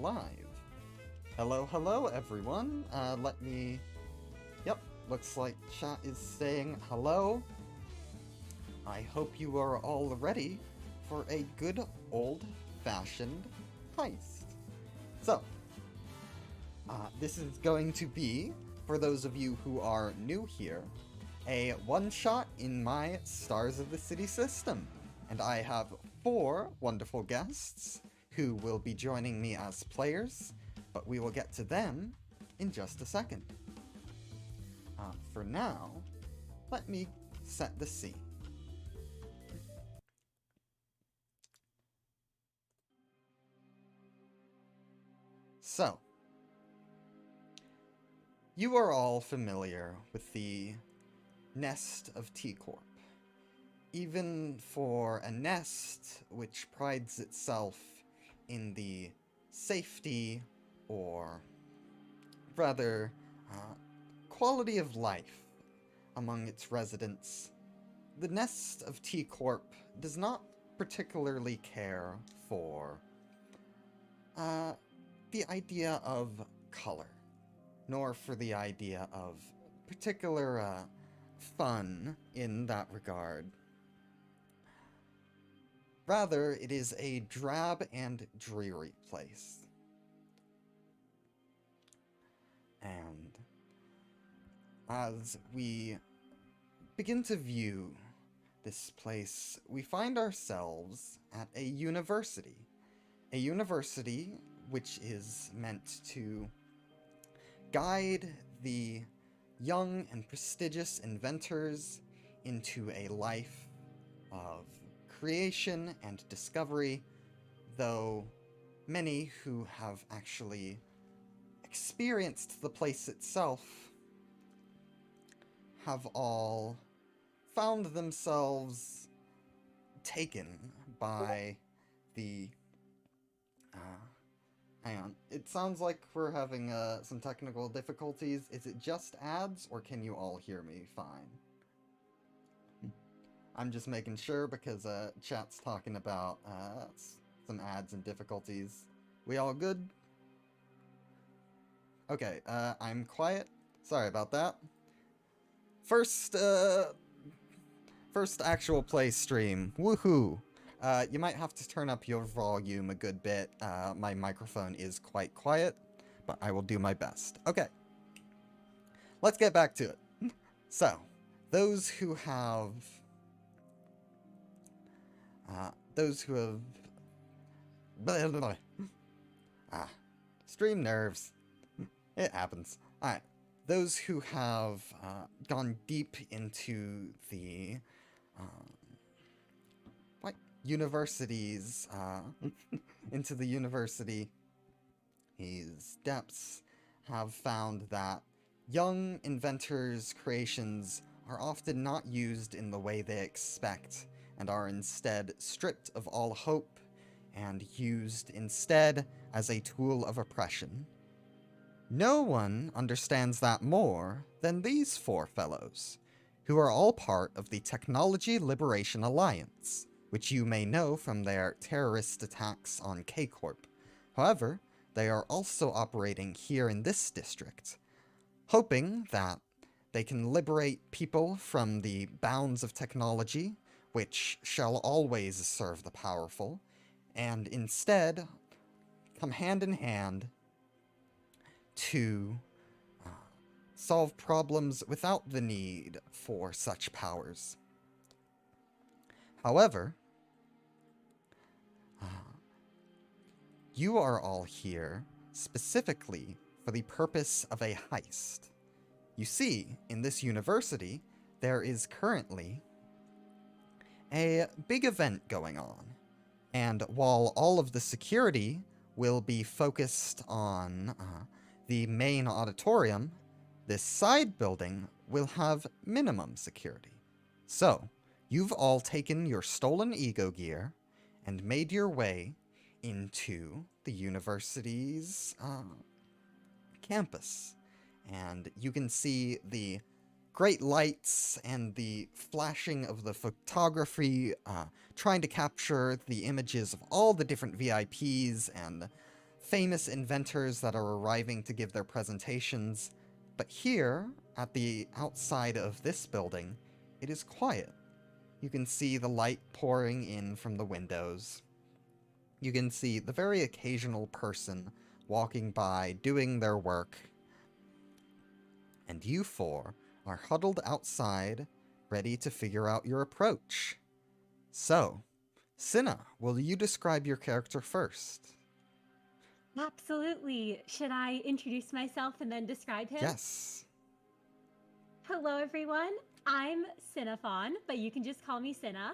live. Hello, hello, everyone. Yep, looks like chat is saying hello. I hope you are all ready for a good old-fashioned heist. So, this is going to be, for those of you who are new here, a one-shot in my Stars of the City system. And I have 4 wonderful guests who will be joining me as players, but we will get to them in just a second. For now, let me set the scene. So, you are all familiar with the nest of T-Corp. Even for a nest which prides itself in the safety, or rather, quality of life among its residents, the nest of T-Corp does not particularly care for the idea of color, nor for the idea of particular fun in that regard. Rather, it is a drab and dreary place. And as we begin to view this place, we find ourselves at a university. A university which is meant to guide the young and prestigious inventors into a life of creation and discovery, though many who have actually experienced the place itself have all found themselves taken by the... hang on. It sounds like we're having some technical difficulties. Is it just ads, or can you all hear me fine? I'm just making sure because chat's talking about some ads and difficulties. We all good? Okay, I'm quiet. Sorry about that. First actual play stream. Woohoo! You might have to turn up your volume a good bit. My microphone is quite quiet, but I will do my best. Okay. Let's get back to it. So, those who have... Blah, blah, blah. Stream nerves. It happens. Alright. Those who have gone deep into the universities, into the university's depths, have found that young inventors' creations are often not used in the way they expect, and are instead stripped of all hope and used instead as a tool of oppression. No one understands that more than these 4 fellows, who are all part of the Technology Liberation Alliance, which you may know from their terrorist attacks on K-Corp. However, they are also operating here in this district, hoping that they can liberate people from the bounds of technology, which shall always serve the powerful, and instead come hand in hand to solve problems without the need for such powers. However, you are all here specifically for the purpose of a heist. You see, in this university, there is currently a big event going on, and while all of the security will be focused on the main auditorium, this side building will have minimum security. So, you've all taken your stolen E.G.O gear and made your way into the university's campus. And you can see the great lights and the flashing of the photography, trying to capture the images of all the different VIPs and famous inventors that are arriving to give their presentations, but here, at the outside of this building, it is quiet. You can see the light pouring in from the windows. You can see the very occasional person walking by, doing their work. And you four are huddled outside, ready to figure out your approach. So, Cinna, will you describe your character first? Absolutely. Should I introduce myself and then describe him? Yes. Hello, everyone. I'm Cinna Fawn, but you can just call me Cinna.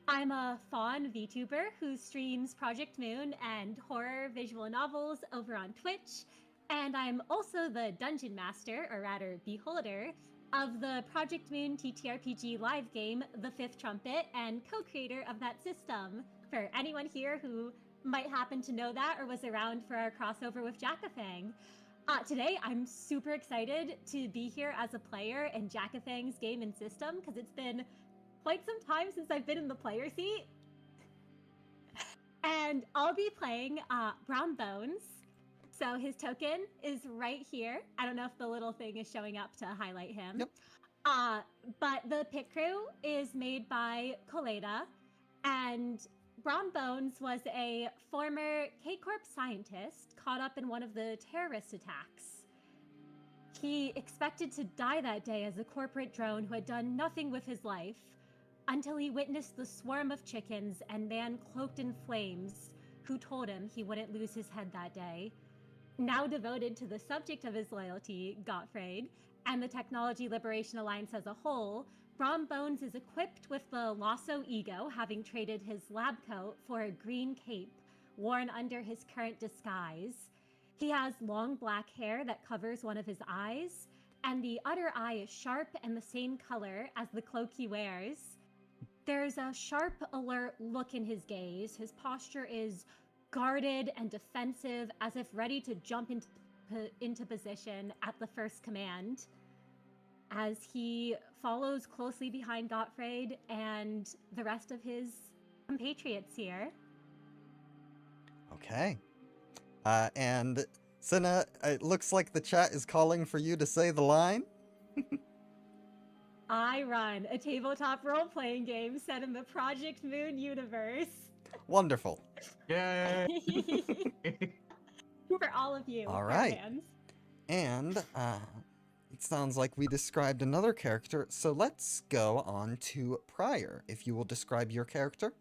I'm a Fawn VTuber who streams Project Moon and horror visual novels over on Twitch, and I'm also the Dungeon Master, or rather Beholder, of the Project Moon TTRPG live game, The Fifth Trumpet, and co-creator of that system. For anyone here who might happen to know that or was around for our crossover with Jackafang. Today, I'm super excited to be here as a player in Jackafang's game and system because it's been quite some time since I've been in the player seat. And I'll be playing Brown Bones. So his token is right here. I don't know if the little thing is showing up to highlight him. Yep. But the pit crew is made by Coleda, and Brown Bones was a former K-Corp scientist caught up in one of the terrorist attacks. He expected to die that day as a corporate drone who had done nothing with his life until he witnessed the swarm of chickens and man cloaked in flames who told him he wouldn't lose his head that day. Now devoted to the subject of his loyalty, Gottfried, and the Technology Liberation Alliance as a whole, Brown Bones is equipped with the Lasso E.G.O, having traded his lab coat for a green cape worn under his current disguise. He has long black hair that covers one of his eyes, and the other eye is sharp and the same color as the cloak he wears. There's a sharp, alert look in his gaze. His posture is guarded and defensive, as if ready to jump into position at the first command, as he follows closely behind Gottfried and the rest of his compatriots here. Okay. And Cinna, it looks like the chat is calling for you to say the line. I run a tabletop role-playing game set in the Project Moon universe. Wonderful. Yay! For all of you, All right. fans. And it sounds like we described another character, so let's go on to Prior, if you will describe your character.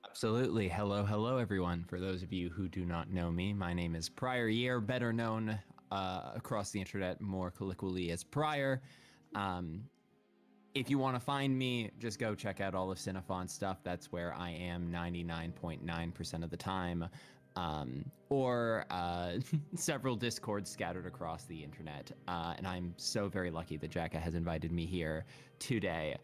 Absolutely. Hello, everyone. For those of you who do not know me, my name is Prioryear, better known across the internet more colloquially as Prior. If you want to find me, just go check out all of Cinna Fawn's stuff. That's where I am 99.9% of the time. Or several Discords scattered across the internet. And I'm so very lucky that Jacka has invited me here today.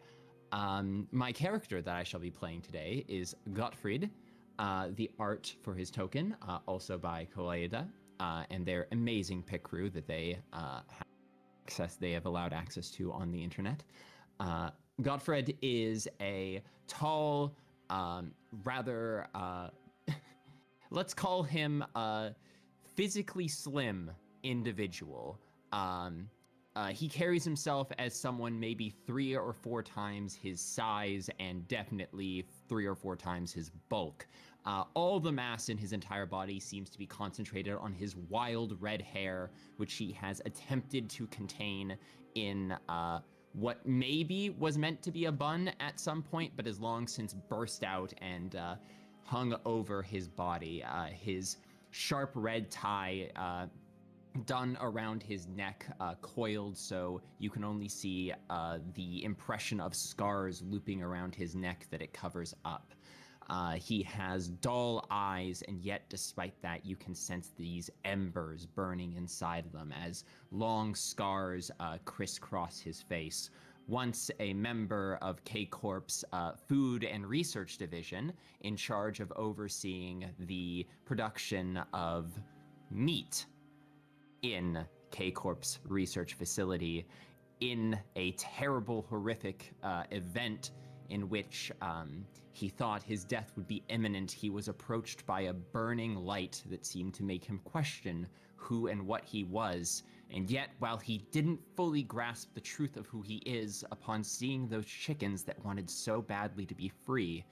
My character that I shall be playing today is Gottfried. The art for his token, also by Coleda, and their amazing pit crew that they have allowed access to on the internet. Gottfried is a tall, rather, let's call him a physically slim individual. He carries himself as someone maybe 3 or 4 times his size and definitely 3 or 4 times his bulk. All the mass in his entire body seems to be concentrated on his wild red hair, which he has attempted to contain in what maybe was meant to be a bun at some point, but has long since burst out and hung over his body. His sharp red tie done around his neck, coiled so you can only see the impression of scars looping around his neck that it covers up. He has dull eyes, and yet despite that you can sense these embers burning inside them as long scars crisscross his face. Once a member of K-Corp's Food and Research Division, in charge of overseeing the production of meat in K-Corp's research facility, in a terrible, horrific event in which he thought his death would be imminent, he was approached by a burning light that seemed to make him question who and what he was. And yet, while he didn't fully grasp the truth of who he is, upon seeing those chickens that wanted so badly to be free,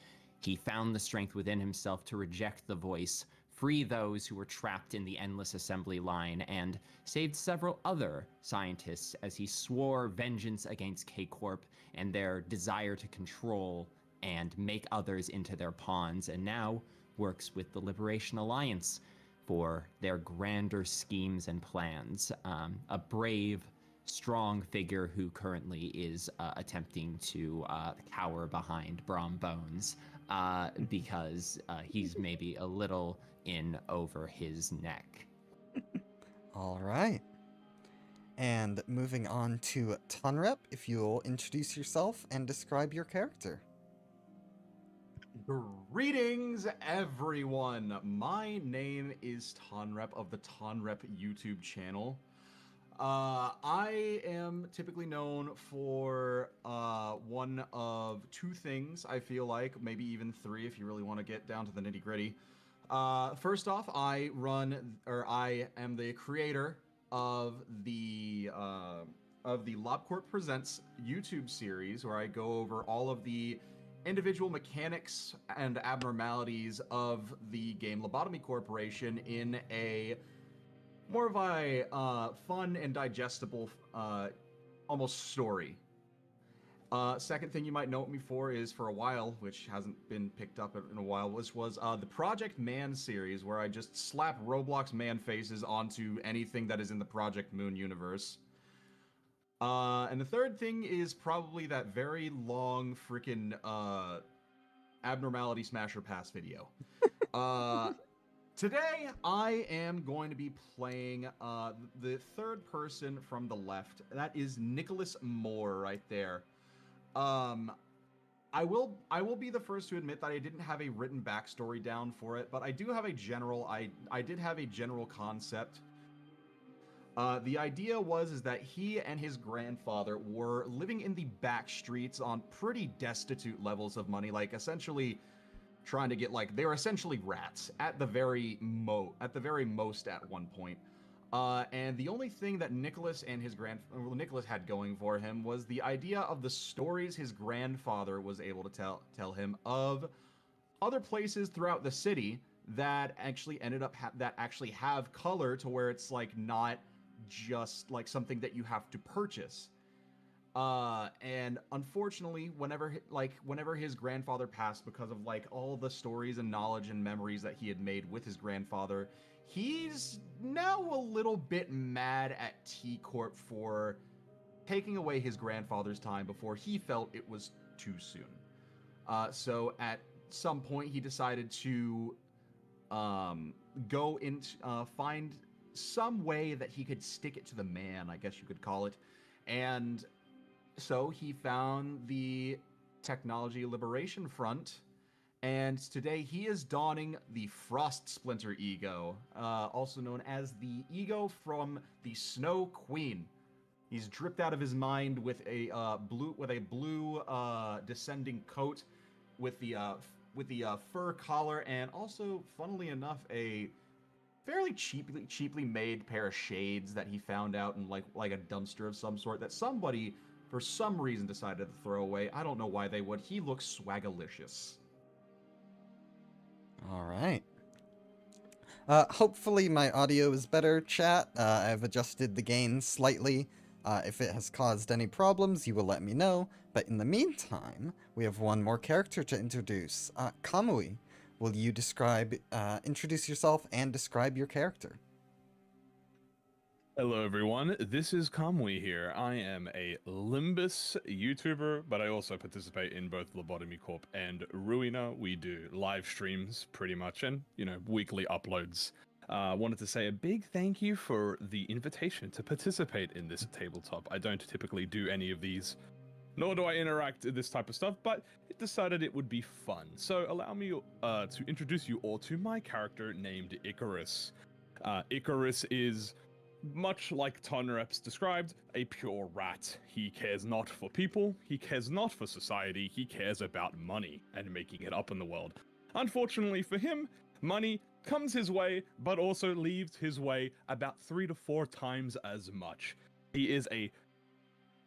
he found the strength within himself to reject the voice, free those who were trapped in the endless assembly line, and saved several other scientists as he swore vengeance against K-Corp and their desire to control and make others into their pawns, and now works with the Liberation Alliance for their grander schemes and plans. A brave, strong figure who currently is attempting to cower behind Brom Bones because he's maybe a little in over his neck. All right. And moving on to Tonrep, if you'll introduce yourself and describe your character. Greetings, everyone. My name is Tonrep of the Tonrep YouTube channel. I am typically known for one of two things, I feel like, maybe even three if you really want to get down to the nitty-gritty. First off, I am the creator of the LobCorp Presents YouTube series, where I go over all of the individual mechanics and abnormalities of the game Lobotomy Corporation in a more of a fun and digestible almost story. Second thing you might know me for is, for a while, which hasn't been picked up in a while, was the Project Man series, where I just slap Roblox man faces onto anything that is in the Project Moon universe. And the third thing is probably that very long freaking Abnormality Smasher Pass video. Today, I am going to be playing the third person from the left. That is Nicholas Moore right there. I will be the first to admit that I didn't have a written backstory down for it, but I do have a general I did have a general concept. The idea is that he and his grandfather were living in the back streets on pretty destitute levels of money, like essentially trying to get, like, they were essentially rats at the very most at one point. And the only thing that Nicholas had going for him was the idea of the stories his grandfather was able to tell him of other places throughout the city that actually actually have color, to where it's like not just like something that you have to purchase. And unfortunately, whenever his grandfather passed, because of like all the stories and knowledge and memories that he had made with his grandfather, he's now a little bit mad at T-Corp for taking away his grandfather's time before he felt it was too soon. So at some point, he decided to go and find some way that he could stick it to the man, I guess you could call it. And so he found the Technology Liberation Front, and today he is donning the Frost Splinter E.G.O, also known as the E.G.O from the Snow Queen. He's dripped out of his mind with a blue descending coat, with the fur collar, and also, funnily enough, a fairly cheaply made pair of shades that he found out in like a dumpster of some sort that somebody for some reason decided to throw away. I don't know why they would. He looks swagalicious. All right. Hopefully my audio is better, chat. I've adjusted the gain slightly. If it has caused any problems, you will let me know. But in the meantime, we have one more character to introduce. Kamui, will you introduce yourself and describe your character? Hello everyone, this is Kamui here. I am a Limbus YouTuber, but I also participate in both Lobotomy Corp and Ruina. We do live streams pretty much, and, weekly uploads. Wanted to say a big thank you for the invitation to participate in this tabletop. I don't typically do any of these, nor do I interact with this type of stuff, but it decided it would be fun. So allow me to introduce you all to my character named Icarus. Icarus is much like Tonrep's described, a pure rat. He cares not for people, he cares not for society, he cares about money and making it up in the world. Unfortunately for him, money comes his way, but also leaves his way about 3 to 4 times as much. He is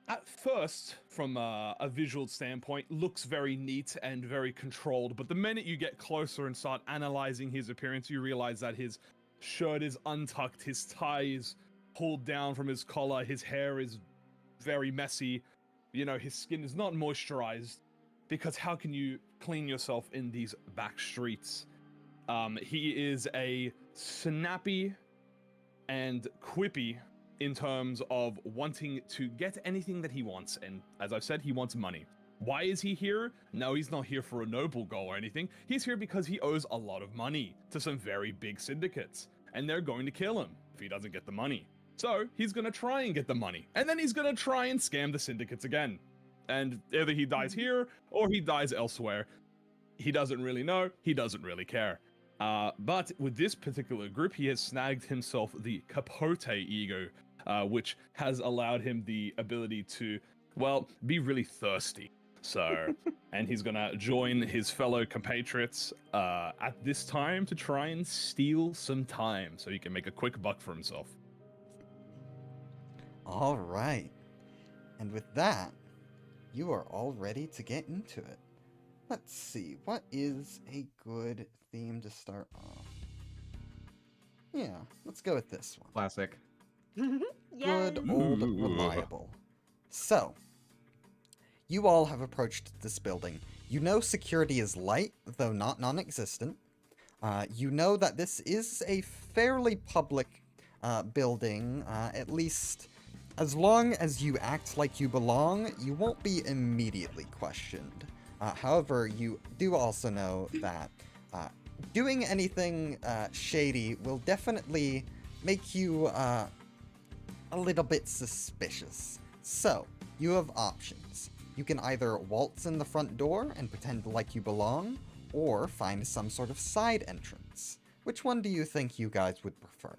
at first, from a visual standpoint, looks very neat and very controlled, but the minute you get closer and start analyzing his appearance, you realize that his shirt is untucked, his tie is pulled down from his collar, his hair is very messy, you know, his skin is not moisturized, because how can you clean yourself in these back streets? He is a snappy and quippy in terms of wanting to get anything that he wants, and as I've said, he wants money. Why is he here? No, he's not here for a noble goal or anything. He's here because he owes a lot of money to some very big syndicates, and they're going to kill him if he doesn't get the money. So he's gonna try and get the money, and then he's gonna try and scam the syndicates again. And either he dies here or he dies elsewhere. He doesn't really know, he doesn't really care. But with this particular group, he has snagged himself the Capote E.G.O, which has allowed him the ability to, well, be really thirsty. So, and he's gonna join his fellow compatriots at this time to try and steal some time so he can make a quick buck for himself. All right. And with that, you are all ready to get into it. Let's see, what is a good theme to start off? Yeah, let's go with this one. Classic. Good old reliable. So, you all have approached this building. You know security is light, though not non-existent. You know that this is a fairly public building, at least as long as you act like you belong, you won't be immediately questioned. However, you do also know that doing anything shady will definitely make you a little bit suspicious. So, you have options. You can either waltz in the front door and pretend like you belong, or find some sort of side entrance. Which one do you think you guys would prefer?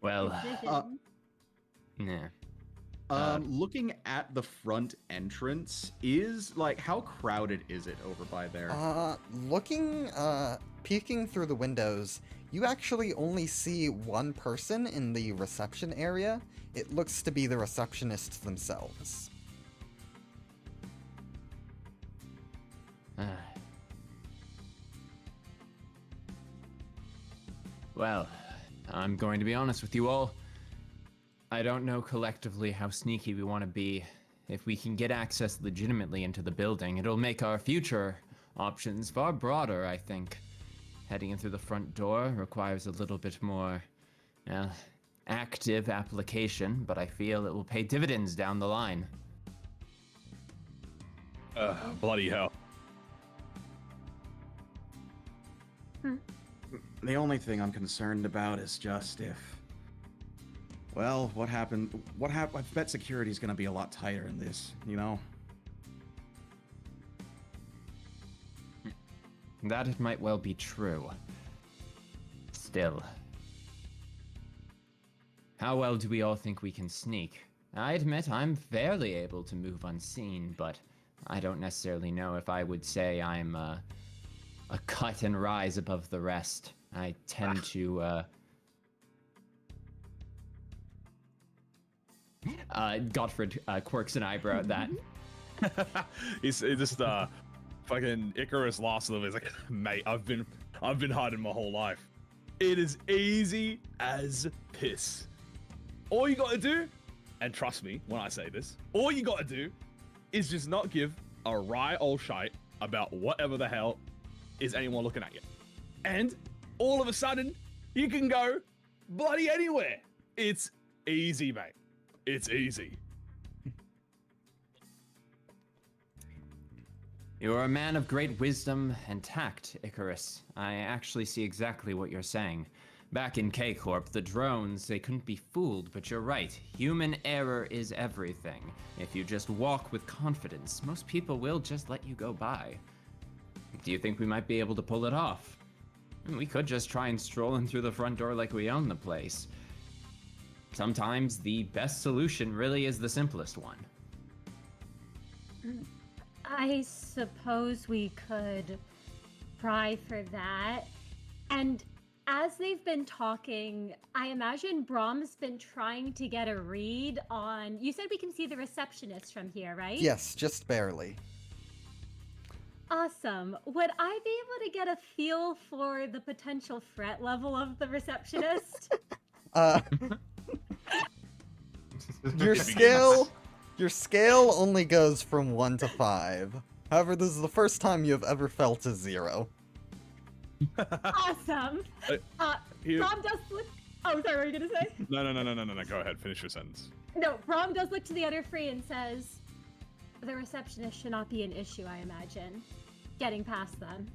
Well, Decision. yeah. Looking at the front entrance, is, like, how crowded is it over by there? Peeking through the windows, you actually only see one person in the reception area. It looks to be the receptionists themselves. Well, I'm going to be honest with you all. I don't know collectively how sneaky we want to be. If we can get access legitimately into the building, it'll make our future options far broader, I think. Heading in through the front door requires a little bit more, active application, but I feel it will pay dividends down the line. Bloody hell. The only thing I'm concerned about is just if... Well, what happened? I bet security's gonna be a lot tighter in this, you know? That it might well be true. Still. How well do we all think we can sneak? I admit I'm fairly able to move unseen, but I don't necessarily know if I would say I'm a cut and rise above the rest. I tend to, Godfred quirks an eyebrow at that. He's just fucking Icarus laughs a little bit. He's like, mate, I've been hiding my whole life. It is easy as piss. All you gotta do, and trust me when I say this, all you gotta do is just not give a right old shite about whatever the hell is anyone looking at you. And all of a sudden, you can go bloody anywhere. It's easy, mate. It's easy. You are a man of great wisdom and tact, Icarus. I actually see exactly what you're saying. Back in K-Corp, the drones, they couldn't be fooled, but you're right. Human error is everything. If you just walk with confidence, most people will just let you go by. Do you think we might be able to pull it off? We could just try and stroll in through the front door like we own the place. Sometimes the best solution really is the simplest one. I suppose we could try for that. And as they've been talking, I imagine Brahm's been trying to get a read on... You said we can see the receptionist from here, right? Yes, just barely. Awesome. Would I be able to get a feel for the potential threat level of the receptionist? Your scale only goes from 1 to 5. However, this is the first time you have ever felt a 0. Awesome. Brahm does look... Oh, sorry, what were you going to say? No. Go ahead. Finish your sentence. No, Brahm does look to the other three and says, the receptionist should not be an issue, I imagine. Getting past them.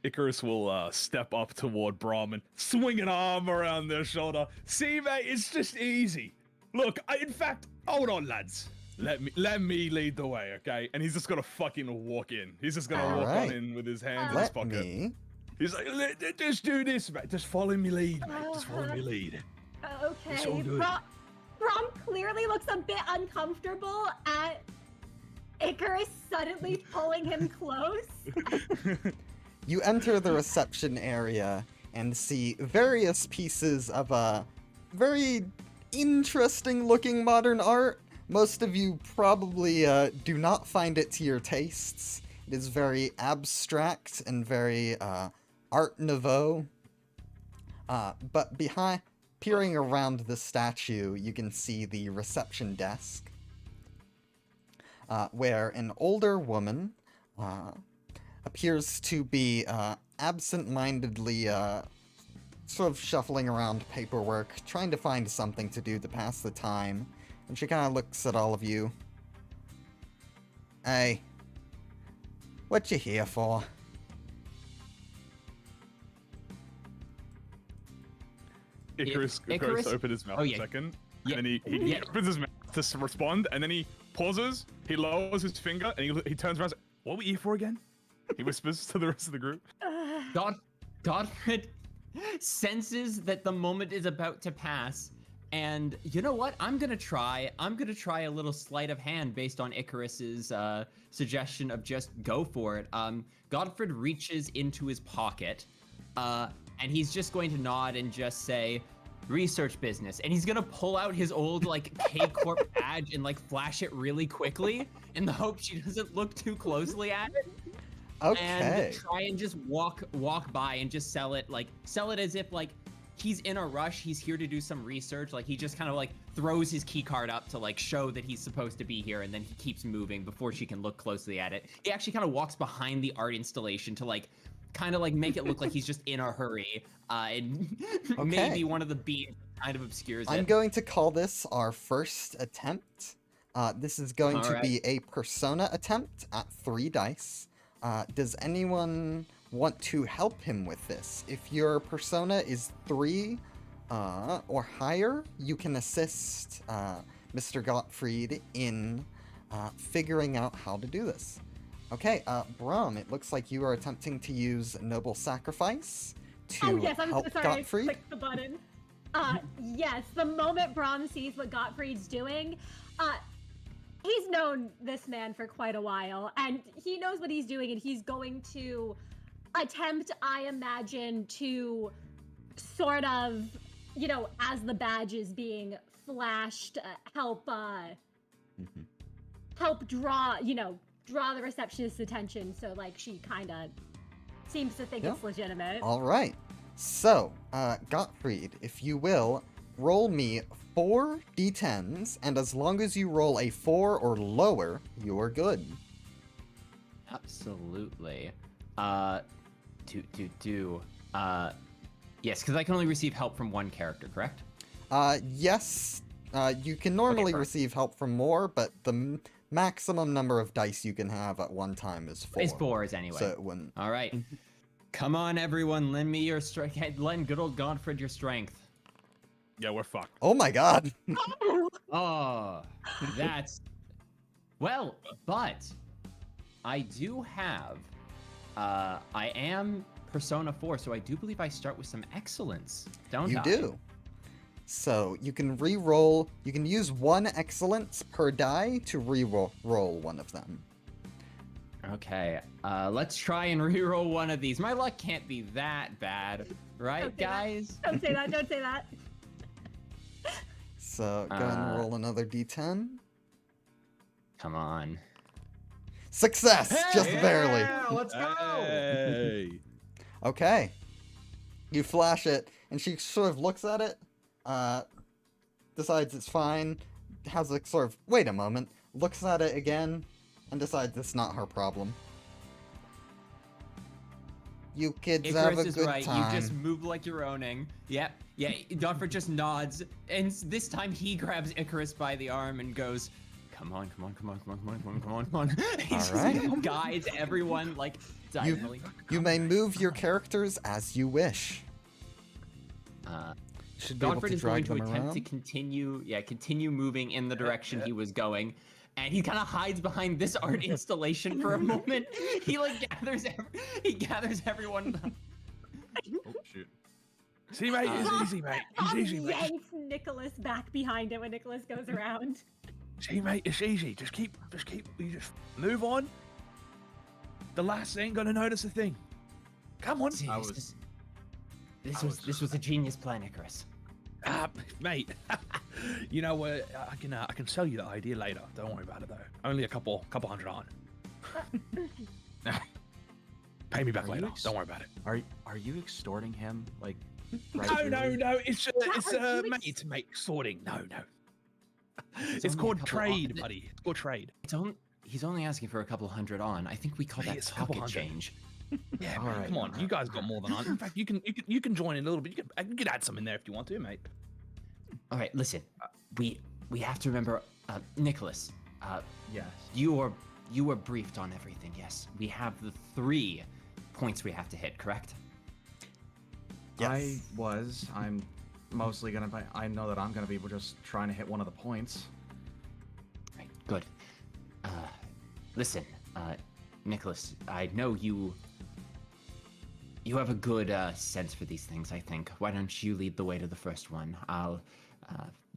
Icarus will step up toward Brahm and swing an arm around their shoulder. See, mate, it's just easy. Look, in fact, hold on, lads. Let me lead the way, okay? And he's just gonna fucking walk in. He's just gonna walk on in with his hands in his pocket. He's like, just do this, mate. Just follow me lead, mate. Just follow me lead. Okay. Brahm clearly looks a bit uncomfortable at Icarus suddenly pulling him close. You enter the reception area and see various pieces of very interesting looking modern art. Most of you probably do not find it to your tastes. It is very abstract and very Art Nouveau. But peering around the statue, you can see the reception desk, where an older woman appears to be absent-mindedly sort of shuffling around paperwork, trying to find something to do to pass the time. And she kind of looks at all of you. Hey, what you here for? Icarus opened his mouth a second, Yeah. and then he opens his mouth to respond, and then he pauses, he lowers his finger, and he turns around and says, "What were you here for again?" He whispers to the rest of the group. Godfred senses that the moment is about to pass, and you know what? I'm gonna try a little sleight of hand based on Icarus's suggestion of just go for it. Godfred reaches into his pocket, and he's just going to nod and just say, "Research business," and he's gonna pull out his old like K-Corp badge and like flash it really quickly in the hope she doesn't look too closely at it. Okay. And try and just walk by and just sell it as if like he's in a rush, he's here to do some research. Like he just kind of like throws his key card up to like show that he's supposed to be here, and then he keeps moving before she can look closely at it. He actually kind of walks behind the art installation to like kind of like make it look like he's just in a hurry. And maybe one of the beams kind of obscures it. I'm going to call this our first attempt. This is going to be a persona attempt at 3 dice. Does anyone want to help him with this? If your persona is 3 or higher, you can assist Mr. Gottfried in figuring out how to do this. Okay, Brahm, it looks like you are attempting to use Noble Sacrifice to help Gottfried. I clicked the button. Yes, the moment Brahm sees what Gottfried's doing, he's known this man for quite a while, and he knows what he's doing, and he's going to attempt, I imagine, to sort of, you know, as the badge is being flashed, help draw the receptionist's attention, so, like, she kind of seems to think it's legitimate. All right. So, Gottfried, if you will, roll me 4 d10s, and as long as you roll a 4 or lower, you're good. Absolutely. Yes, because I can only receive help from 1 character, correct? Yes. You can normally receive help from more, but the maximum number of dice you can have at one time is 4. It's 4 anyway. So it wouldn't. All right. Come on, everyone, lend me your strength. Lend good old Godfred your strength. Yeah, we're fucked. Oh my god. Oh, that's... Well, but I do have... I am Persona 4, so I do believe I start with some excellence, don't You I? do. So you can re-roll. You can use 1 excellence per die to re-roll one of them. Okay, let's try and reroll one of these. My luck can't be that bad, right, Don't say that. guys? Don't say that. Don't say that. So go ahead and roll another d10. Come on. Success! Just barely. Yeah, let's go. Hey. Okay. You flash it, and she sort of looks at it, decides it's fine, has a sort of, wait a moment, looks at it again, and decides it's not her problem. You kids have a Icarus is good right. time. You just move like you're owning. Yep. Yeah. Godfrey just nods, and this time he grabs Icarus by the arm and goes, "Come on, come on, come on, come on, come on, come on, come on, come on." He just right. guides everyone like diagonally. You may move your characters as you wish. Should be able Godfrey to is going drag to them attempt to around. continue moving in the direction he was going. And he kind of hides behind this art installation for a moment. He like gathers everyone. Oh shoot. See, mate, it's easy, mate. It's easy, mate. Yanks Nicholas back behind it when Nicholas goes around. See, mate, it's easy. Just keep, you just move on. The lass ain't gonna notice a thing. Come on. See, I this was a genius plan, Icarus. Mate. You know what? I can sell you the idea later. Don't worry about it though. Only a couple hundred on. Pay me back later. Don't worry about it. Are you extorting him? Like, No. It's are you mate sorting. No. It's called trade, buddy. It's called trade. He's only asking for a couple hundred on. I think we call that It's a couple pocket hundred. change. Yeah, All mate, right. come on. You guys got more than on. In fact, you can join in a little bit. You can add some in there if you want to, mate. All right, listen. We have to remember, Nicholas. yes. You were briefed on everything. Yes, we have the 3 points we have to hit. Correct? Yes. I'm mostly gonna. I know that I'm gonna be just trying to hit one of the points. Right. Good. Listen, Nicholas. I know you have a good sense for these things. I think. Why don't you lead the way to the first one? I'll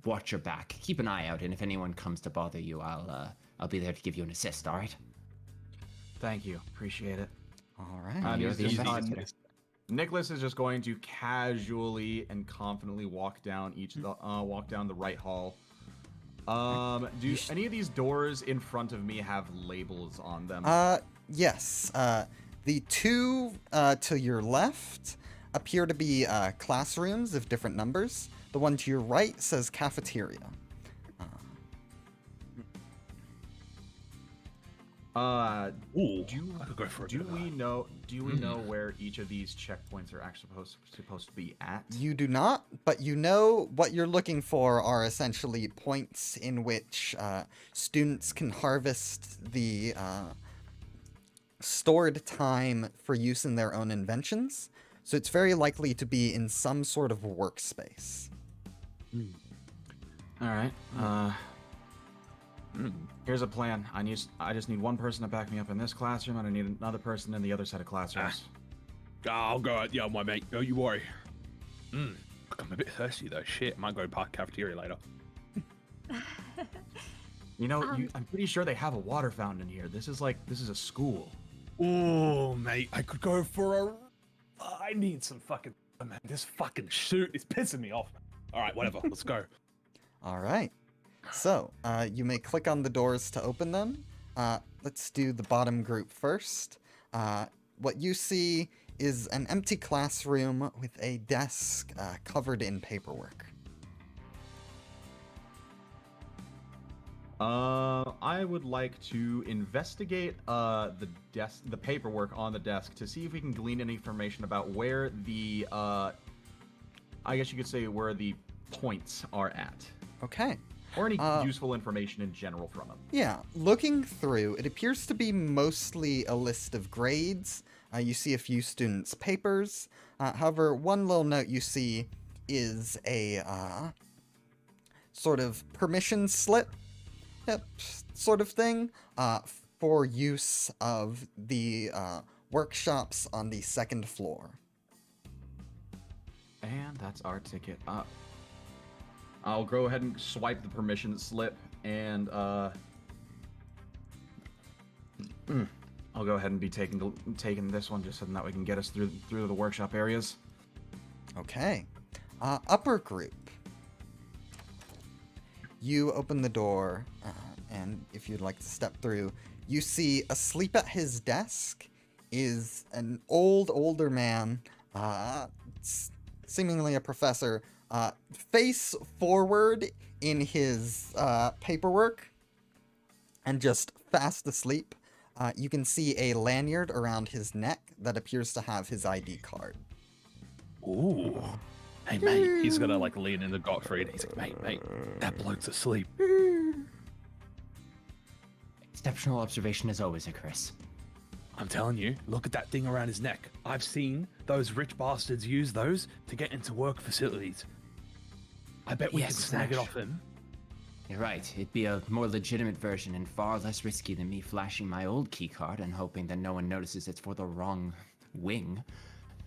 watch your back. Keep an eye out, and if anyone comes to bother you, I'll be there to give you an assist. All right? Thank you. Appreciate it. All right. You're the he's investigator. Nicholas is just going to casually and confidently walk down the right hall. Do any of these doors in front of me have labels on them? Yes. The 2 to your left appear to be classrooms of different numbers. The one to your right says cafeteria. Ooh, do I could go for a do bit of we that. know? Do we know where each of these checkpoints are actually supposed to be at? You do not, but you know what you're looking for are essentially points in which students can harvest the stored time for use in their own inventions. So it's very likely to be in some sort of workspace. All right. Here's a plan. I just need one person to back me up in this classroom, and I need another person in the other set of classrooms. I'll go. Yeah, my mate. Don't you worry. I'm a bit thirsty though. Shit, might go park cafeteria later. You know, I'm pretty sure they have a water fountain in here. This is a school. Oh, mate, I could go for a. I need some fucking. Man, this fucking shoot is pissing me off. All right, whatever. Let's go. All right. So, you may click on the doors to open them. Let's do the bottom group first. What you see is an empty classroom with a desk covered in paperwork. I would like to investigate the paperwork on the desk to see if we can glean any information about where the I guess you could say where the points are at, Okay. or any useful information in general from them. Yeah, looking through, it appears to be mostly a list of grades, You see a few students' papers. However, one little note you see is a sort of permission slip sort of thing for use of the workshops on the second floor. And that's our ticket up. I'll go ahead and swipe the permission slip, and I'll go ahead and be taking this one just so that we can get us through the workshop areas. Okay. Upper group. You open the door, and if you'd like to step through, you see asleep at his desk is an older man, seemingly a professor, face forward in his paperwork and just fast asleep. You can see a lanyard around his neck that appears to have his ID card. Ooh. Hey, mate, he's gonna like lean into Gottfried. He's like, mate, that bloke's asleep. Exceptional observation as always, Chris. I'm telling you, look at that thing around his neck. I've seen those rich bastards use those to get into work facilities. I bet we can snag it off him. You're right. It'd be a more legitimate version and far less risky than me flashing my old keycard and hoping that no one notices it's for the wrong wing.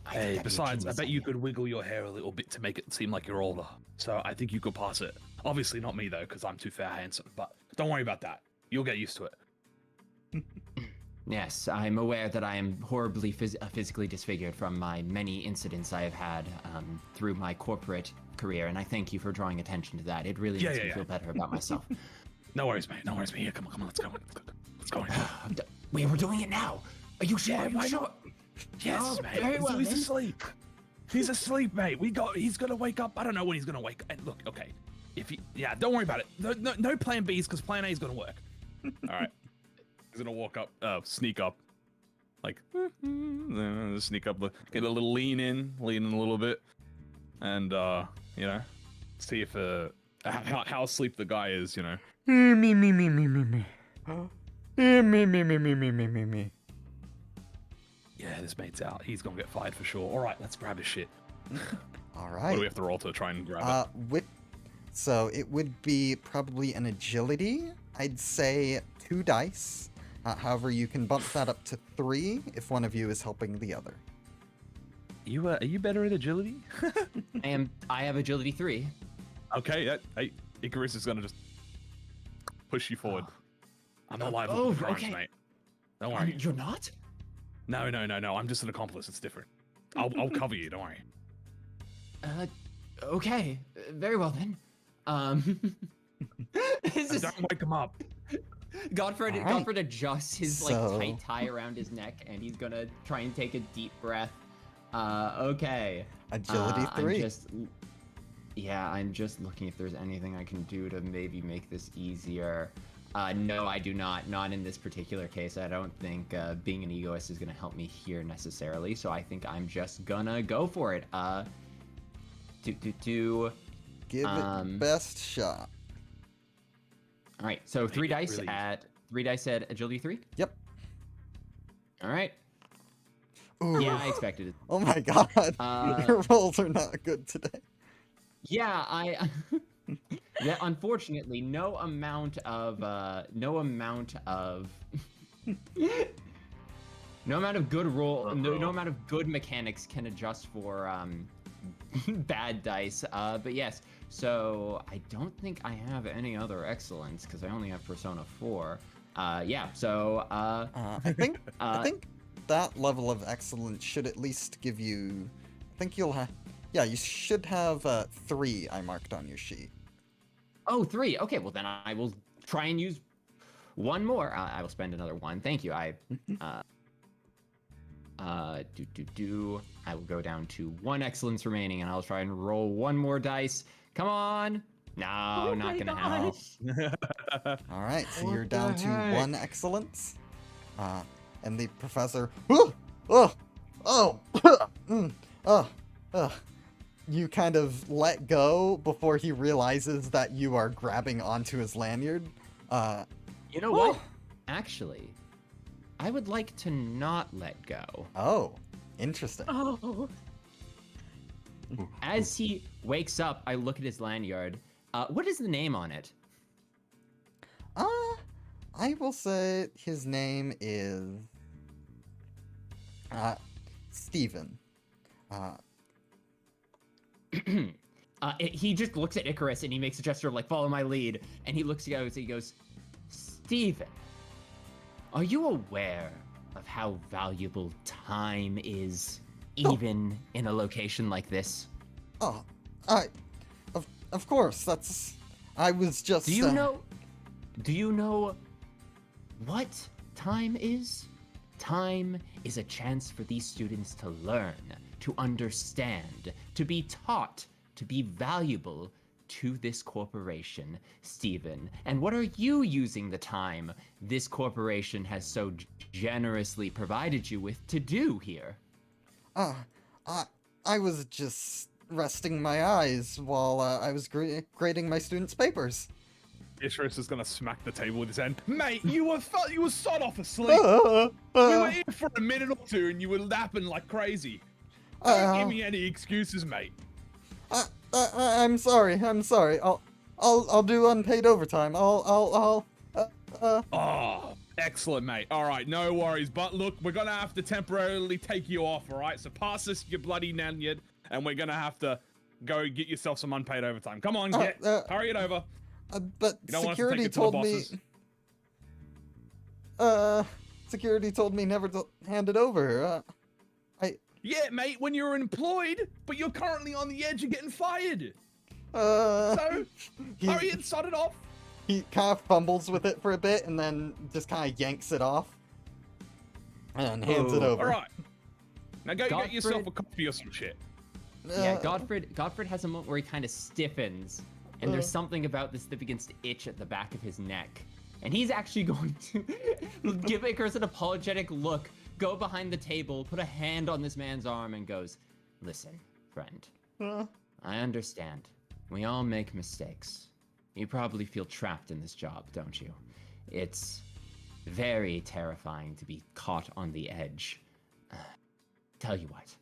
Hey, besides, I bet you could wiggle your hair a little bit to make it seem like you're older. So I think you could pass it. Obviously not me, though, because I'm too fair handsome. But don't worry about that. You'll get used to it. Yes, I'm aware that I am horribly physically disfigured from my many incidents I have had through my corporate career, and I thank you for drawing attention to that. It really makes me feel better about myself. No worries, mate. No worries, mate. Here, come on, let's go. Let's go. Wait, we're doing it now. Are you sure? Yeah, Are you sure? Yes, Oh, mate. very well, He's then. asleep. He's asleep, mate. He's gonna wake up. I don't know when he's gonna wake up. And look, okay, don't worry about it. No plan B's because plan A is gonna work. All right. He's gonna walk up, sneak up, like sneak up, get a little lean in a little bit, and see if how asleep the guy is. Me. Yeah, this mate's out. He's gonna get fired for sure. All right, let's grab his shit. All What right. do we have to roll to try and grab it? So it would be probably an agility. I'd say 2 dice. However, you can bump that up to 3 if one of you is helping the other. Are you better at agility? I have agility 3. Okay, hey, Icarus is gonna just push you forward. I'm not liable Oh, for crimes, okay. mate. Don't worry. You're not? No. I'm just an accomplice. It's different. I'll cover you. Don't worry. Okay. Very well then. This is... Don't wake him up. Godfred adjusts his tight tie around his neck, and he's gonna try and take a deep breath. Okay. Agility 3. I'm just looking if there's anything I can do to maybe make this easier. No, I do not. Not in this particular case. I don't think being an egoist is gonna help me here necessarily. So I think I'm just gonna go for it. Give it best shot. All right, so 3 dice at agility 3. Yep. All right. Ooh. Yeah, I expected it. Oh my god. Your rolls are not good today. Yeah, yeah, unfortunately, no amount of good roll, no amount of good mechanics can adjust for bad dice. But yes, so I don't think I have any other excellence because I only have Persona 4. So I think that level of excellence should at least give you. I think you'll have. Yeah, you should have 3. I marked on your sheet. Oh, 3. Okay, well then I will try and use one more. I will spend another 1. Thank you. I will go down to 1 excellence remaining, and I'll try and roll 1 more dice. Come on. No, not gonna help. All right, so What you're down the to heck? 1 excellence. And the professor. You kind of let go before he realizes that you are grabbing onto his lanyard. You know what? Actually, I would like to not let go. Oh, interesting. Oh. As he wakes up, I look at his lanyard. What is the name on it? I will say his name is Steven. He just looks at Icarus and he makes a gesture of like, follow my lead. And he looks at you and he goes, Steven, are you aware of how valuable time is, even in a location like this? Oh, of course, I was just... Do you know what time is? Time is a chance for these students to learn, to understand, to be taught, to be valuable to this corporation, Steven. And what are you using the time this corporation has so generously provided you with to do here? I was just resting my eyes while I was grading my students' papers. Icarus is gonna smack the table with his hand. Mate, you were sod off asleep. We were here for a minute or two, and you were napping like crazy. Don't give me any excuses, mate. I'm sorry. I'll do unpaid overtime. Oh, excellent, mate. All right, no worries. But look, we're gonna have to temporarily take you off. All right, so pass us your bloody lanyard, and we're gonna have to go get yourself some unpaid overtime. Come on, hurry it over. But You don't want us to security take it to the told me. bosses? Security told me never to hand it over. Yeah, mate, when you're employed, but you're currently on the edge of getting fired. So Hurry and sod it off. He kind of fumbles with it for a bit and then just kind of yanks it off and hands it over. All right. Now go Godfrey- get yourself a coffee or some shit. Yeah, Godfred has a moment where he kind of stiffens, and there's something about this that begins to itch at the back of his neck. And he's actually going to give Icarus an apologetic look, go behind the table, put a hand on this man's arm, and goes, listen, friend, I understand. We all make mistakes. You probably feel trapped in this job, don't you? It's very terrifying to be caught on the edge. Tell you what.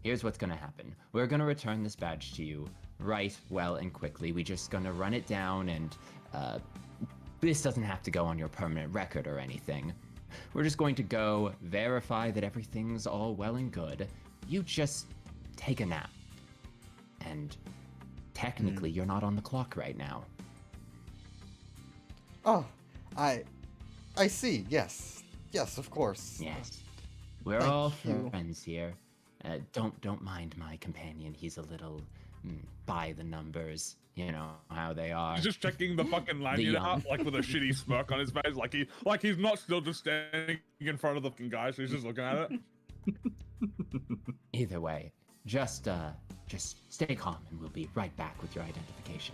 Here's what's gonna happen. We're gonna return this badge to you right, well, and quickly. We're just gonna run it down, and this doesn't have to go on your permanent record or anything. We're just going to go verify that everything's all well and good. You just take a nap. And technically, you're not on the clock right now. Oh, I see. Yes, of course. Yes. We're Thank all you. friends here. Don't mind my companion. He's a little by the numbers. You know how they are. He's just checking the fucking lanyard out, like with a shitty smirk on his face, like he's not still just standing in front of the fucking guy, so he's just looking at it. Either way, just stay calm, and we'll be right back with your identification.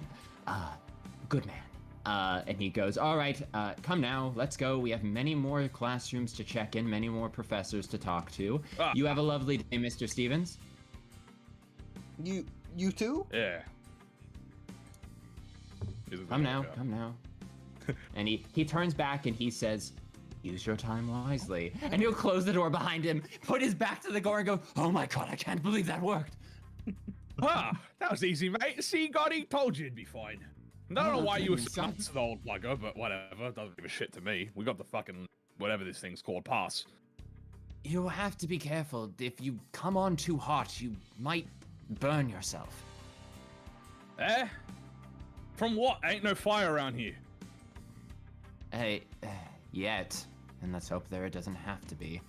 Good man. And he goes, all right, come now, let's go. We have many more classrooms to check in, many more professors to talk to. You have a lovely day, Mr. Stevens. You too? Yeah. Come now. And he turns back and he says, use your time wisely. And he'll close the door behind him, put his back to the door and go, oh my god, I can't believe that worked. That was easy, mate. See, Gotti told you it'd be fine. I don't know why you were so nuts to the old plugger, but whatever. Doesn't give a shit to me. We got the fucking, whatever this thing's called, pass. You have to be careful. If you come on too hot, you might burn yourself. Eh? From what? Ain't no fire around here. Hey, yet. And let's hope there doesn't have to be.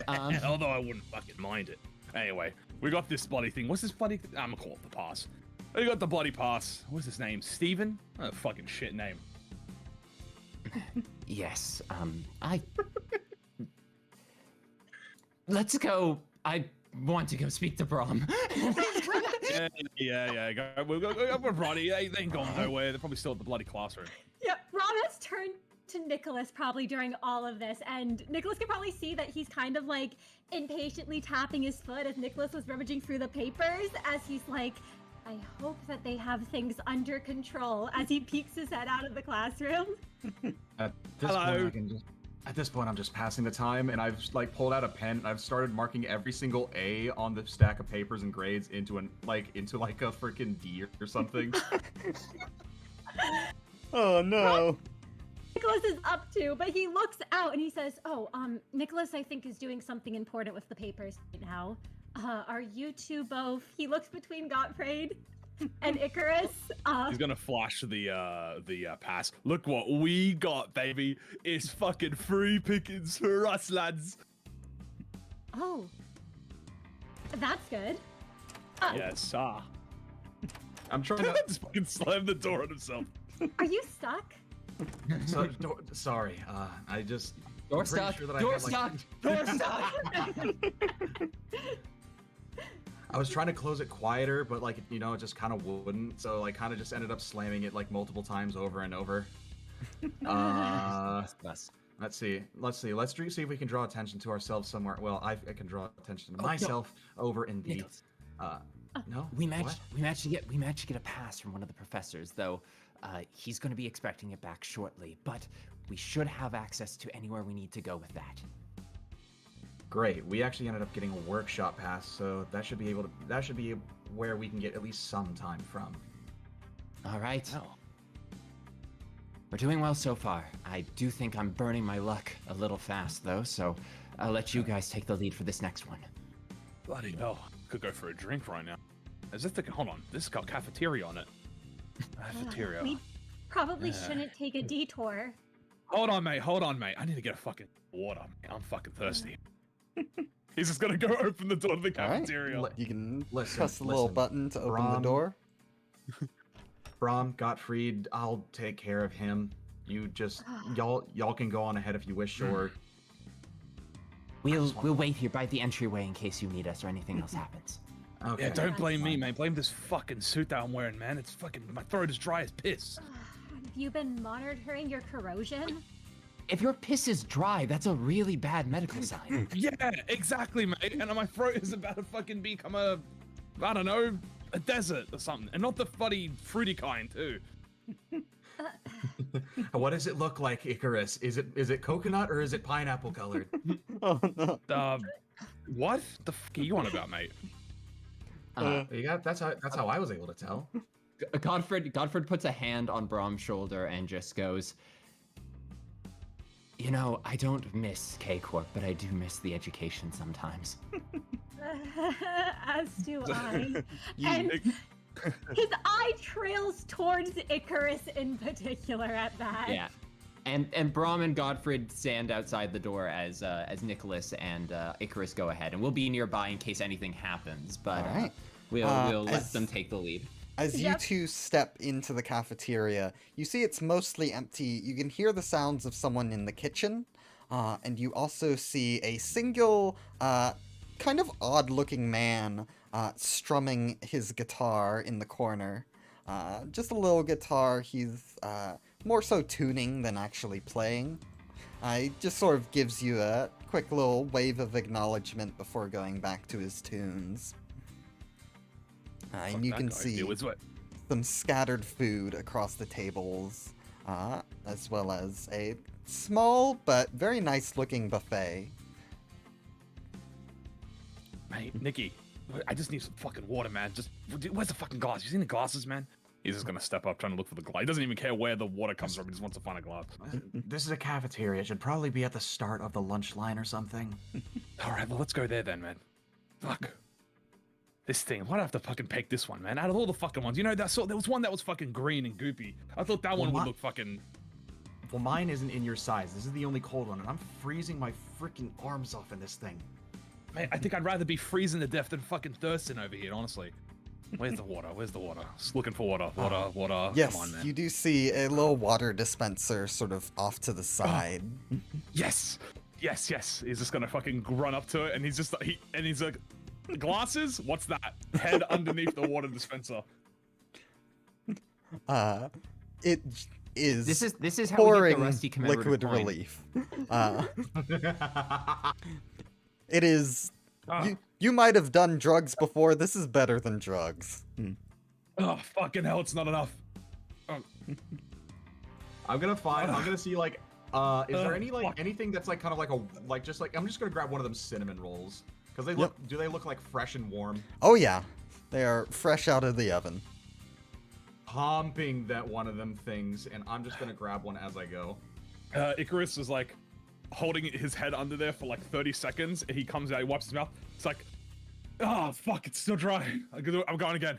Although I wouldn't fucking mind it. Anyway, we got this bloody thing. What's this bloody thing? I'm gonna call it the pass. We got the bloody pass. What's his name? Steven? Oh, fucking shit name. Yes, Let's go. I want to go speak to Brahm. Yeah. We'll go with Ronnie. They ain't going nowhere. They're probably still at the bloody classroom. Yeah, Rob has turned to Nicholas probably during all of this, and Nicholas can probably see that he's kind of like impatiently tapping his foot as Nicholas was rummaging through the papers, as he's like, I hope that they have things under control, as he peeks his head out of the classroom. At this Hello. point, At this point, I'm just passing the time, and I've like pulled out a pen, and I've started marking every single A on the stack of papers and grades into a freaking D or something. Oh no. Nicholas is up to, but he looks out and he says, "Oh, Nicholas, I think is doing something important with the papers right now. Are you two both?" He looks between Gottfried and Icarus. He's gonna flash the pass. Look what we got, baby! It's fucking free pickings for us, lads. Oh, that's good. Yes, sir. I'm trying to. Just fucking slam the door on himself. Are you stuck? Sorry, I just. Door I'm pretty stuck. sure that I Door had, like- stuck. Door stuck. I was trying to close it quieter, but like it just kind of wouldn't. So like kind of just ended up slamming it like multiple times over and over. Let's see. Let's see if we can draw attention to ourselves somewhere. Well, I can draw attention to myself over in the. Nicholas. No. We What? managed to get a pass from one of the professors, though. He's going to be expecting it back shortly, but we should have access to anywhere we need to go with that. Great. We actually ended up getting a workshop pass, so that should be where we can get at least some time from. All right. Oh. We're doing well so far. I do think I'm burning my luck a little fast, though, so I'll let you guys take the lead for this next one. Bloody hell. Could go for a drink right now. Hold on. This has got cafeteria on it. Cafeteria. We probably shouldn't take a detour. Hold on, mate. I need to get a fucking water. I'm fucking thirsty. He's just gonna go open the door to the cafeteria. You can Listen, press the little listen. button to open the Brom. door. Brom, Gottfried, I'll take care of him. You just y'all can go on ahead if you wish, or We'll wait here by the entryway in case you need us or anything else happens. okay. Yeah, don't blame me, man. Blame this fucking suit that I'm wearing, man. It's fucking, my throat is dry as piss. Have you been monitoring your corrosion? If your piss is dry, that's a really bad medical sign. Yeah, exactly, mate. And my throat is about to fucking become a desert or something. And not the funny, fruity kind, too. What does it look like, Icarus? Is it coconut or is it pineapple colored? Oh no. What the fuck are you on about, mate? That's how I was able to tell. Godfred puts a hand on Brom's shoulder and just goes, "You know, I don't miss K-Corp, but I do miss the education sometimes." As do I. And his eye trails towards Icarus in particular at that. Yeah. And Brom and Godfred stand outside the door as Nicholas and Icarus go ahead, and we'll be nearby in case anything happens. But All right. we'll let them take the lead. As you two step into the cafeteria, you see it's mostly empty. You can hear the sounds of someone in the kitchen, and you also see a single, kind of odd-looking man strumming his guitar in the corner. Just a little guitar. He's more so tuning than actually playing. He just sort of gives you a quick little wave of acknowledgement before going back to his tunes. And you can see some scattered food across the tables, as well as a small but very nice looking buffet. Hey, Nikki, I just need some fucking water, man. Where's the fucking glass? You seen the glasses, man? He's just gonna step up trying to look for the glass. He doesn't even care where the water comes from. He just wants to find a glass. This is a cafeteria. It should probably be at the start of the lunch line or something. All right, well, let's go there then, man. Fuck. This thing. Why'd I have to fucking pick this one, man? Out of all the fucking ones, you know, there was one that was fucking green and goopy. I thought that one would look fucking... Well, mine isn't in your size. This is the only cold one, and I'm freezing my freaking arms off in this thing. Man, I think I'd rather be freezing to death than fucking thirsting over here, honestly. Where's the water? Where's the water? Just looking for water. Water. Yes, Come on, man. you do see a little water dispenser sort of off to the side. Yes. He's just gonna fucking run up to it, and he's like, glasses? What's that? Head underneath the water dispenser. It is. This is how we get pouring the rusty commemorative liquid coin. relief. It is. You might have done drugs before. This is better than drugs. Oh, fucking hell, it's not enough. I'm gonna see like Is there any fuck. anything that's like kind of like I'm just gonna grab one of them cinnamon rolls because they look. Do they look like fresh and warm? Oh yeah, they are fresh out of the oven. Pumping that one of them things, and I'm just gonna grab one as I go. Icarus is like holding his head under there for like 30 seconds, and he comes out, he wipes his mouth. It's like, oh fuck, it's still dry. I'm going again.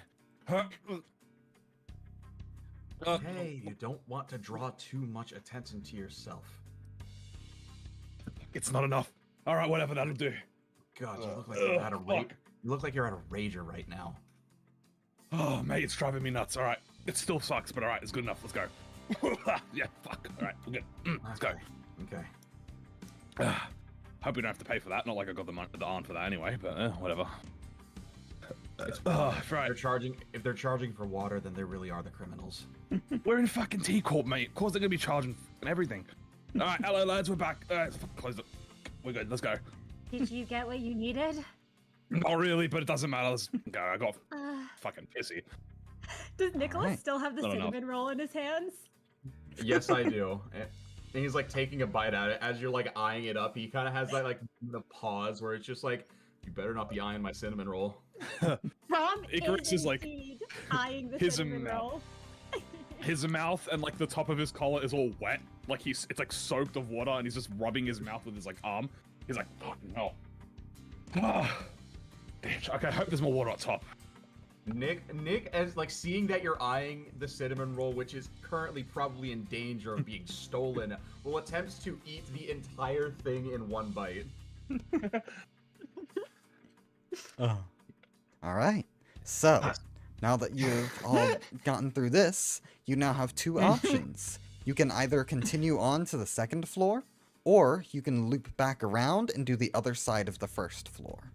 Hey, you don't want to draw too much attention to yourself. It's not enough. All right, whatever, that'll do. God, you look like you're at a rage. You look like you're at a rager right now. Oh, mate, it's driving me nuts. All right, it still sucks, but all right, it's good enough. Let's go. Yeah, fuck. All right, we're good. Let's go. Okay. Hope we don't have to pay for that. Not like I got the arm for that anyway, but whatever. It's right. If they're charging for water, then they really are the criminals. We're in fucking T Corp, mate. Of course they're gonna be charging and everything. All right, hello lads, we're back. Close it. We're good. Let's go. Did you get what you needed? Not really, but it doesn't matter. Let's go. I got fucking pissy. Does Nicholas Alright. still have the No, no, no. cinnamon roll in his hands? Yes, I do. And he's like taking a bite at it as you're like eyeing it up. He kind of has that like the pause where it's just like, you better not be eyeing my cinnamon roll. Brom Icarus is like indeed eyeing the his cinnamon roll. His mouth and like the top of his collar is all wet. Like it's like soaked of water, and he's just rubbing his mouth with his like arm. He's like, oh no. Bitch. Okay, I hope there's more water on top. Nick, as like seeing that you're eyeing the cinnamon roll, which is currently probably in danger of being stolen, will attempt to eat the entire thing in one bite. Oh. All right. So, now that you've all gotten through this, you now have two options. You can either continue on to the second floor, or you can loop back around and do the other side of the first floor.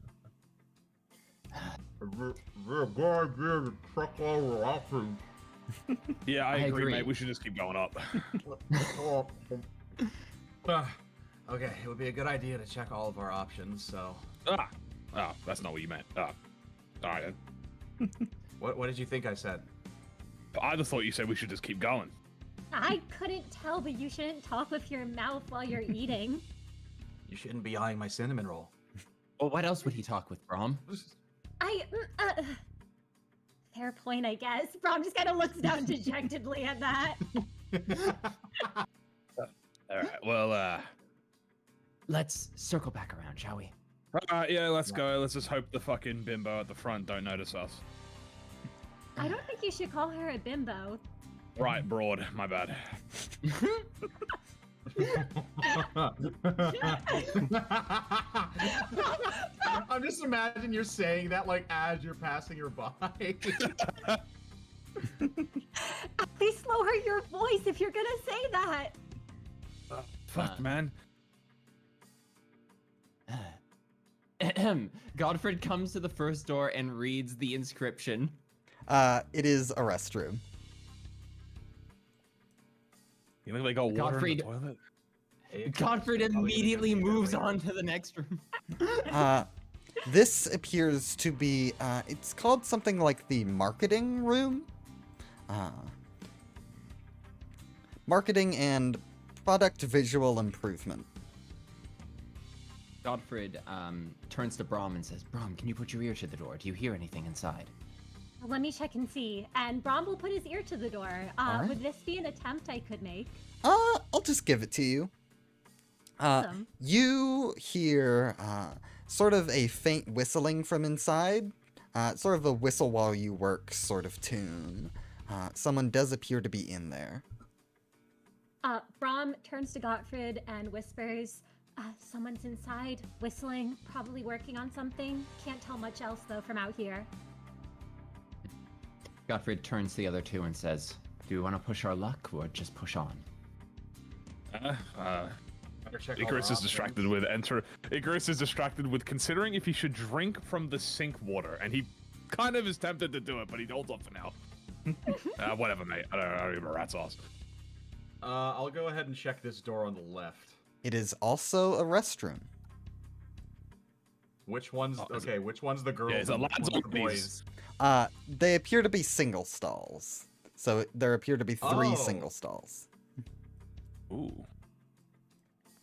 Yeah, I agree, agree. mate. We should just keep going up. Okay, it would be a good idea to check all of our options. So, That's not what you meant. All right. what did you think I said? I just thought you said we should just keep going. I couldn't tell, but you shouldn't talk with your mouth while you're eating. You shouldn't be eyeing my cinnamon roll. Well, what else would he talk with, Brom? Fair point, I guess. Brom just kind of looks down dejectedly at that. All right. Well, Let's circle back around, shall we? yeah, let's go. Let's just hope the fucking bimbo at the front don't notice us. I don't think you should call her a bimbo. Right, broad. My bad. I'm just imagining you're saying that like as you're passing her by. At least lower your voice if you're gonna say that. Fuck, man. Godfred comes to the first door and reads the inscription. It is a restroom. You think they got water in the Godfrey- toilet? Godfred immediately moves on to the next room. This appears to be, it's called something like the marketing room. Marketing and product visual improvement. Godfred turns to Brom and says, Brom, can you put your ear to the door? Do you hear anything inside? Let me check and see. And Brom will put his ear to the door. Alright. Would this be an attempt I could make? I'll just give it to you. Awesome. You hear sort of a faint whistling from inside, sort of a whistle while you work sort of tune. Someone does appear to be in there. Brom turns to Gottfried and whispers, someone's inside, whistling, probably working on something. Can't tell much else, though, from out here. Godfred turns to the other two and says, do we want to push our luck or just push on? Icarus is distracted with Icarus is distracted with considering if he should drink from the sink water, and he kind of is tempted to do it, but he holds off for now. Whatever, mate. I don't give a rat's ass. I'll go ahead and check this door on the left. It is also a restroom. Which one's okay? Which one's the girls? Yeah, it's a and which lads one's the or boys? They appear to be single stalls. So there appear to be three Oh. single stalls. Ooh.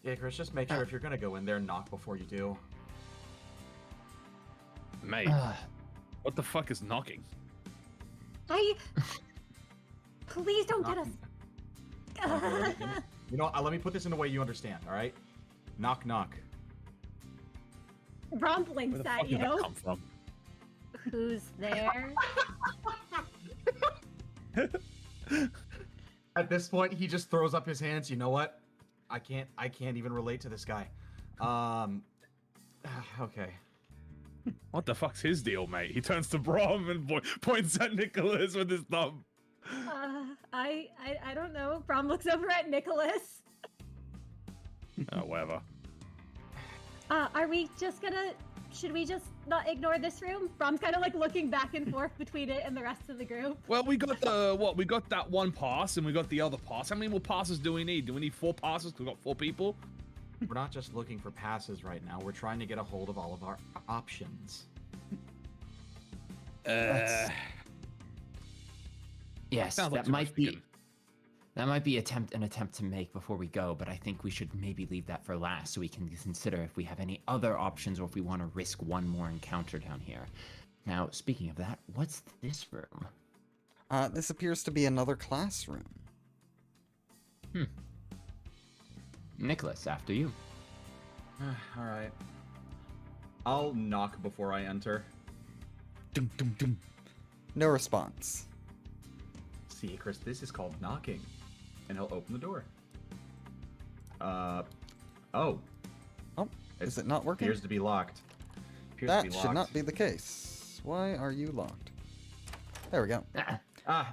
Yeah, Chris, just make sure if you're gonna go in there, knock before you do. Mate, what the fuck is knocking? Please don't get us. You know, let me put this in a way you understand. All right, knock, knock. Ron Where blinks the at fuck did you. that come from? Who's there? At this point, he just throws up his hands. You know what? I can't even relate to this guy. Okay. What the fuck's his deal, mate? He turns to Brom and points at Nicholas with his thumb. I don't know. Brom looks over at Nicholas. Oh, whatever. Are we just gonna? Should we just not ignore this room? Brom's kind of like looking back and forth between it and the rest of the group. Well, we got we got that one pass and we got the other pass. How many more passes do we need? Do we need 4 passes? We've got 4 people. We're not just looking for passes right now. We're trying to get a hold of all of our options. Yes, Sounds like that too much might be chicken. an attempt to make before we go, but I think we should maybe leave that for last so we can consider if we have any other options or if we want to risk one more encounter down here. Now, speaking of that, what's this room? This appears to be another classroom. Nicholas, after you. All right. I'll knock before I enter. Dum, dum, dum. No response. See, Chris, this is called knocking. And he'll open the door. Oh. Oh, is it not working? Appears to be locked. That should not be the case. Why are you locked? There we go.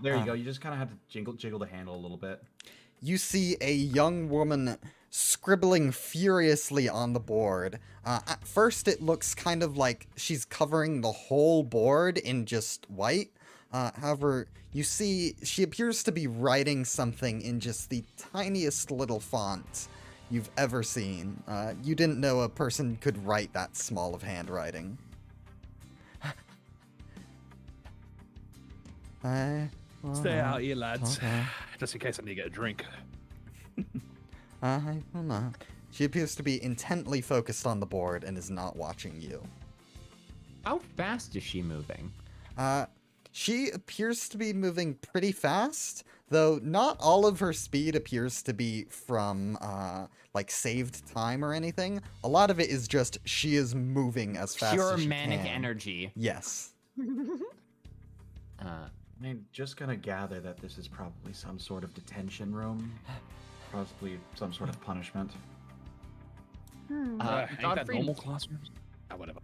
There you go. You just kind of have to jiggle the handle a little bit. You see a young woman scribbling furiously on the board. At first, it looks kind of like she's covering the whole board in just white. However, you see she appears to be writing something in just the tiniest little font you've ever seen. You didn't know a person could write that small of handwriting. Stay out here, lads. Just in case I need to get a drink. I will not. She appears to be intently focused on the board and is not watching you. How fast is she moving? She appears to be moving pretty fast, though not all of her speed appears to be from, like, saved time or anything. A lot of it is just she is moving as fast Pure as she manic can. energy. Yes. I'm just gonna gather that this is probably some sort of detention room. Possibly some sort of punishment. Ain't that Godfrey- normal classrooms? Whatever.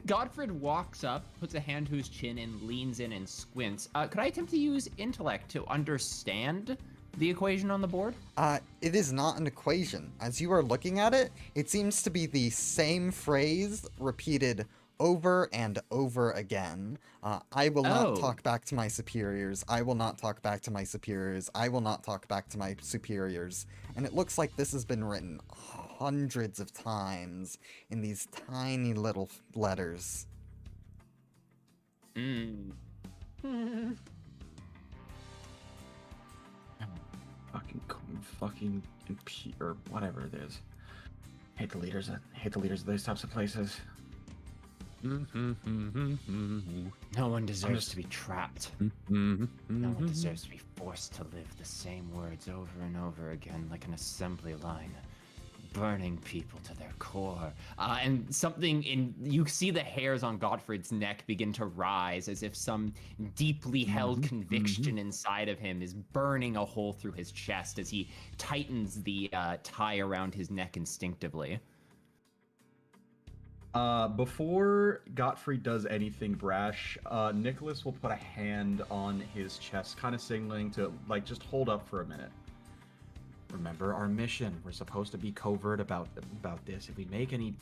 Godfred walks up, puts a hand to his chin, and leans in and squints. Could I attempt to use intellect to understand the equation on the board? It is not an equation. As you are looking at it, it seems to be the same phrase repeated over and over again. I will not talk back to my superiors. I will not talk back to my superiors. I will not talk back to my superiors. And it looks like this has been written hundreds of times in these tiny little letters. Fucking or whatever it is. Hate the leaders of those types of places. No one deserves to be trapped. No one deserves to be forced to live the same words over and over again like an assembly line, burning people to their core. And something you see the hairs on Godfred's neck begin to rise as if some deeply held conviction inside of him is burning a hole through his chest as he tightens the tie around his neck instinctively. Before Gottfried does anything brash, Nicholas will put a hand on his chest, kind of signaling to, like, just hold up for a minute. Remember our mission. We're supposed to be covert about this. If we make any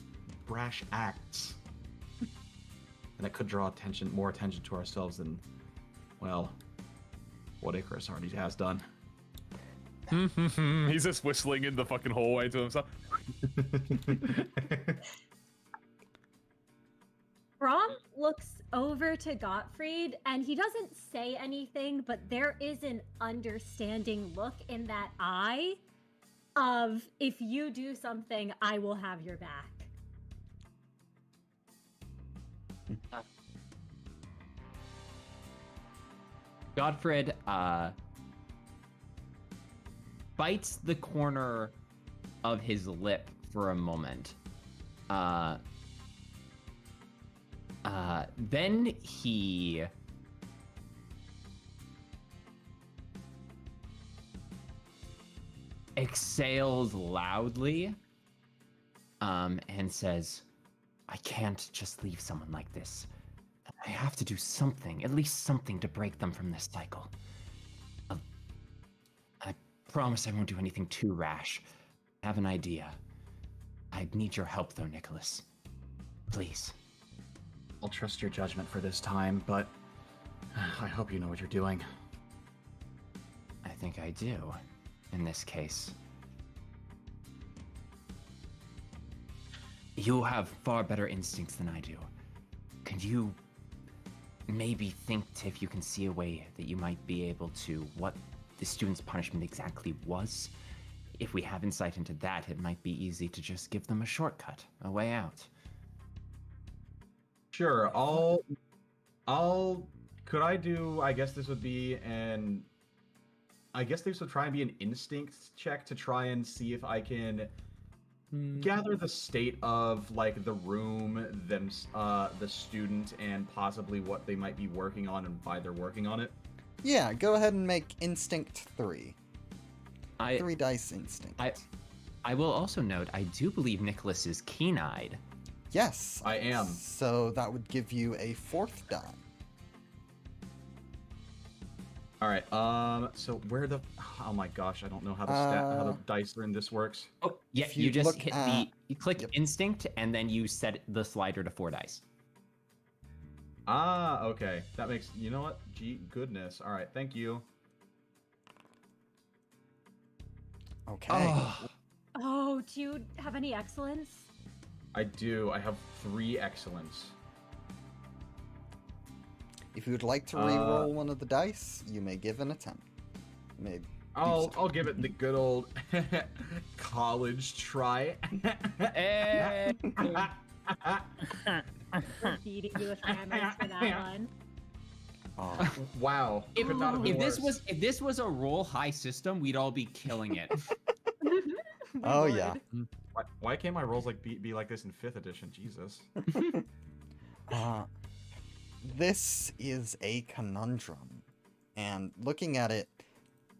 brash acts, then it could draw more attention to ourselves than, well, what Icarus already has done. He's just whistling in the fucking hallway to himself. Brom looks over to Gottfried, and he doesn't say anything, but there is an understanding look in that eye. of if you do something, I will have your back. Godfred bites the corner of his lip for a moment. Then he exhales loudly and says, I can't just leave someone like this. I have to do something, at least something to break them from this cycle. I promise I won't do anything too rash. I have an idea. I need your help though, Nicholas. Please. I'll trust your judgment for this time, but I hope you know what you're doing. I think I do, in this case. You have far better instincts than I do. Can you maybe think if you can see a way that you might be able to what the student's punishment exactly was? If we have insight into that, it might be easy to just give them a shortcut, a way out. Sure, could I do, I guess this would be I guess this would try and be an instinct check to try and see if I can gather the state of, like, the room, the student, and possibly what they might be working on and why they're working on it. Yeah, go ahead and make instinct 3. 3 dice instinct. I will also note, I do believe Nicholas is keen-eyed. Yes. I am. So that would give you a 4th die. Alright, so where the... Oh my gosh, I don't know how how the dice in this works. Oh, yeah, If you you just look hit at- you click Yep. instinct, and then you set the slider to 4 dice. Ah, okay. That makes... You know what? Gee, goodness. Alright, thank you. Okay. Oh, do you have any excellence? I do. I have 3 excellence. If you would like to re-roll one of the dice, you may give an attempt. Maybe. I'll give it the good old college try. Hey! We're beating you with hammers for that one. Oh, Wow. Could not have been worse. If this was a roll high system, we'd all be killing it. oh yeah. Why can't my rolls like be like this in 5th edition? Jesus. This is a conundrum. And looking at it,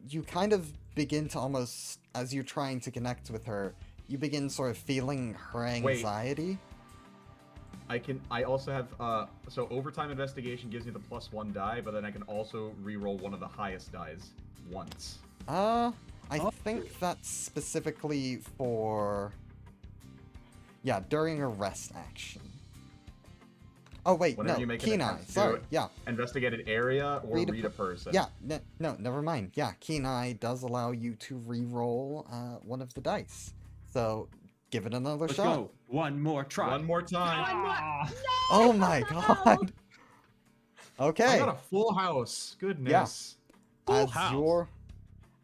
you kind of begin to almost, as you're trying to connect with her, you begin sort of feeling her anxiety. I also have, so overtime investigation gives me the +1 die, but then I can also re-roll one of the highest dies once. I think that's specifically for... Yeah, during a rest action. Oh, wait, Whenever no, you make an keen eye, attempt to sorry, yeah. Investigate an area or read a person. Yeah, no, never mind. Yeah, keen eye does allow you to re-roll one of the dice. So, give it another Let's shot. go. One more try. One more time. Ah. Oh my god! Okay. I got a full house. Goodness.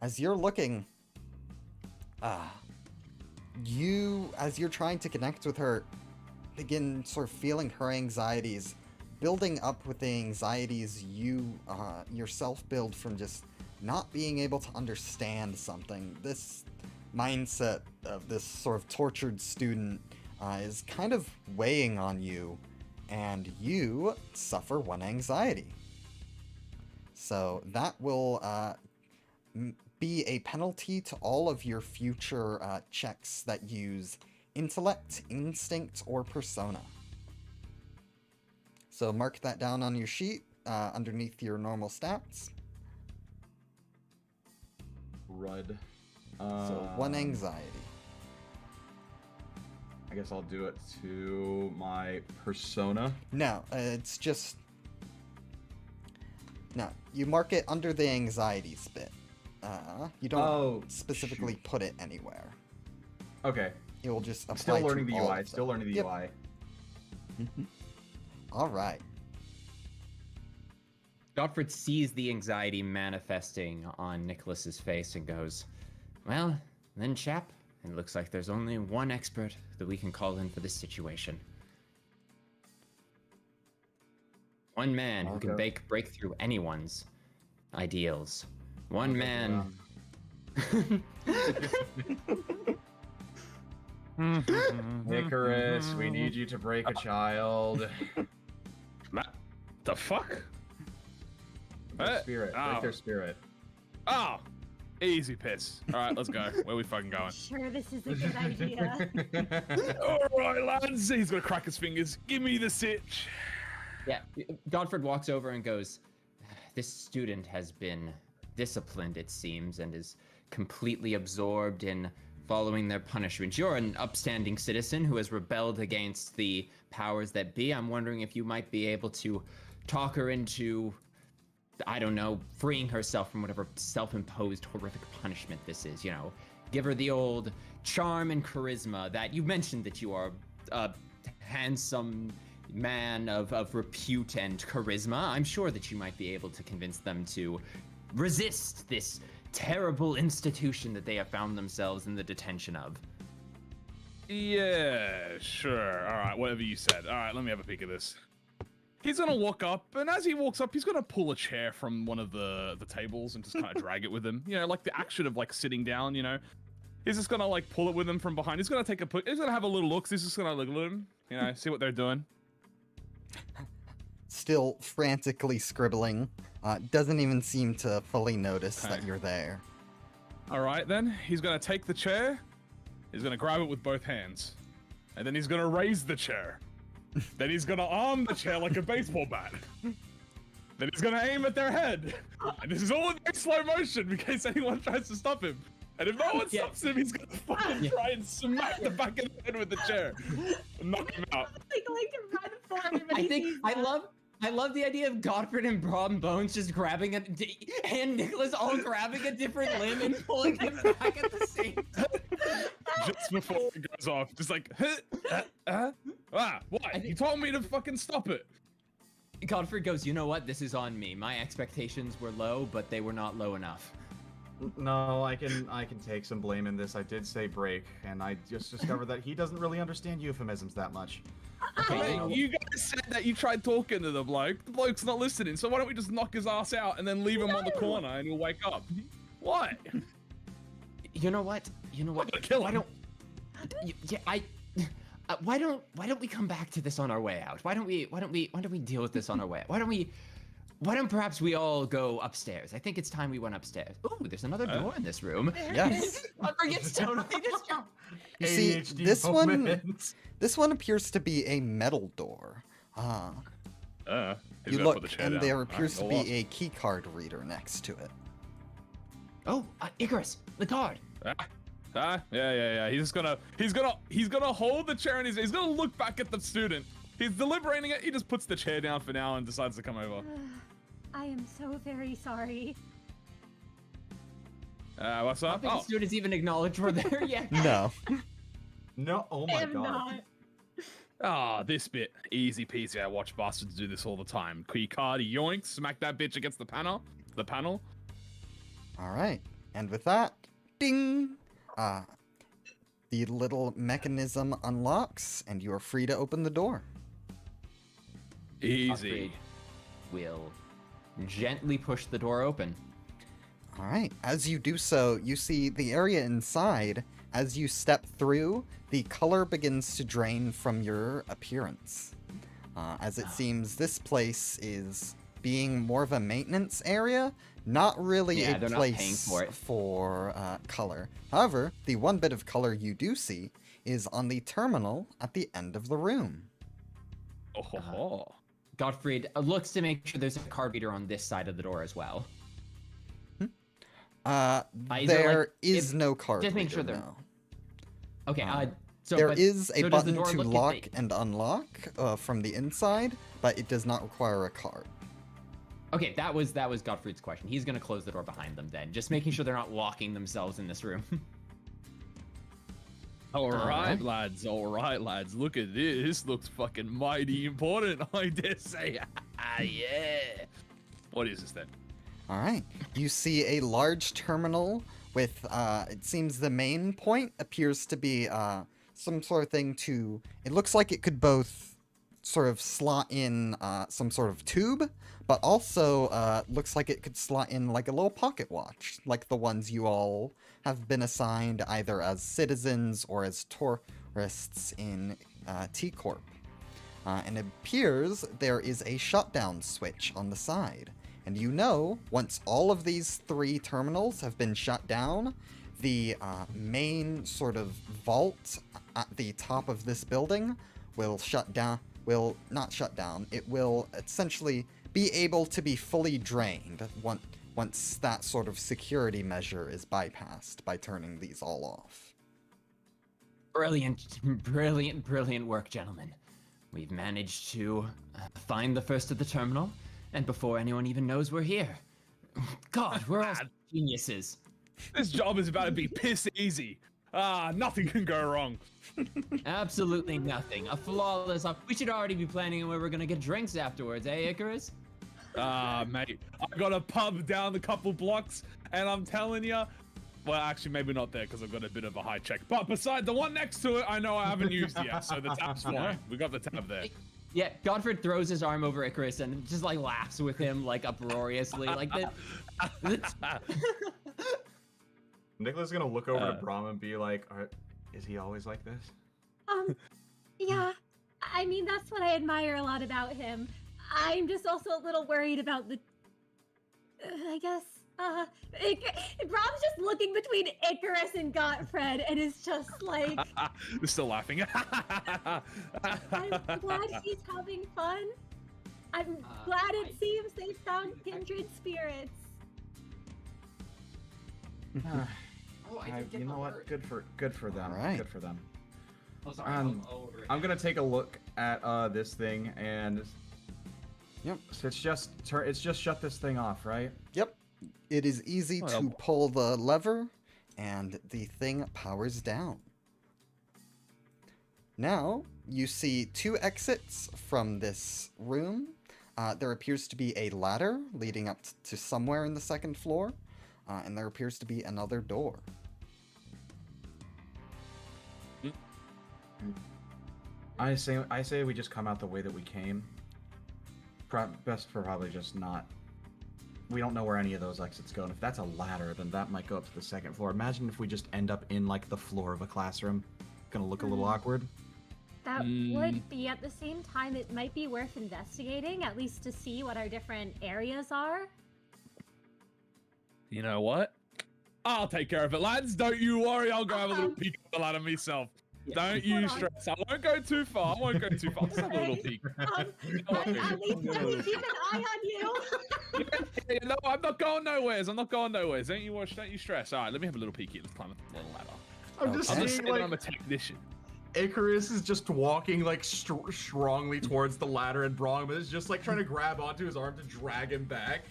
As you're looking, as you're trying to connect with her, begin sort of feeling her anxieties, building up with the anxieties you yourself build from just not being able to understand something. This mindset of this sort of tortured student is kind of weighing on you, and you suffer 1 anxiety. So that will be a penalty to all of your future checks that use intellect, instinct, or persona. So mark that down on your sheet underneath your normal stats. Rud. So 1 anxiety. I guess I'll do it to my persona. No, it's just... No, you mark it under the anxieties bit. You don't specifically put it anywhere. Okay. It will just apply Still learning to the all UI. of Still them. learning the Yep. UI. All right. Godfred sees the anxiety manifesting on Nicholas's face and goes, well, Then, chap, it looks like there's only one expert that we can call in for this situation. One man who can break through anyone's ideals. One man. Icarus, we need you to break a child. The fuck? Their spirit. Break their spirit. Oh, easy piss. All right, let's go. Where we fucking going? Sure, this is a good idea. All right, lads. He's gonna crack his fingers. Give me the sitch. Yeah, Godfred walks over and goes, "This student has been disciplined, it seems, and is completely absorbed in following their punishment. You're an upstanding citizen who has rebelled against the powers that be. I'm wondering if you might be able to talk her into, I don't know, freeing herself from whatever self-imposed horrific punishment this is, you know. Give her the old charm and charisma that you mentioned that you are a handsome man of repute and charisma. I'm sure that you might be able to convince them to resist this terrible institution that they have found themselves in the detention of." Yeah, sure. All right, whatever you said. All right, let me have a peek at this. He's gonna walk up, and as he walks up, he's gonna pull a chair from one of the tables and just kind of drag it with him. You know, like the action of like sitting down. You know, he's just gonna like pull it with him from behind. He's gonna he's gonna have a little look. He's just gonna look at him. You know, see what they're doing. Still frantically scribbling. Doesn't even seem to fully notice that you're there. All right, then he's gonna take the chair. He's gonna grab it with both hands, and then he's gonna raise the chair. Then he's gonna arm the chair like a baseball bat. Then he's gonna aim at their head. And this is all in very slow motion in case anyone tries to stop him. And if no one stops him, he's gonna fucking try and smack the back of the head with the chair and knock him out. Like to run for him. I think I love the idea of Godfred and Brom Bones just grabbing and Nicholas all grabbing a different limb and pulling him back at the same time. Just before it goes off, just like, why? You told me to fucking stop it. Godfred goes, "You know what? This is on me. My expectations were low, but they were not low enough." No, I can take some blame in this. I did say break, and I just discovered that he doesn't really understand euphemisms that much. Okay, you guys said that you tried talking to the bloke. The bloke's not listening, so why don't we just knock his ass out and then leave him on the corner and he'll wake up? What? You know what? I'm gonna kill him. Why don't we come back to this on our way out? Why don't we deal with this on our way out? Why don't perhaps we all go upstairs? I think it's time we went upstairs. Ooh, there's another door in this room. Yes. I forget to totally just jump. You see, this one appears to be a metal door. You look, and there appears to be a key card reader next to it. Oh, Icarus, the card. Yeah. He's gonna hold the chair and he's gonna look back at the student. He's deliberating it. He just puts the chair down for now and decides to come over. I am so very sorry. What's I up? don't think the students even acknowledge we're there yet. No. No, oh my god. Ah, this bit. Easy peasy. I watch bastards do this all the time. Key card, yoink, smack that bitch against the panel. All right. And with that, ding! The little mechanism unlocks, and you are free to open the door. Easy. Godfrey will gently push the door open. All right. As you do so, you see the area inside. As you step through, the color begins to drain from your appearance. As it seems this place is being more of a maintenance area, not really a place for color. However, the one bit of color you do see is on the terminal at the end of the room. Gottfried looks to make sure there's a card reader on this side of the door as well. There is no card reader, make sure there. no. Okay, there is a button to lock and unlock from the inside, but it does not require a card. Okay, that was Gottfried's question. He's gonna close the door behind them then, just making sure they're not locking themselves in this room. All right, lads. Look at this. This looks fucking mighty important, I dare say. Yeah. What is this then? All right. You see a large terminal with, it seems the main point appears to be some sort of thing to, it looks like it could both sort of slot in some sort of tube, but also looks like it could slot in like a little pocket watch, like the ones you all have been assigned either as citizens or as tourists in T-Corp. And it appears there is a shutdown switch on the side. And you know, once all of these 3 terminals have been shut down, the main sort of vault at the top of this building will not shut down, it will essentially be able to be fully drained once that sort of security measure is bypassed by turning these all off. Brilliant, brilliant, brilliant work, gentlemen. We've managed to find the first of the terminal, and before anyone even knows we're here. God, we're all geniuses. This job is about to be piss easy. Nothing can go wrong. Absolutely nothing. A flawless op. We should already be planning on where we're gonna get drinks afterwards, eh, Icarus? Mate, I got a pub down a couple blocks, and I'm telling you, well, actually, maybe not there because I've got a bit of a high check. But beside the one next to it, I know I haven't used yet, so the tab's fine. We got the tab there. Yeah, Godfred throws his arm over Icarus and just like laughs with him like uproariously, like that. Nicholas is gonna look over to Brahm and be like, is he always like this? Yeah. I mean, that's what I admire a lot about him. I'm just also a little worried about the... I guess, Brahm's just looking between Icarus and Gottfred and is just like... They're still laughing. I'm glad he's having fun. I'm glad it seems they found kindred spirits. You know what? Good for them. All right. Good for them. Oh, sorry, I'm gonna take a look at this thing and. Yep. So it's just shut this thing off, right? Yep. It is easy to pull the lever, and the thing powers down. Now, you see 2 exits from this room. There appears to be a ladder leading up to somewhere in the 2nd floor, and there appears to be another door. I say we just come out the way that we came. Best for probably just not. We don't know where any of those exits go, and if that's a ladder, then that might go up to the 2nd floor. Imagine if we just end up in like the floor of a classroom. Gonna look a little awkward. That would be. At the same time, it might be worth investigating, at least to see what our different areas are. You know what? I'll take care of it, lads. Don't you worry. I'll go have a little peek at the ladder myself. Yeah. Don't you stress. I won't go too far. Just have a little peek. At least let me keep an eye on you. Yeah, no, I'm not going nowheres. Don't you stress. All right, let me have a little peeky. Let's climb up the little ladder. I'm just saying, like, I'm a technician. Icarus is just walking like strongly towards the ladder, and Brahm is just like trying to grab onto his arm to drag him back.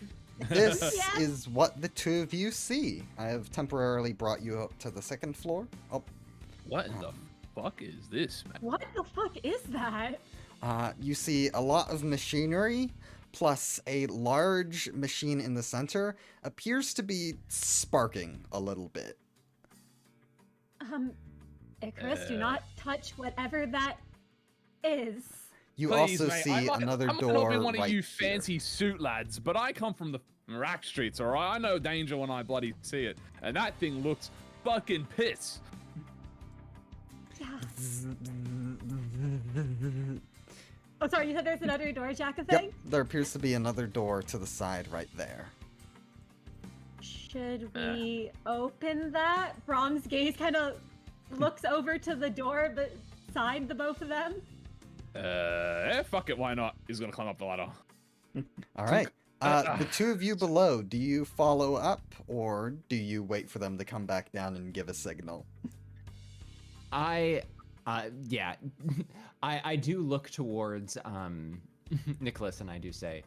This is what the 2 of you see. I have temporarily brought you up to the 2nd floor. Oh. What in the fuck is this, man? What the fuck is that? You see a lot of machinery, plus a large machine in the center appears to be sparking a little bit. Icarus, do not touch whatever that is. You Please, also mate, see another door I'm not be one right of you here. fancy suit lads, but I come from the rack streets, alright? I know danger when I bloody see it. And that thing looks fucking piss. Yeah. Oh, sorry, you said there's another door, Jacka thing? Yep, there appears to be another door to the side right there. Should we open that? Brahm's gaze kind of looks over to the door beside the both of them. Fuck it, why not? He's gonna climb up the ladder. All right. The 2 of you below, do you follow up or do you wait for them to come back down and give a signal? I do look towards Nicholas and I do say,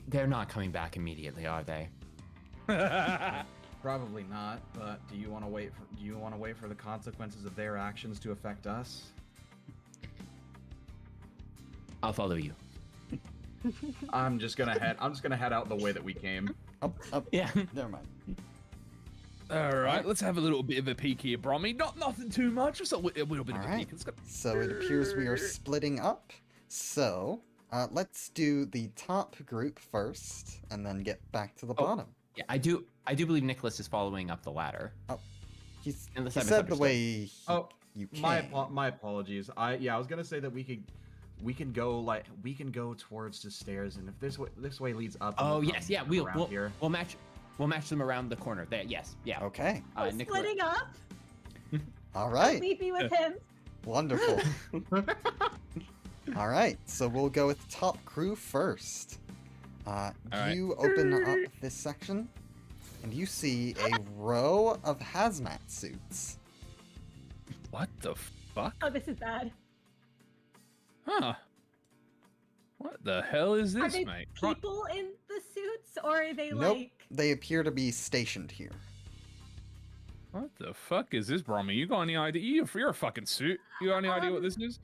they're not coming back immediately, are they? Probably not, but do you want to wait for the consequences of their actions to affect us? I'll follow you. I'm just gonna head out the way that we came. Up. Yeah. Never mind. All right, let's have a little bit of a peek here, Brommy. Nothing too much, just a little bit of a peek. So it appears we are splitting up. So let's do the top group first, and then get back to the bottom. Yeah, I do believe Nicholas is following up the ladder. Oh, he Unless I said the misunderstood. way you My came. my apologies. I was gonna say that we can go towards the stairs, and if this way leads up. Oh we'll yes, yeah, come we'll around here. we'll match them around the corner. There, yes, yeah. Okay. We're Nicholas. splitting up. All right. Leave me with him. Wonderful. All right. So we'll go with top crew first. You open up this section, and you see a row of hazmat suits. What the fuck? Oh, this is bad. Huh. What the hell is Are this, they mate? people in the suits, or are they Nope. like? They appear to be stationed here. What the fuck is this, Brommy? You got any idea? You're a fucking suit. You got any idea what this is?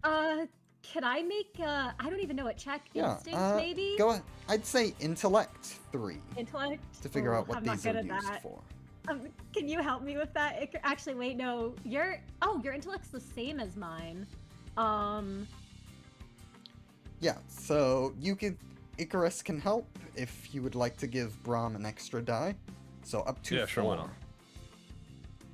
Could I make I don't even know what check. Yeah. Instinct, maybe. Go ahead. I'd say intellect 3 Intellect. to figure out what I'm not these are good at used that. for. Can you help me with that? Actually, wait, no. Your intellect's the same as mine. Yeah. So Icarus can help if you would like to give Brahm an extra die. So up to 4. Sure, why not?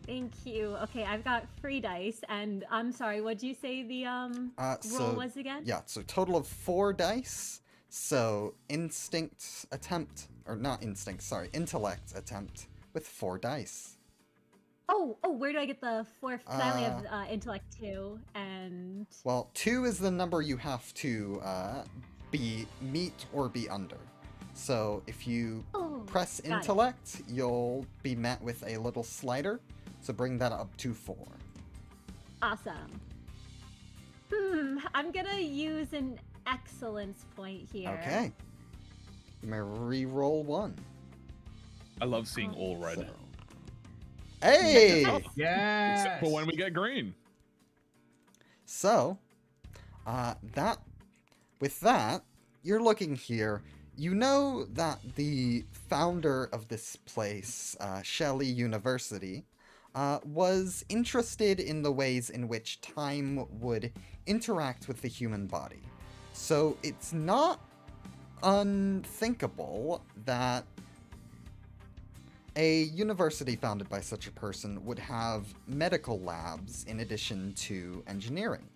Thank you. Okay, I've got 3 dice, and I'm sorry. What'd you say the roll was again? Yeah. So total of 4 dice. So intellect attempt with 4 dice. Oh, where do I get the 4th? I only have intellect 2, and... Well, 2 is the number you have to meet or be under. So if you press got it. intellect, you'll be met with a little slider. So bring that up to 4. Awesome. I'm gonna use an excellence point here. Okay. You may re-roll 1. I love seeing all red. So- Hey! Yes. Except for when we get green. So, with that, you're looking here. You know that the founder of this place, Shelly University, was interested in the ways in which time would interact with the human body. So it's not unthinkable that a university founded by such a person would have medical labs in addition to engineering.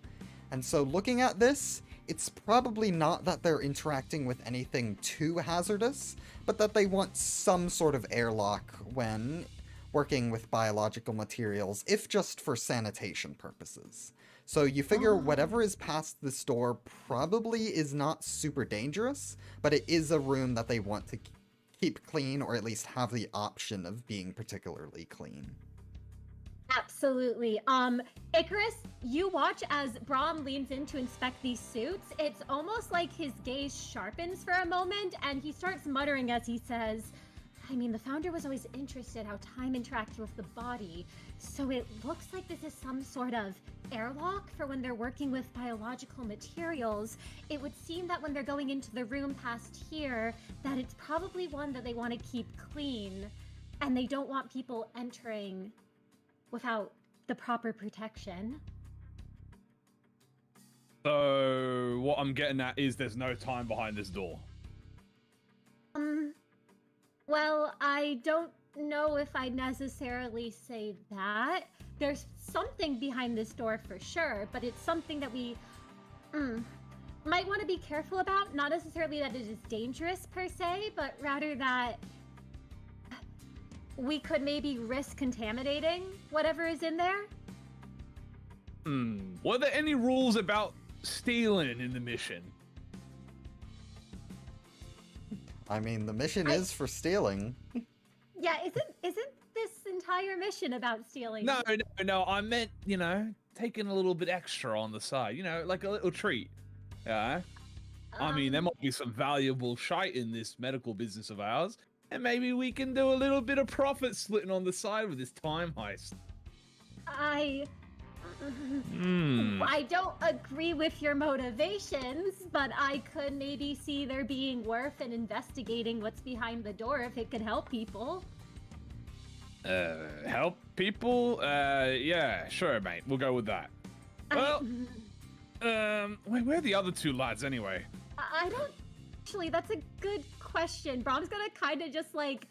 And so looking at this, it's probably not that they're interacting with anything too hazardous, but that they want some sort of airlock when working with biological materials, if just for sanitation purposes. So you figure whatever is past this door probably is not super dangerous, but it is a room that they want to keep clean, or at least have the option of being particularly clean. Absolutely. Icarus, you watch as Brahm leans in to inspect these suits. It's almost like his gaze sharpens for a moment, and he starts muttering as he says, I mean, the founder was always interested how time interacts with the body, so it looks like this is some sort of airlock for when they're working with biological materials. It would seem that when they're going into the room past here, that it's probably one that they want to keep clean, and they don't want people entering without the proper protection. So what I'm getting at is there's no time behind this door. Well, I don't know if I'd necessarily say that. There's something behind this door for sure, but it's something that we might want to be careful about. Not necessarily that it is dangerous per se, but rather that we could maybe risk contaminating whatever is in there. Were there any rules about stealing in the mission? I mean, the mission is for stealing. Yeah, isn't this entire mission about stealing? No, I meant, taking a little bit extra on the side, like a little treat. Yeah. I mean, there might be some valuable shite in this medical business of ours, and maybe we can do a little bit of profit splitting on the side with this time heist. I don't agree with your motivations, but I could maybe see there being worth in investigating what's behind the door if it could help people. Help people? Yeah, sure, mate. We'll go with that. Well, where are the other two lads anyway? I don't. Actually, that's a good question. Brom's gonna kind of just like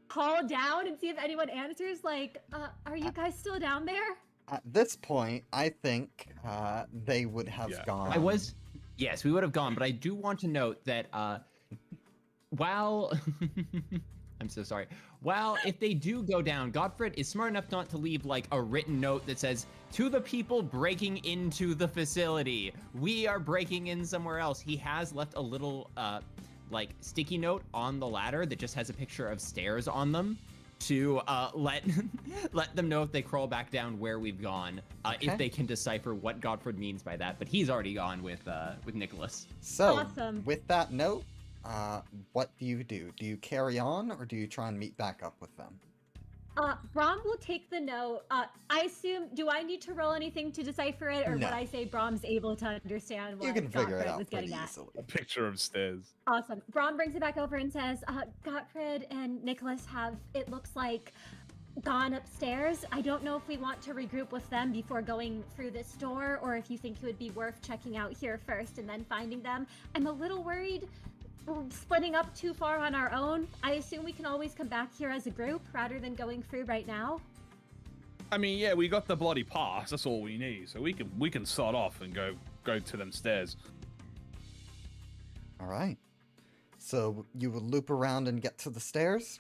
call down and see if anyone answers. Like, are you guys still down there? At this point, I think they would have gone. Yes, we would have gone, but I do want to note that while I'm so sorry. While if they do go down, Godfred is smart enough not to leave like a written note that says, "To the people breaking into the facility, we are breaking in somewhere else." He has left a little like sticky note on the ladder that just has a picture of stairs on them to let them know if they crawl back down where we've gone, if they can decipher what Godfred means by that. But he's already gone with Nicholas. So, Awesome. with that note, what do you do? Do you carry on, or do you try and meet back up with them? Brom will take the note. I assume, do I need to roll anything to decipher it, or No. would I say Brom's able to understand what You can figure it Gottfried out was pretty getting at? easily. A picture of stairs. Awesome. Brom brings it back over and says, Gottfried and Nicholas have, it looks like, gone upstairs. I don't know if we want to regroup with them before going through this door, or if you think it would be worth checking out here first and then finding them. I'm a little worried splitting up too far on our own. I assume we can always come back here as a group rather than going through right now. I mean, yeah, we got the bloody pass. That's all we need. So we can sort off and go to them stairs. All right. So you will loop around and get to the stairs?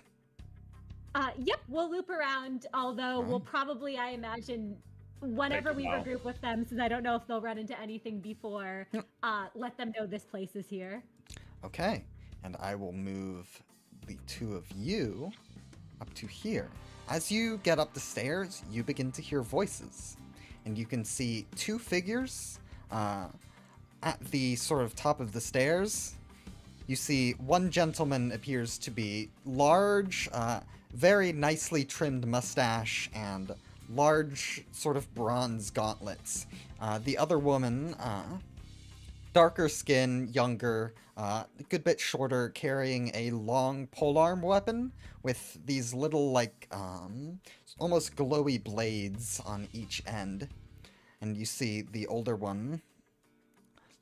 Yep, we'll loop around, although we'll Alright. probably, I imagine, whenever Take a we while. regroup with them, since I don't know if they'll run into anything before, Yep. let them know this place is here. Okay. And I will move the two of you up to here. As you get up the stairs, you begin to hear voices. And you can see two figures at the sort of top of the stairs. You see one gentleman appears to be large, very nicely trimmed mustache and large sort of bronze gauntlets. The other woman, darker skin, younger, a good bit shorter, carrying a long polearm weapon with these little, like, almost glowy blades on each end. And you see the older one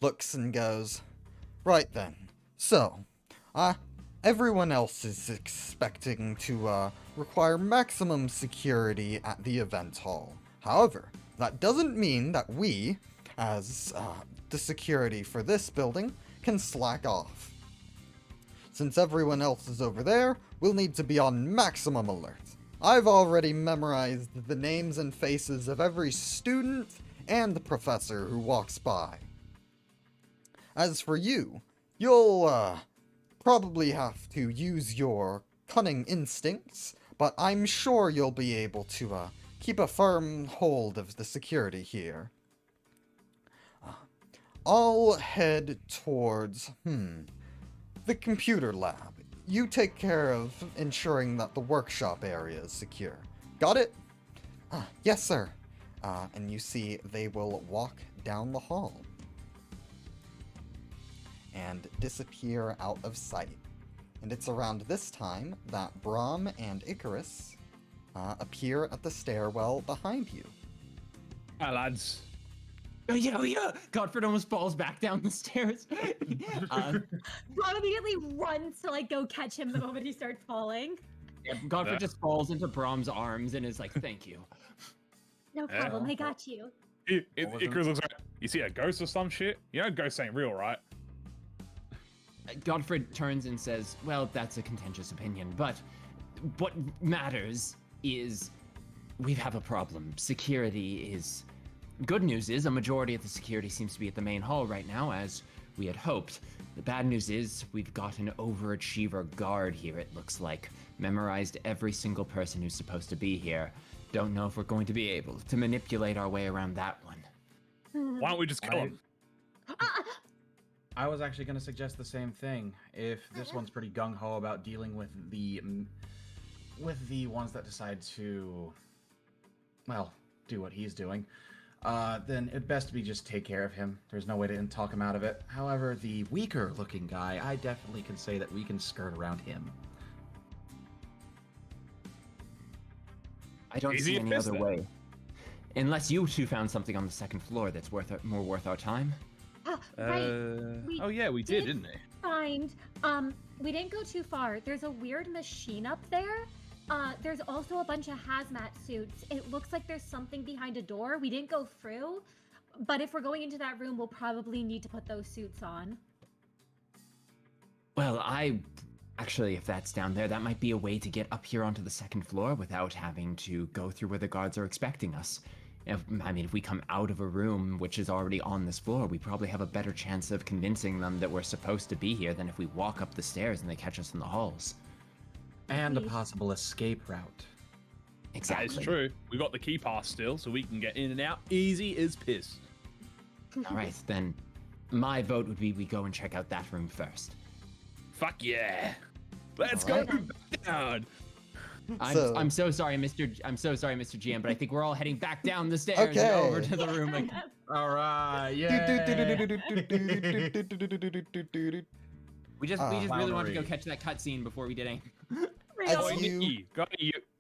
looks and goes, "Right then. So, everyone else is expecting to require maximum security at the event hall. However, that doesn't mean that we, as the security for this building, can slack off. Since everyone else is over there, we'll need to be on maximum alert. I've already memorized the names and faces of every student and professor who walks by. As for you, you'll probably have to use your cunning instincts, but I'm sure you'll be able to keep a firm hold of the security here. I'll head towards, the computer lab. You take care of ensuring that the workshop area is secure. Got it? Yes, sir. And you see they will walk down the hall and disappear out of sight. And it's around this time that Brahm and Icarus appear at the stairwell behind you. Hi, lads. Oh yeah. Godfred almost falls back down the stairs. Brom immediately runs to like go catch him the moment he starts falling. Godfred just falls into Brahm's arms and is like, "Thank you." No problem, I got you. Icarus looks like, you see a ghost or some shit? You know ghosts ain't real, right? Godfred turns and says, "Well, that's a contentious opinion, but what matters is we have a problem. Security is... Good news is a majority of the security seems to be at the main hall right now, as we had hoped. The bad news is we've got an overachiever guard here, it looks like. Memorized every single person who's supposed to be here. Don't know if we're going to be able to manipulate our way around that one." Why don't we just kill him? I was actually going to suggest the same thing. If this one's pretty gung-ho about dealing with the ones that decide to, well, do what he's doing, then it'd best be just take care of him. There's no way to talk him out of it. However, the weaker-looking guy, I definitely can say that we can skirt around him. I don't Easy see as any piss, other then. way. Unless you two found something on the second floor that's more worth our time. Right. We Oh yeah, we did, didn't we? find we didn't go too far. There's a weird machine up there. There's also a bunch of hazmat suits. It looks like there's something behind a door. We didn't go through, but if we're going into that room, we'll probably need to put those suits on. Well, actually, if that's down there, that might be a way to get up here onto the second floor without having to go through where the guards are expecting us. If we come out of a room which is already on this floor, we probably have a better chance of convincing them that we're supposed to be here than if we walk up the stairs and they catch us in the halls. And a possible escape route. Exactly. That is true. We got the key pass still, so we can get in and out easy as piss. All right, then my vote would be we go and check out that room first. Fuck yeah! Let's All go right. down. I'm so sorry, Mr. GM, but I think we're all heading back down the stairs and over to the room. All right, yeah. We just really wanted to go Clownery. catch that cutscene before we did anything. As Oh, you- Nikki,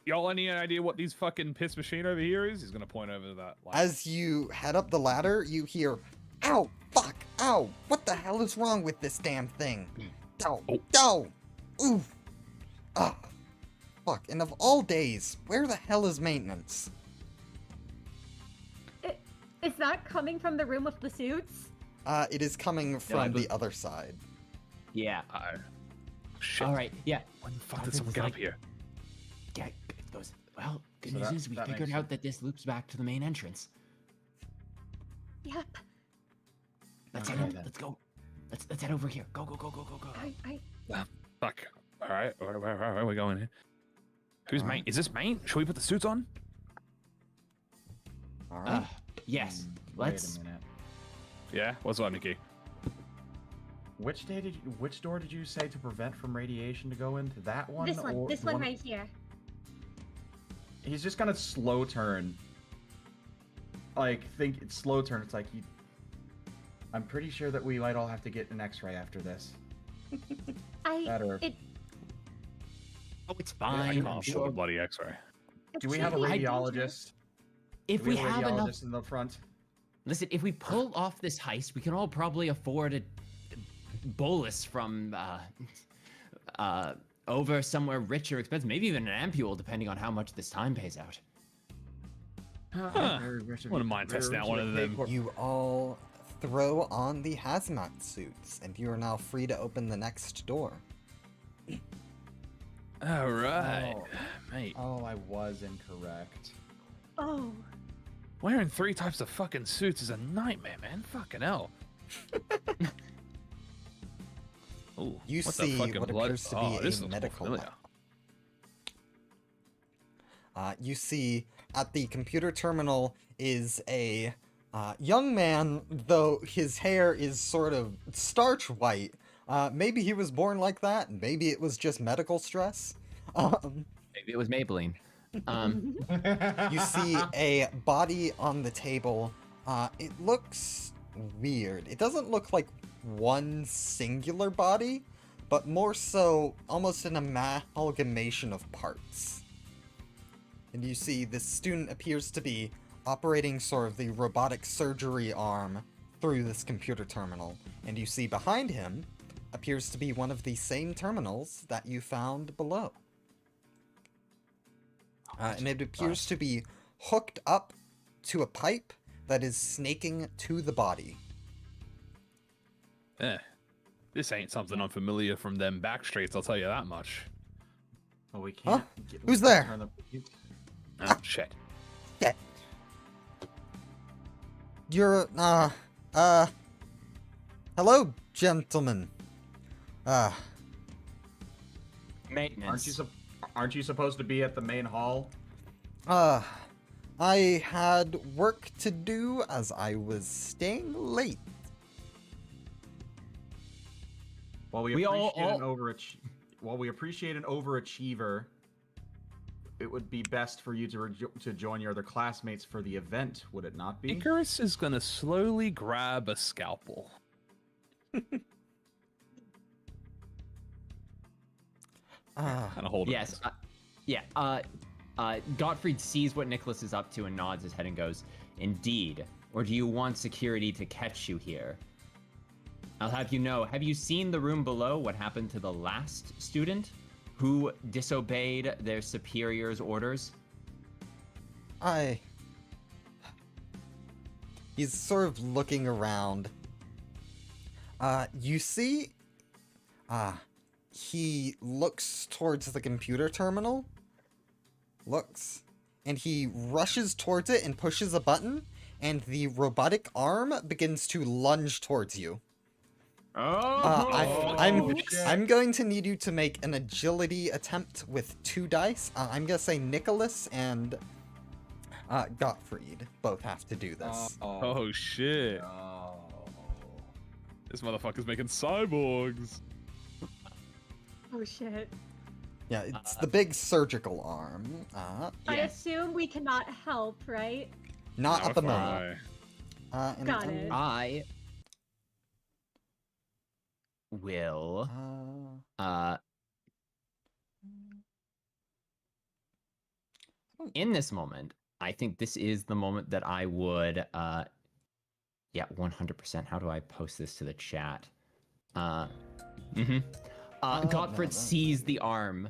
y'all any idea what these fucking piss machine over here is? He's gonna point over to that. As you head up the ladder, you hear, "Ow! Fuck! Ow! What the hell is wrong with this damn thing? Ow! Oh. Ow! Oof! Ah! Fuck! And of all days, where the hell is maintenance?" Is that coming from the room with the suits? It is coming I from bel- the other side. Yeah. Shit. All right. Yeah. When the fuck I did think someone it's get like- up here? Yeah. It goes. Well, good So news that- is we that figured makes out that this loops back to the main entrance. Yep. Let's Okay, head. then. Let's go. Let's head over here. Go. I Fuck. All right, where are we going here? Who's main? Is this main? Should we put the suits on? All right. Yes. Wait Let's. a minute. Yeah. What's up, Nikki? Which door did you say to prevent from radiation to go into? That one? this one. or This the one right here. He's just gonna slow turn. Like, think it's slow turn. It's like I'm pretty sure that we might all have to get an X-ray after this. That or Oh, it's I fine. can't I'm afford sure. a bloody X-ray. do we have a radiologist? If Do we have a have enough, radiologist in the front? listen. If we pull off this heist, we can all probably afford a bolus from over somewhere rich or expensive. Maybe even an ampule, depending on how much this time pays out. Wouldn't mind testing out one of them. You all throw on the hazmat suits, and you are now free to open the next door. All right, mate. Oh, I was incorrect. Oh. Wearing 3 types of fucking suits is a nightmare, man. Fucking hell. Ooh, You what the see fucking what blood- appears to Oh, be this a looks medical familiar. lab. You see at the computer terminal is a young man, though his hair is sort of starch white. Maybe he was born like that, maybe it was just medical stress. Maybe it was Maybelline. You see a body on the table. It looks weird. It doesn't look like one singular body, but more so almost an amalgamation of parts. And you see this student appears to be operating sort of the robotic surgery arm through this computer terminal. And you see behind him appears to be one of the same terminals that you found below. And it appears to be hooked up to a pipe that is snaking to the body. This ain't something unfamiliar from them back streets, I'll tell you that much. Oh, we can't. Who's there? turn the- Oh, shit. Yeah. You're, hello, gentlemen. Maintenance. Aren't you supposed to be at the main hall? I had work to do as I was staying late. While we We all- appreciate while we appreciate an overachiever, it would be best for you to join your other classmates for the event, would it not be? Icarus is gonna slowly grab a scalpel. Ah, Kind of hold it. Yes. Yeah. Gottfried sees what Nicholas is up to and nods his head and goes, "Indeed. Or do you want security to catch you here? I'll have you know, have you seen the room below? What happened to the last student who disobeyed their superior's orders?" He's sort of looking around. You see, he looks towards the computer terminal. Looks. And he rushes towards it and pushes a button, and the robotic arm begins to lunge towards you. I'm going to need you to make an agility attempt with 2 dice. I'm going to say Nicholas and Gottfried both have to do this. Oh shit. This motherfucker's making cyborgs. Oh shit. Yeah, it's the big surgical arm. I assume we cannot help, right? Not No, at the we're far moment. away. Got it. I will in this moment, I think this is the moment that I would 100%. How do I post this to the chat? Gottfried sees the arm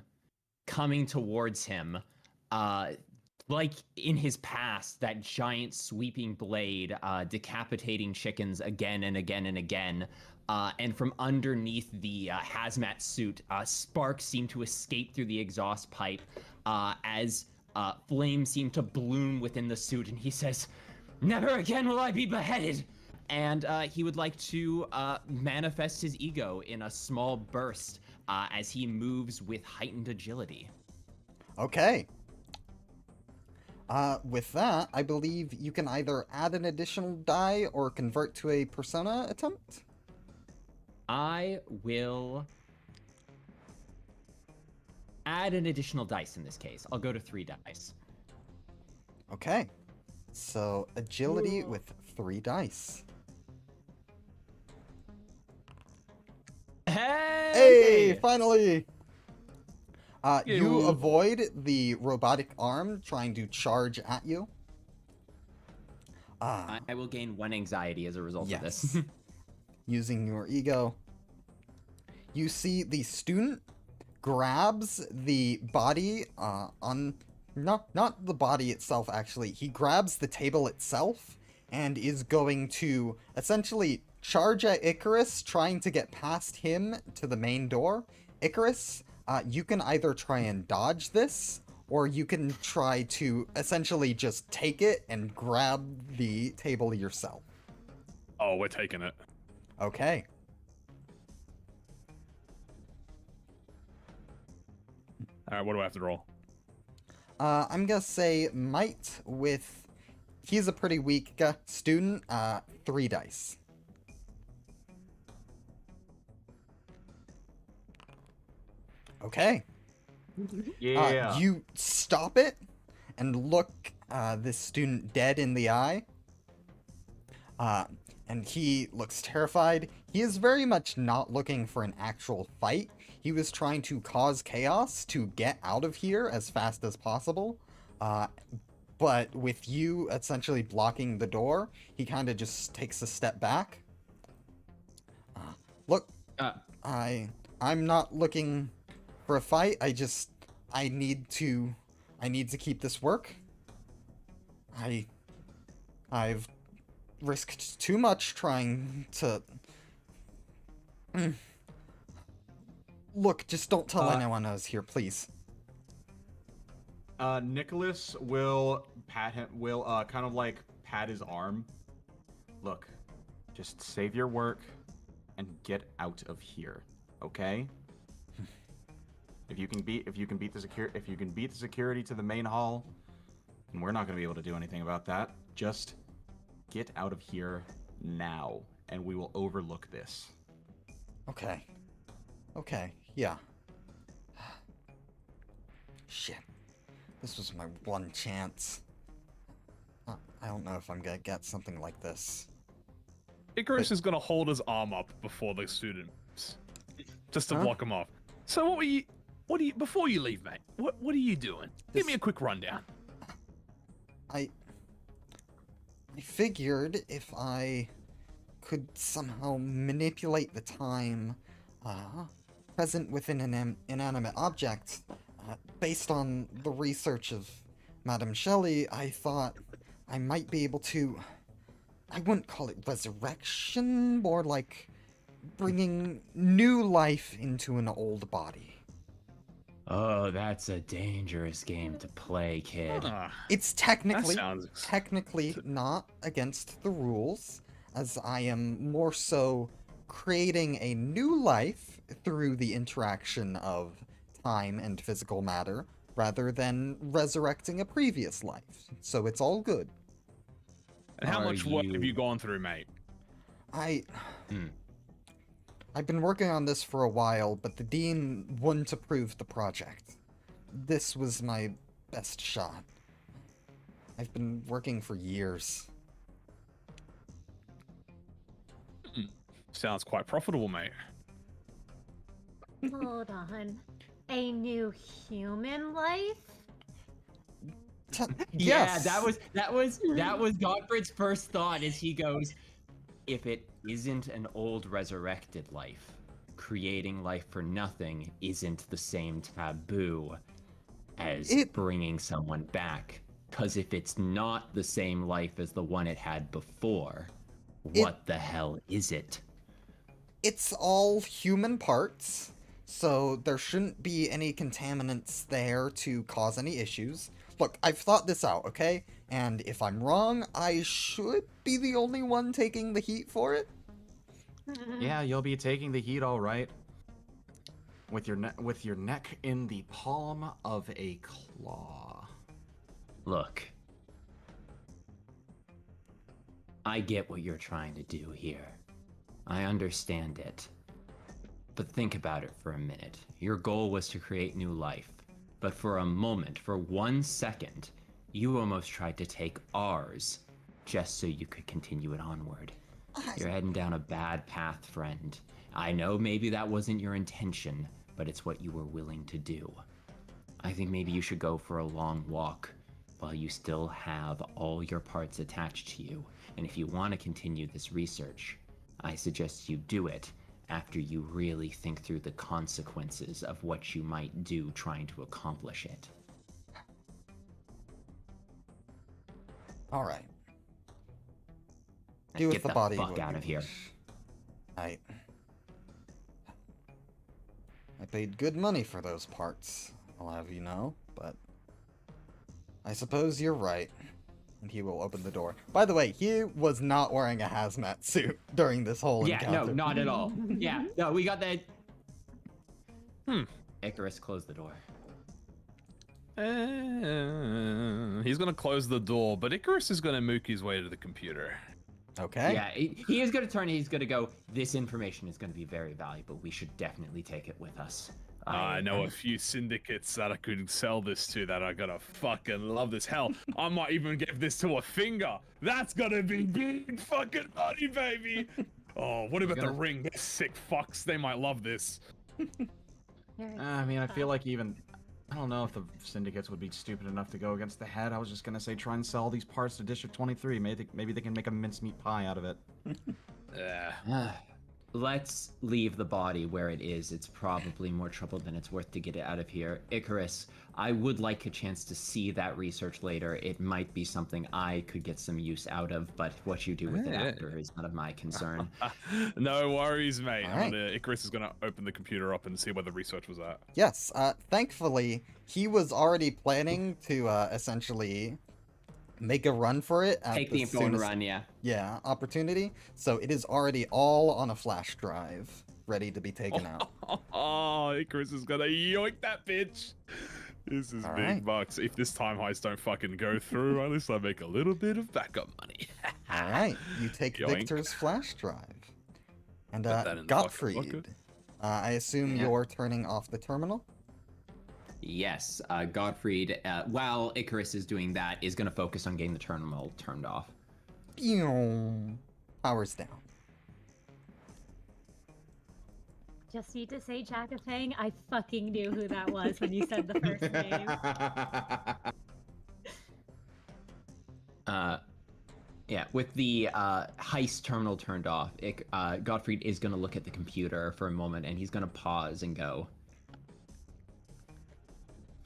coming towards him. Like in his past, that giant sweeping blade decapitating chickens again and again and again. And from underneath the hazmat suit, sparks seem to escape through the exhaust pipe as flames seem to bloom within the suit. And he says, "Never again will I be beheaded." And he would like to manifest his ego in a small burst as he moves with heightened agility. Okay. With that, I believe you can either add an additional die or convert to a persona attempt. I will add an additional dice in this case. I'll go to 3 dice. Okay. So, agility with 3 dice. Hey, finally! You avoid the robotic arm trying to charge at you. I will gain 1 anxiety as a result of this. Using your ego. You see the student grabs the body not the body itself, actually. He grabs the table itself and is going to essentially charge at Icarus, trying to get past him to the main door. Icarus, you can either try and dodge this, or you can try to essentially just take it and grab the table yourself. Oh, we're taking it. Okay. Alright, what do I have to roll? I'm gonna say might with... He's a pretty weak student. 3 dice. Okay. Yeah. You stop it and look this student dead in the eye. And he looks terrified. He is very much not looking for an actual fight. He was trying to cause chaos to get out of here as fast as possible. But with you essentially blocking the door, he kind of just takes a step back. Look, I'm not looking for a fight. I need to keep this work. I've risked too much trying to... Look, just don't tell anyone I was here, please. Nicholas will pat his arm. Look, just save your work and get out of here, okay? If you can beat the security to the main hall, and we're not going to be able to do anything about that, just get out of here now, and we will overlook this. Okay. Okay, yeah. Shit. This was my one chance. I don't know if I'm gonna get something like this. Icarus is gonna hold his arm up before the student moves, just to block him off. So what were you... What do you before you leave, mate? What are you doing? Give me a quick rundown. I figured if I could somehow manipulate the time present within an inanimate object, based on the research of Madame Shelley, I thought I might be able to, I wouldn't call it resurrection, more like bringing new life into an old body. Oh, that's a dangerous game to play, kid. It's That sounds technically not against the rules, as I am more so creating a new life through the interaction of time and physical matter, rather than resurrecting a previous life. So it's all good. And how Are much work you- have you gone through, mate? I've been working on this for a while, but the dean wouldn't approve the project. This was my best shot. I've been working for years. Sounds quite profitable, mate. Hold on. A new human life? Yeah, Yes. that was Godfrey's first thought as he goes, if it isn't an old resurrected life, creating life for nothing isn't the same taboo as bringing someone back. Because if it's not the same life as the one it had before, what the hell is it? It's all human parts, so there shouldn't be any contaminants there to cause any issues. Look, I've thought this out, okay? And if I'm wrong, I should be the only one taking the heat for it. Yeah, you'll be taking the heat, all right. With your neck in the palm of a claw. Look, I get what you're trying to do here. I understand it. But think about it for a minute. Your goal was to create new life. But for a moment, for 1 second, you almost tried to take ours just so you could continue it onward. You're heading down a bad path, friend. I know maybe that wasn't your intention, but it's what you were willing to do. I think maybe you should go for a long walk while you still have all your parts attached to you. And if you want to continue this research, I suggest you do it after you really think through the consequences of what you might do trying to accomplish it. All right. Do with Get the the body fuck what out you of here. wish. I paid good money for those parts, I'll have you know, but I suppose you're right. And he will open the door. By the way, he was not wearing a hazmat suit during this whole Yeah, encounter. no, not at all. Yeah, no, we got that. Icarus, close the door. He's gonna close the door, but Icarus is gonna mook his way to the computer. Okay. Yeah, he is going to turn and he's going to go, this information is going to be very valuable. We should definitely take it with us. I know a few syndicates that I could sell this to that are gonna fucking love this. Hell, I might even give this to a finger. That's gonna be big fucking money, baby. Oh, what about the ring? They're sick fucks. They might love this. I mean, I feel like I don't know if the syndicates would be stupid enough to go against the head. I was just gonna say try and sell these parts to District 23. Maybe they can make a mincemeat pie out of it. Let's leave the body where it is. It's probably more trouble than it's worth to get it out of here. Icarus, I would like a chance to see that research later. It might be something I could get some use out of, but what you do with it after is none of my concern. No worries, mate. All right. Icarus is gonna open the computer up and see where the research was at. Yes, thankfully, he was already planning to essentially make a run for it at Take the info and run, yeah. Yeah, opportunity. So it is already all on a flash drive, ready to be taken out. Oh, Icarus is gonna yoink that bitch. This is All big right. bucks. If this time heists don't fucking go through, at least I make a little bit of backup money. All right, you take Yoink. Victor's flash drive. And Put that in the Gottfried, bucket. I assume Yeah. you're turning off the terminal? Yes, Gottfried, while Icarus is doing that, is going to focus on getting the terminal turned off. Pew. Power's down. Just need to say Jackafang. I fucking knew who that was when you said the first name. Yeah, with the heist terminal turned off, Gottfried is going to look at the computer for a moment, and he's going to pause and go,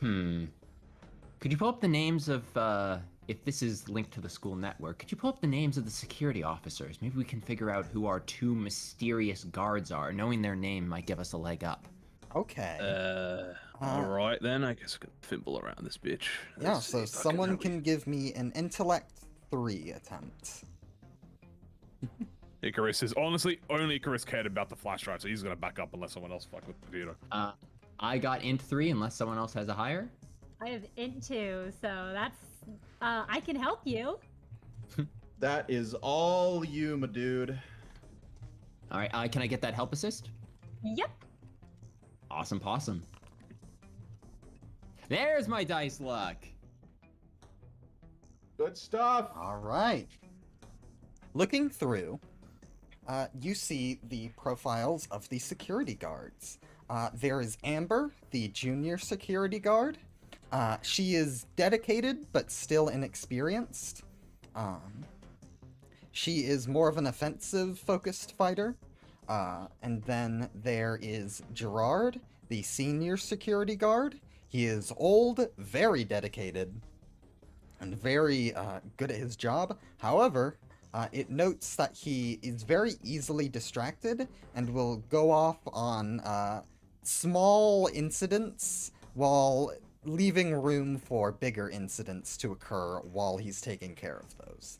Could you pull up the names of, if this is linked to the school network, could you pull up the names of the security officers? Maybe we can figure out who our two mysterious guards are. Knowing their name might give us a leg up. Okay. Alright then, I guess I can fimble around this bitch. Yeah, Let's see so if I someone help can you. give me an intellect 3 attempt. Icarus is honestly only Icarus cared about the flash drive, so he's gonna back up unless someone else fuck with the computer. I got int 3 unless someone else has a higher. I have int 2, so that's I can help you. That is all you, my dude. All right, can I get that help assist? Yep. Awesome possum. There's my dice luck. Good stuff. All right. Looking through, you see the profiles of the security guards. There is Amber, the junior security guard. She is dedicated, but still inexperienced. She is more of an offensive-focused fighter. And then there is Gerard, the senior security guard. He is old, very dedicated, and very good at his job. However, it notes that he is very easily distracted and will go off on small incidents while leaving room for bigger incidents to occur while he's taking care of those.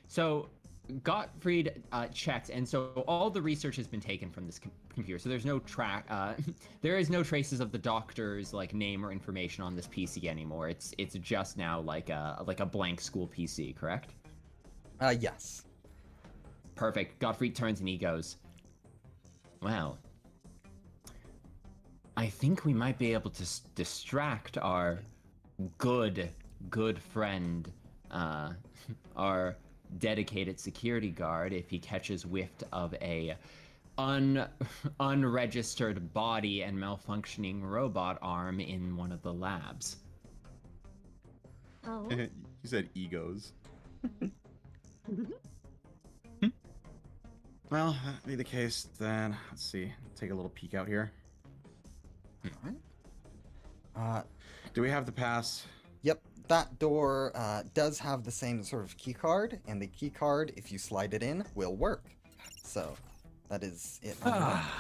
So Gottfried checked, and so all the research has been taken from this computer. So there's no there is no traces of the doctor's like name or information on this PC anymore. It's just now like a blank school PC, correct? Yes. Perfect. Gottfried turns and he goes, well, I think we might be able to distract our good friend, our dedicated security guard, if he catches whiff of a unregistered body and malfunctioning robot arm in one of the labs. Oh. You said E.G.Os. Well, that be the case then. Let's see. Take a little peek out here. Alright. Do we have the pass? Yep, that door does have the same sort of key card, and the key card, if you slide it in, will work. So, that is it. Oh,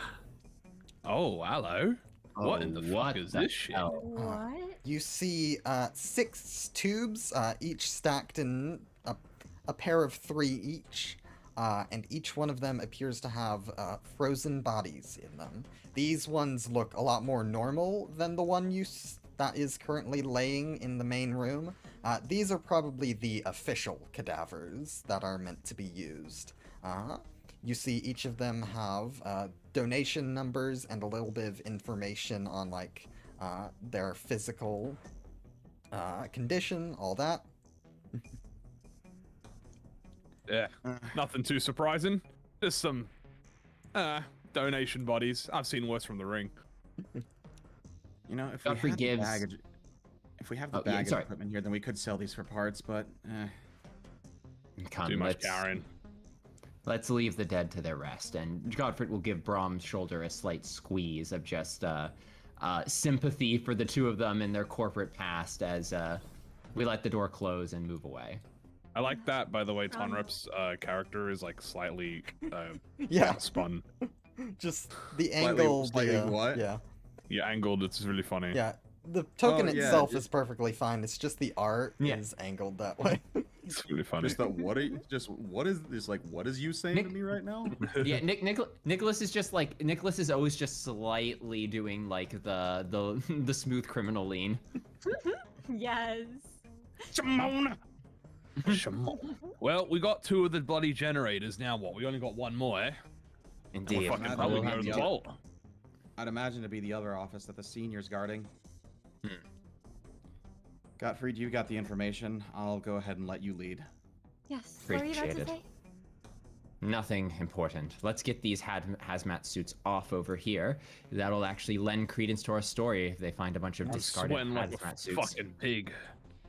hello. What in the fuck is this shit? What? You see 6 tubes, each stacked in a pair of 3 each, and each one of them appears to have frozen bodies in them. These ones look a lot more normal than the one that is currently laying in the main room. These are probably the official cadavers that are meant to be used. You see each of them have donation numbers and a little bit of information on like their physical condition, all that. Yeah, nothing too surprising. Just some donation bodies. I've seen worse from the ring. You know, if Godfrey we have gives- the baggage, if we have the Oh, yeah, baggage sorry. equipment here, then we could sell these for parts. But Come, Too much carrying. Let's leave the dead to their rest, and Godfrey will give Brom's shoulder a slight squeeze of just sympathy for the two of them and their corporate past as we let the door close and move away. I like that, by the way. Tonrep's character is like slightly Yeah, spun. just the Slightly- angle. slightly what? Yeah, Yeah, angled. It's really funny. yeah. The token Oh, yeah, itself just- is perfectly fine. It's just the art Yeah. is angled that way. It's really funny. just what is this like? What is you saying Nick- to me right now? Yeah, Nicholas is just like Nicholas is always just slightly doing like the smooth criminal lean. Yes. Shimon! Shimon. Well, we got 2 of the bloody generators. Now what? We only got 1 more, eh? And Indeed. we're fucking I'd probably imagine going to the the other- vault. I'd imagine to be the other office that the senior's guarding. Gottfried, you got the information. I'll go ahead and let you lead. Yes. What were you about to Appreciate it. say? Nothing important. Let's get these hazmat suits off over here. That'll actually lend credence to our story if they find a bunch of discarded Sweating like hazmat a suits. fucking pig.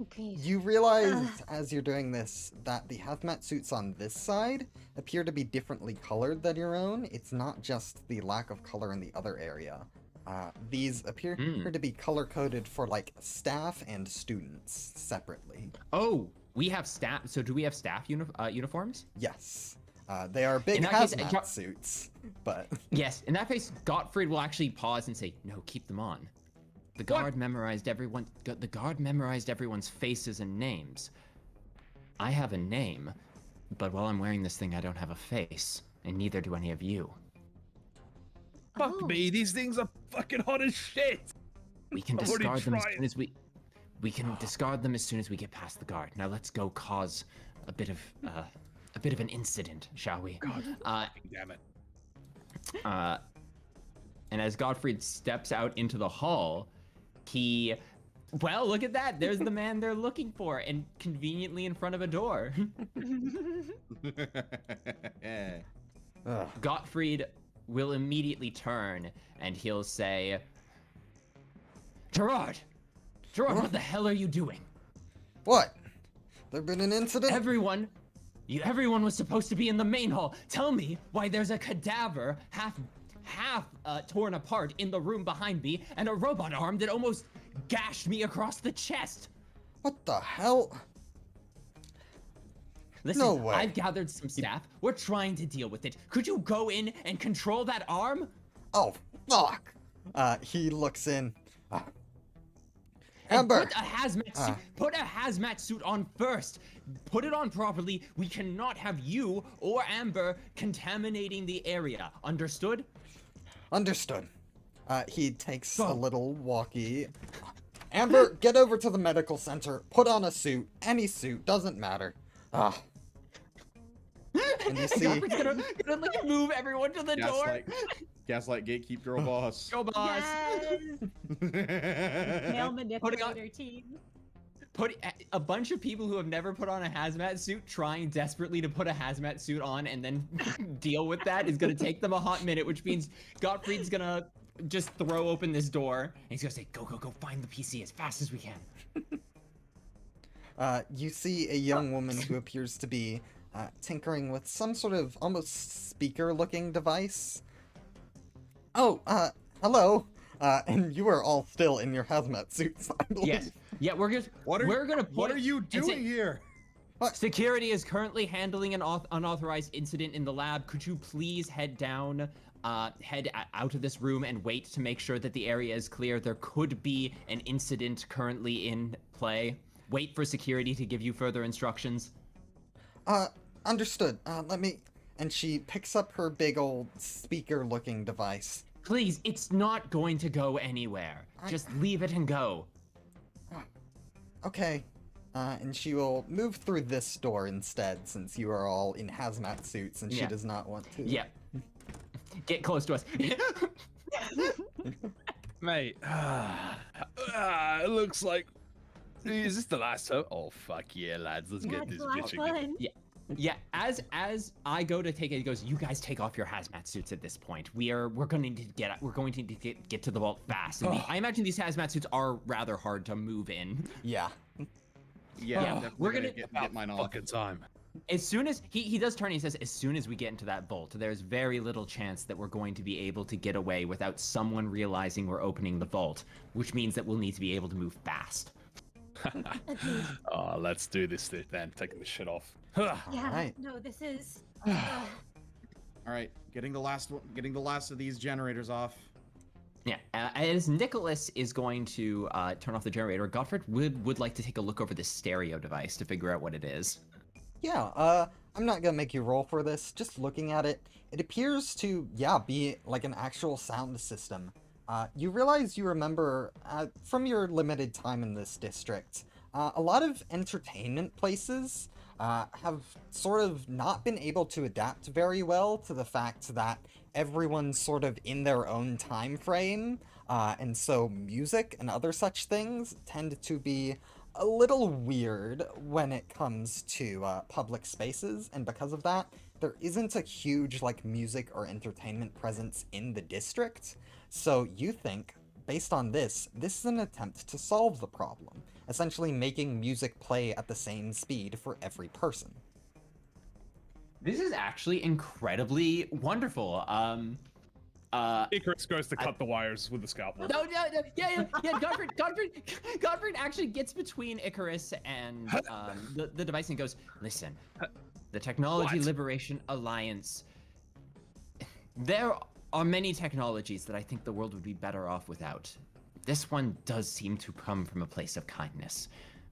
Okay. You realize as you're doing this that the hazmat suits on this side appear to be differently colored than your own. It's not just the lack of color in the other area. These appear to be color-coded for, like, staff and students separately. Oh, we have staff. So do we have staff uniforms? Yes. They are big In that case, hazmat suits, but... Yes. In that case, Gottfried will actually pause and say, "No, keep them on." The guard memorized everyone. The guard memorized everyone's faces and names. I have a name, but while I'm wearing this thing, I don't have a face, and neither do any of you. Fuck me, these things are fucking hot as shit. We can I've already discard them as tried. soon as we can discard them as soon as we get past the guard. Now let's go cause a bit of an incident, shall we? God, damn it. And as Gottfried steps out into the hall, well, look at that. There's the man they're looking for, and conveniently in front of a door. Gottfried will immediately turn, and he'll say, Gerard, what the hell are you doing? What? There been an incident? Everyone was supposed to be in the main hall. Tell me why there's a cadaver half torn apart in the room behind me, and a robot arm that almost gashed me across the chest. What the hell? Listen, No way. I've gathered some staff. We're trying to deal with it. Could you go in and control that arm? Oh, fuck! He looks in. And Amber! Put a hazmat suit. Put a hazmat suit on first. Put it on properly. We cannot have you or Amber contaminating the area. Understood? Understood. He takes Go. a little walkie. Amber, get over to the medical center. Put on a suit. Any suit. Doesn't matter. And you see... Godfrey's gonna like move everyone to the door. Gaslight gatekeep girl boss. Go boss. Yes. Male manipulator team. Put a bunch of people who have never put on a hazmat suit trying desperately to put a hazmat suit on and then deal with that is gonna take them a hot minute, which means Gottfried's gonna just throw open this door and he's gonna say, go, find the PC as fast as we can. You see a young woman who appears to be tinkering with some sort of almost speaker-looking device. Oh, hello. And you are all still in your hazmat suits, I believe. Yes. Yeah, we're gonna put What are you doing here? Security is currently handling an unauthorized incident in the lab. Could you please head down, head out of this room and wait to make sure that the area is clear? There could be an incident currently in play. Wait for security to give you further instructions. Understood. Let me... And she picks up her big old speaker-looking device. Please, it's not going to go anywhere. Just leave it and go. Okay. And she will move through this door instead, since you are all in hazmat suits and she Yeah. does not want to. Yeah. Get close to us. Mate, it looks like... Is this the last time? Oh, fuck yeah, lads. Let's get this bitch again. Yeah, as I go to take it, he goes, you guys take off your hazmat suits at this point. We're going to get to the vault fast. And I imagine these hazmat suits are rather hard to move in. Yeah. Yeah, we're gonna get mine off. Fucking time. As soon as he does turn, he says, as soon as we get into that vault, there's very little chance that we're going to be able to get away without someone realizing we're opening the vault, which means that we'll need to be able to move fast. Oh, let's do this then. Taking this shit off. Yeah. Right. No, this is. All right, getting the last of these generators off. Yeah, as Nicholas is going to turn off the generator, Gottfried would like to take a look over this stereo device to figure out what it is. Yeah, I'm not gonna make you roll for this. Just looking at it, it appears to, be like an actual sound system. You realize you remember, from your limited time in this district, a lot of entertainment places have sort of not been able to adapt very well to the fact that everyone's sort of in their own time frame, and so music and other such things tend to be a little weird when it comes to public spaces, and because of that, there isn't a huge like music or entertainment presence in the district. So you think, based on this is an attempt to solve the problem, essentially making music play at the same speed for every person. This is actually incredibly wonderful. Icarus goes to cut the wires with the scalpel. No, yeah. Godfrey actually gets between Icarus and the device and goes, listen, the Technology Liberation Alliance, there are many technologies that I think the world would be better off without. This one does seem to come from a place of kindness.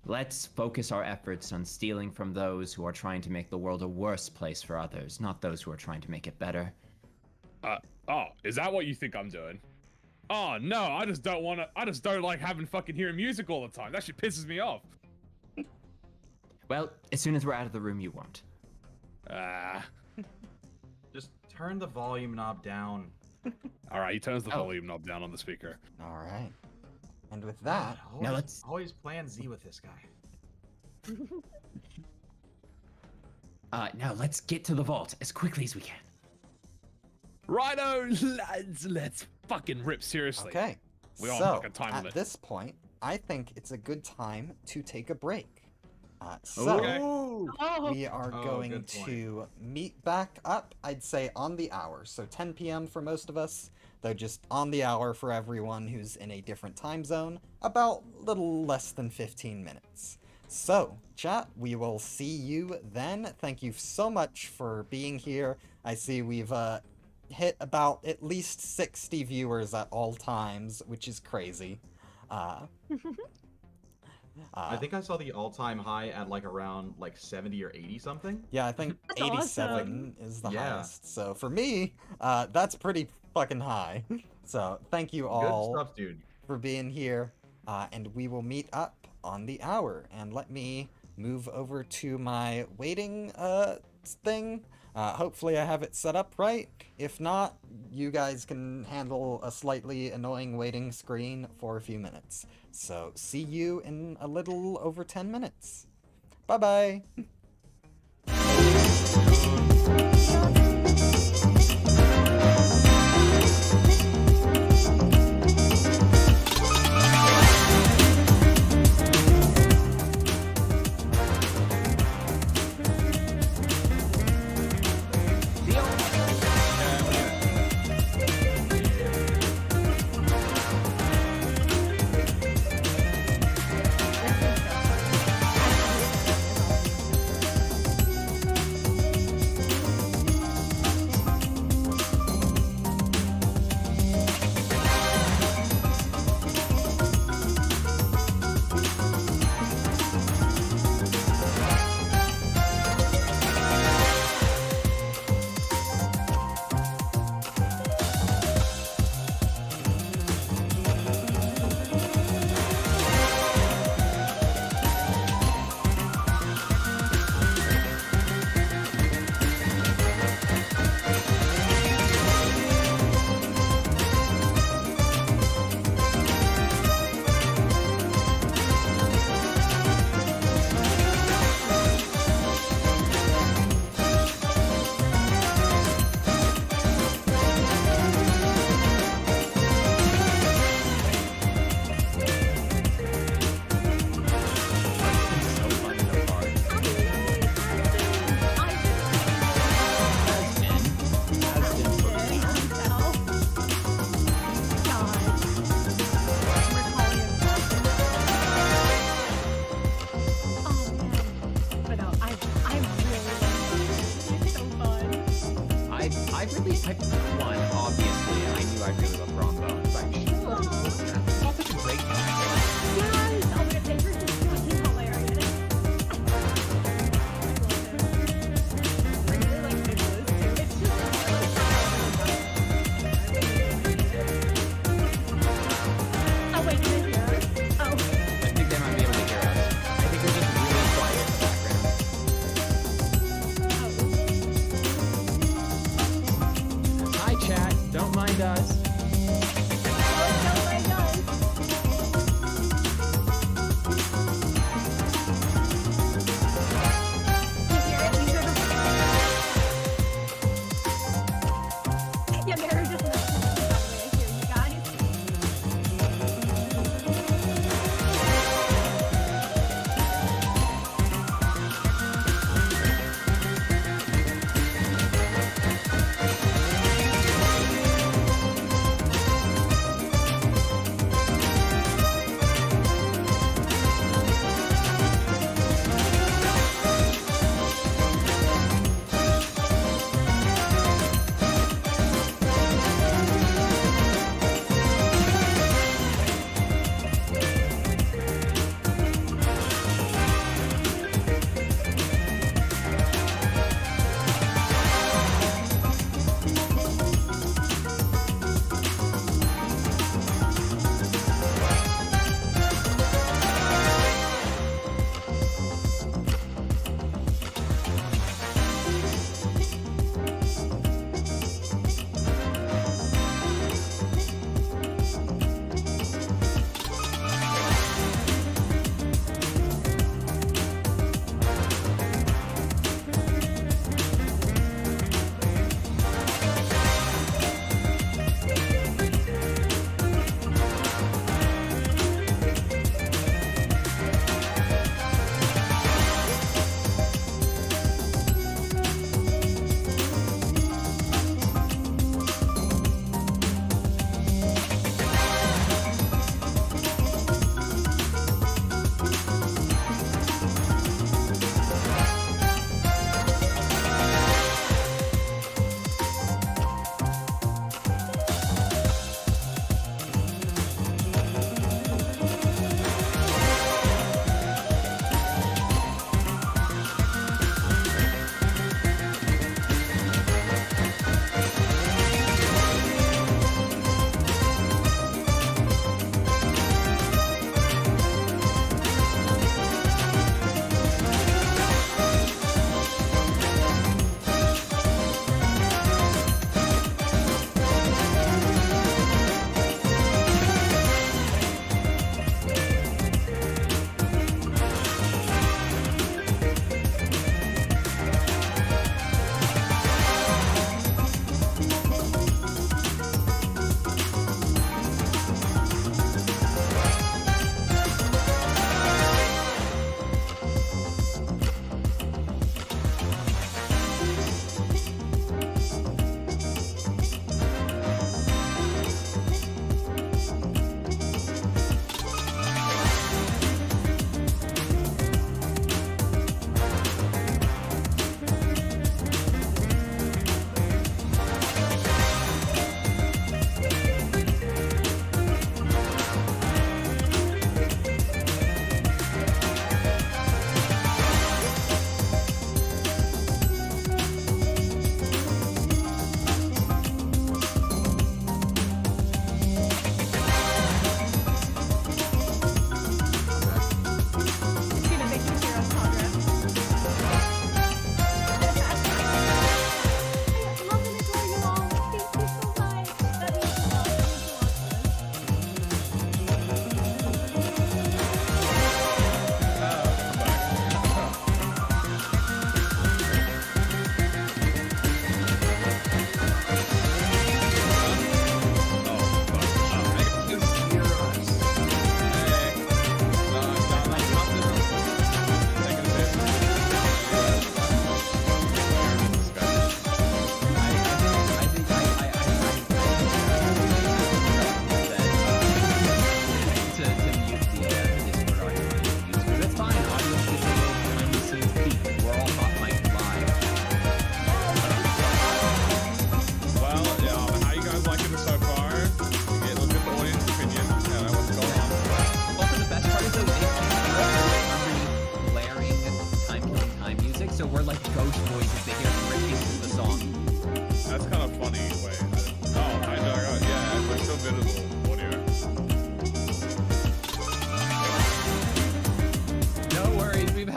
Let's focus our efforts on stealing from those who are trying to make the world a worse place for others, not those who are trying to make it better. Oh, is that what you think I'm doing? Oh no, I just don't like having fucking hearing music all the time. That shit pisses me off. Well, as soon as we're out of the room, you won't. Just turn the volume knob down. All right, he turns the volume knob down on the speaker. All right. And with that, Always plan Z with this guy. Now let's get to the vault as quickly as we can. Righto, lads, let's fucking rip seriously. okay. We all so, have fucking time at limit. this point, I think it's a good time to take a break. Okay. We are going good point. to meet back up, I'd say, on the hour. So 10 p.m. for most of us, though just on the hour for everyone who's in a different time zone, about little less than 15 minutes. So, chat, we will see you then. Thank you so much for being here. I see we've hit about at least 60 viewers at all times, which is crazy. I think I saw the all-time high at like around like 70 or 80 something. Yeah, I think That's 87 is the Yeah. highest. So for me, that's pretty fucking high. So thank you all Good stuff, dude. for being here, and we will meet up on the hour. And let me move over to my waiting thing. Hopefully I have it set up right. If not, you guys can handle a slightly annoying waiting screen for a few minutes. So see you in a little over 10 minutes. Bye-bye!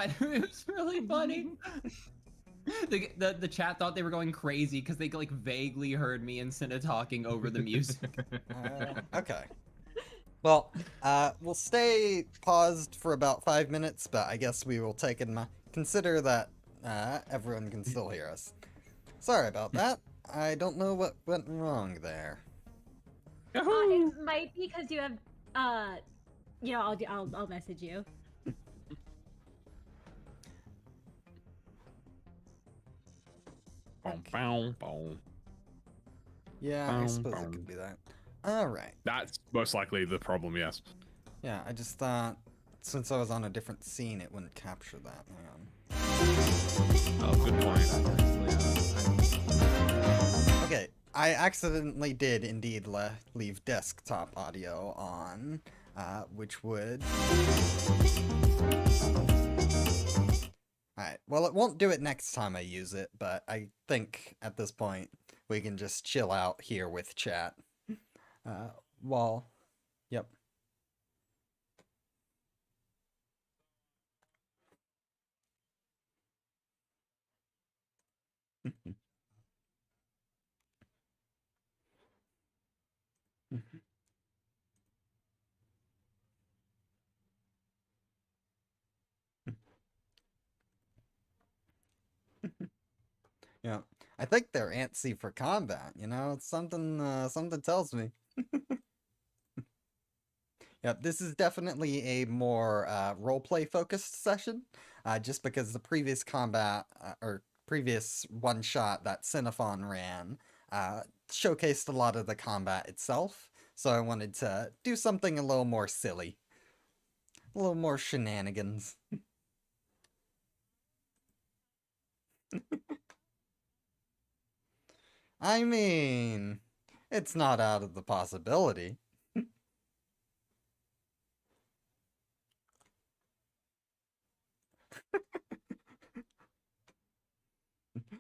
god, it was really funny. The chat thought they were going crazy because they like vaguely heard me and Cinna talking over the music. Okay. Well, we'll stay paused for about 5 minutes, but I guess we will take in consider that everyone can still hear us. Sorry about that. I don't know what went wrong there. It might be because you have, I'll message you. Yeah, I suppose it could be that. Alright. That's most likely the problem, yes. Yeah, I just thought since I was on a different scene, it wouldn't capture that. Hang on. Oh, good point. Okay, I accidentally did indeed leave desktop audio on, which would... Alright, well it won't do it next time I use it, but I think at this point we can just chill out here with chat. Yep. Yeah, I think they're antsy for combat, you know? It's something, something tells me. Yep, this is definitely a more roleplay focused session, just because the previous combat, or previous one-shot that Cinephon ran, showcased a lot of the combat itself, so I wanted to do something a little more silly. A little more shenanigans. I mean, it's not out of the possibility.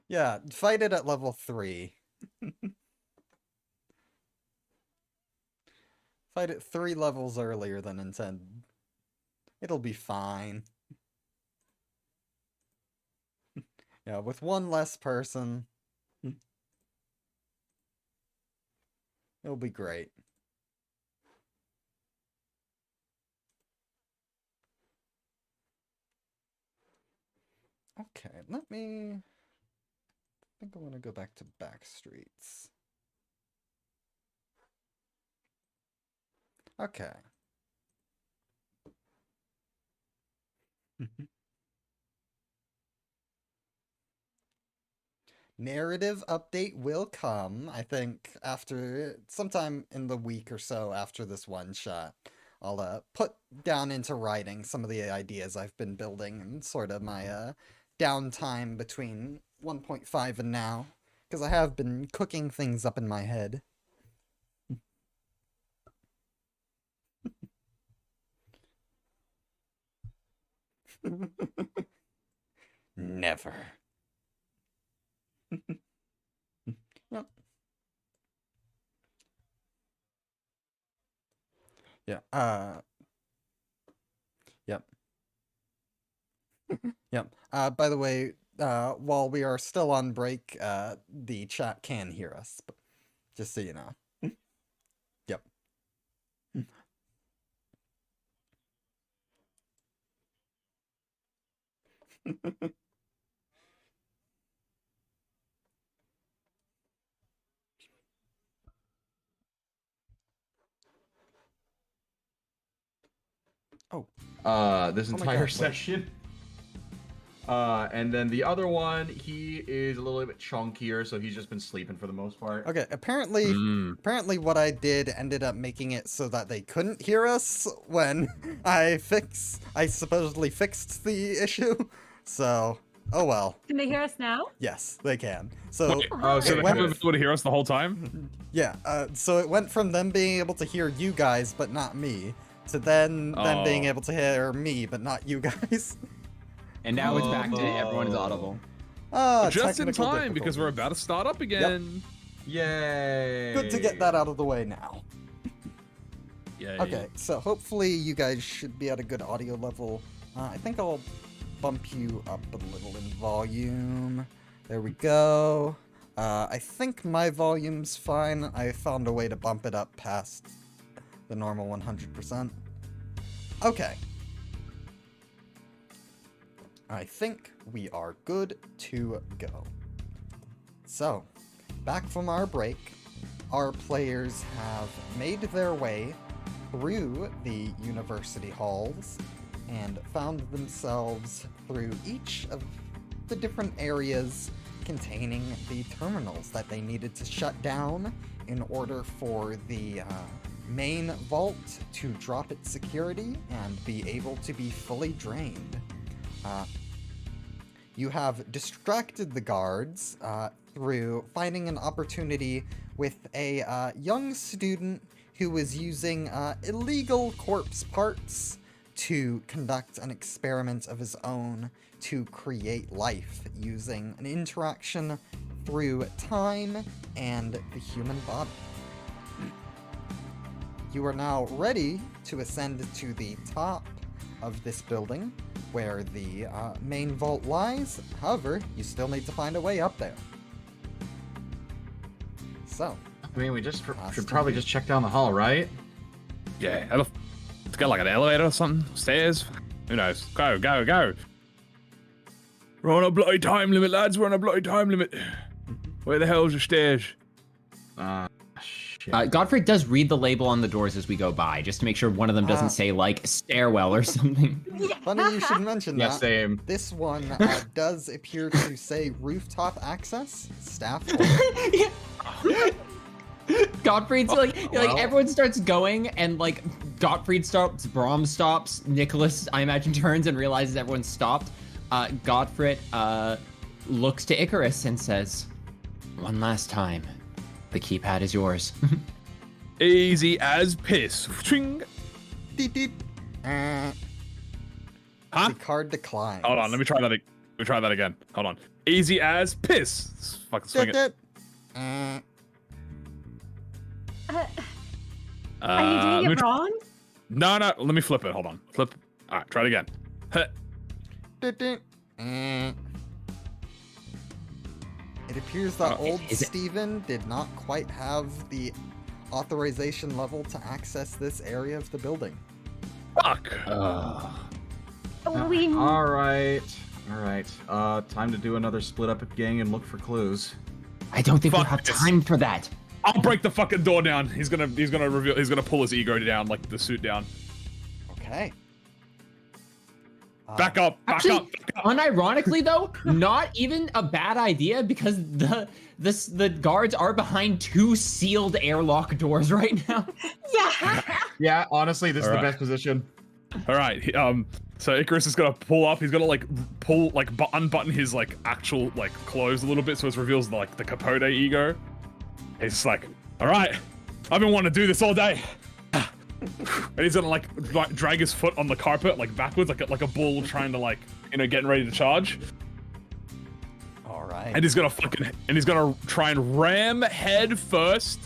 Yeah, fight it at level 3. Fight it 3 levels earlier than intended. It'll be fine. Yeah, with one less person, it'll be great. Okay, let me... I think I want to go back to Backstreets. Okay. Narrative update will come, I think, after sometime in the week or so after this one shot. I'll put down into writing some of the ideas I've been building and sort of my downtime between 1.5 and now, because I have been cooking things up in my head. Never. Yep. Yeah, yep. Yep. By the way, while we are still on break, the chat can hear us, but just so you know. Yep. Oh. This Oh my entire God, wait. session. And then the other one, he is a little bit chunkier, so he's just been sleeping for the most part. Okay, apparently what I did ended up making it so that they couldn't hear us when I supposedly fixed the issue. So, oh well. Can they hear us now? Yes, they can. So, Wait, oh, so it they went- haven't been able to hear us the whole time? yeah, so it went from them being able to hear you guys, but not me, to then them being able to hear me, but not you guys. And now it's back to everyone is audible. Just in Technical time, because we're difficulties. about to start up again. Yay! Good to get that out of the way now. Yay. Okay, so hopefully you guys should be at a good audio level. I think I'll bump you up a little in volume. There we go. I think my volume's fine. I found a way to bump it up past the normal 100%. Okay. I think we are good to go. So, back from our break, our players have made their way through the university halls and found themselves through each of the different areas containing the terminals that they needed to shut down in order for the main vault to drop its security and be able to be fully drained. You have distracted the guards through finding an opportunity with a young student who was using illegal corpse parts to conduct an experiment of his own to create life using an interaction through time and the human body. You are now ready to ascend to the top of this building where the main vault lies. However, you still need to find a way up there. So, I mean, we should probably just check down the hall, right? Yeah, it's got like an elevator or something, stairs. Who knows? Go, go, go. We're on a bloody time limit, lads. We're on a bloody time limit. Where the hell's the stairs? Shit. Godfrey does read the label on the doors as we go by, just to make sure one of them doesn't say, like, stairwell or something. Funny you should mention Yeah, that. same. This one does appear to say rooftop access, staff. Gottfried's like well. everyone starts going, and like Gottfried stops, Brahm stops, Nicholas, I imagine, turns and realizes everyone's stopped. Gottfried looks to Icarus and says, "One last time, the keypad is yours." Easy as piss. Ching. Deep, deep. Huh? The card declines. Hold on, let me try that again. Hold on. Easy as piss. Let's fucking swing it. Are you doing it wrong? No, let me flip it. Hold on. Flip. All right, try it again. It appears that old is it- Steven did not quite have the authorization level to access this area of the building. Fuck. We All right. Time to do another split up gang and look for clues. I don't think we Fuck have this. time for that. I'll break the fucking door down. He's gonna pull his ego down, like the suit down. Okay. Back up. Actually, unironically though, not even a bad idea, because the guards are behind two sealed airlock doors right now. Yeah. Yeah, honestly, this is the Alright. best position. All right. So Icarus is gonna pull up. He's gonna unbutton his actual clothes a little bit, so it reveals the Capote ego. He's just like, all right, I've been wanting to do this all day. And he's gonna drag his foot on the carpet backwards, like a bull trying to getting ready to charge. All right. And he's gonna try and ram head first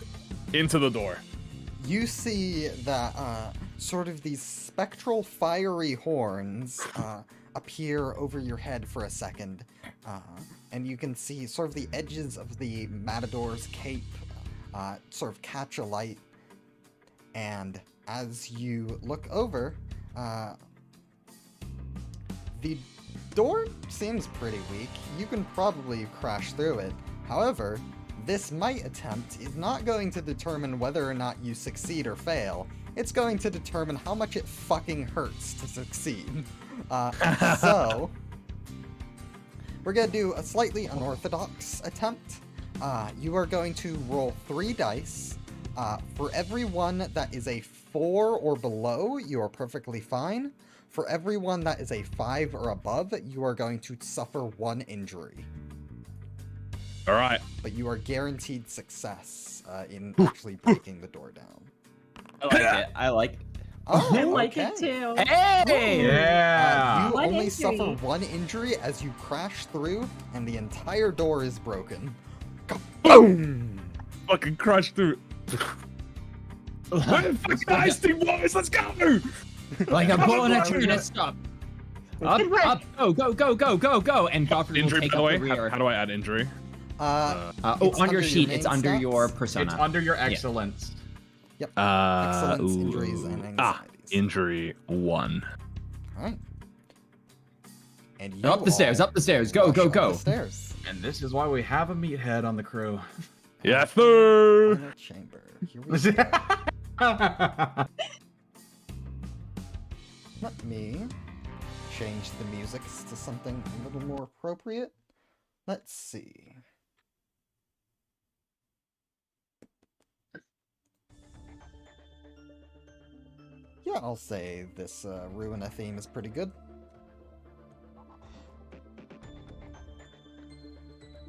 into the door. You see that sort of these spectral fiery horns appear over your head for a second, and you can see sort of the edges of the matador's cape sort of catch a light, and as you look over, the door seems pretty weak. You can probably crash through it. However, this might attempt is not going to determine whether or not you succeed or fail. It's going to determine how much it fucking hurts to succeed. So, we're gonna do a slightly unorthodox attempt. You are going to roll 3 dice. For every one that is a 4 or below, you are perfectly fine. For every one that is a 5 or above, you are going to suffer 1 injury. All right. But you are guaranteed success in actually breaking the door down. I like it. I like. Oh, I like okay. it too. Hey! Yeah. You One only injury. suffer 1 injury as you crash through, and the entire door is broken. Boom! Fucking crush through. Where the fuck, guys? Team boys, let's go! Like a bull in a turnip stop. Up, Good work. up, go, and Godfrey will Injury, take by the up way. the rear. How do I add injury? It's On your sheet, main it's under stats. your persona. It's under your excellence. Yep. Excellence, injuries, and anxieties. Injury 1. All right. And you Up the stairs, all up the stairs. Go, rush go, up go. the stairs. And this is why we have a meathead on the crew. Yes, sir. Final chamber. Here we go. Let me change the music to something a little more appropriate. Let's see. Yeah, I'll say this Ruina theme is pretty good.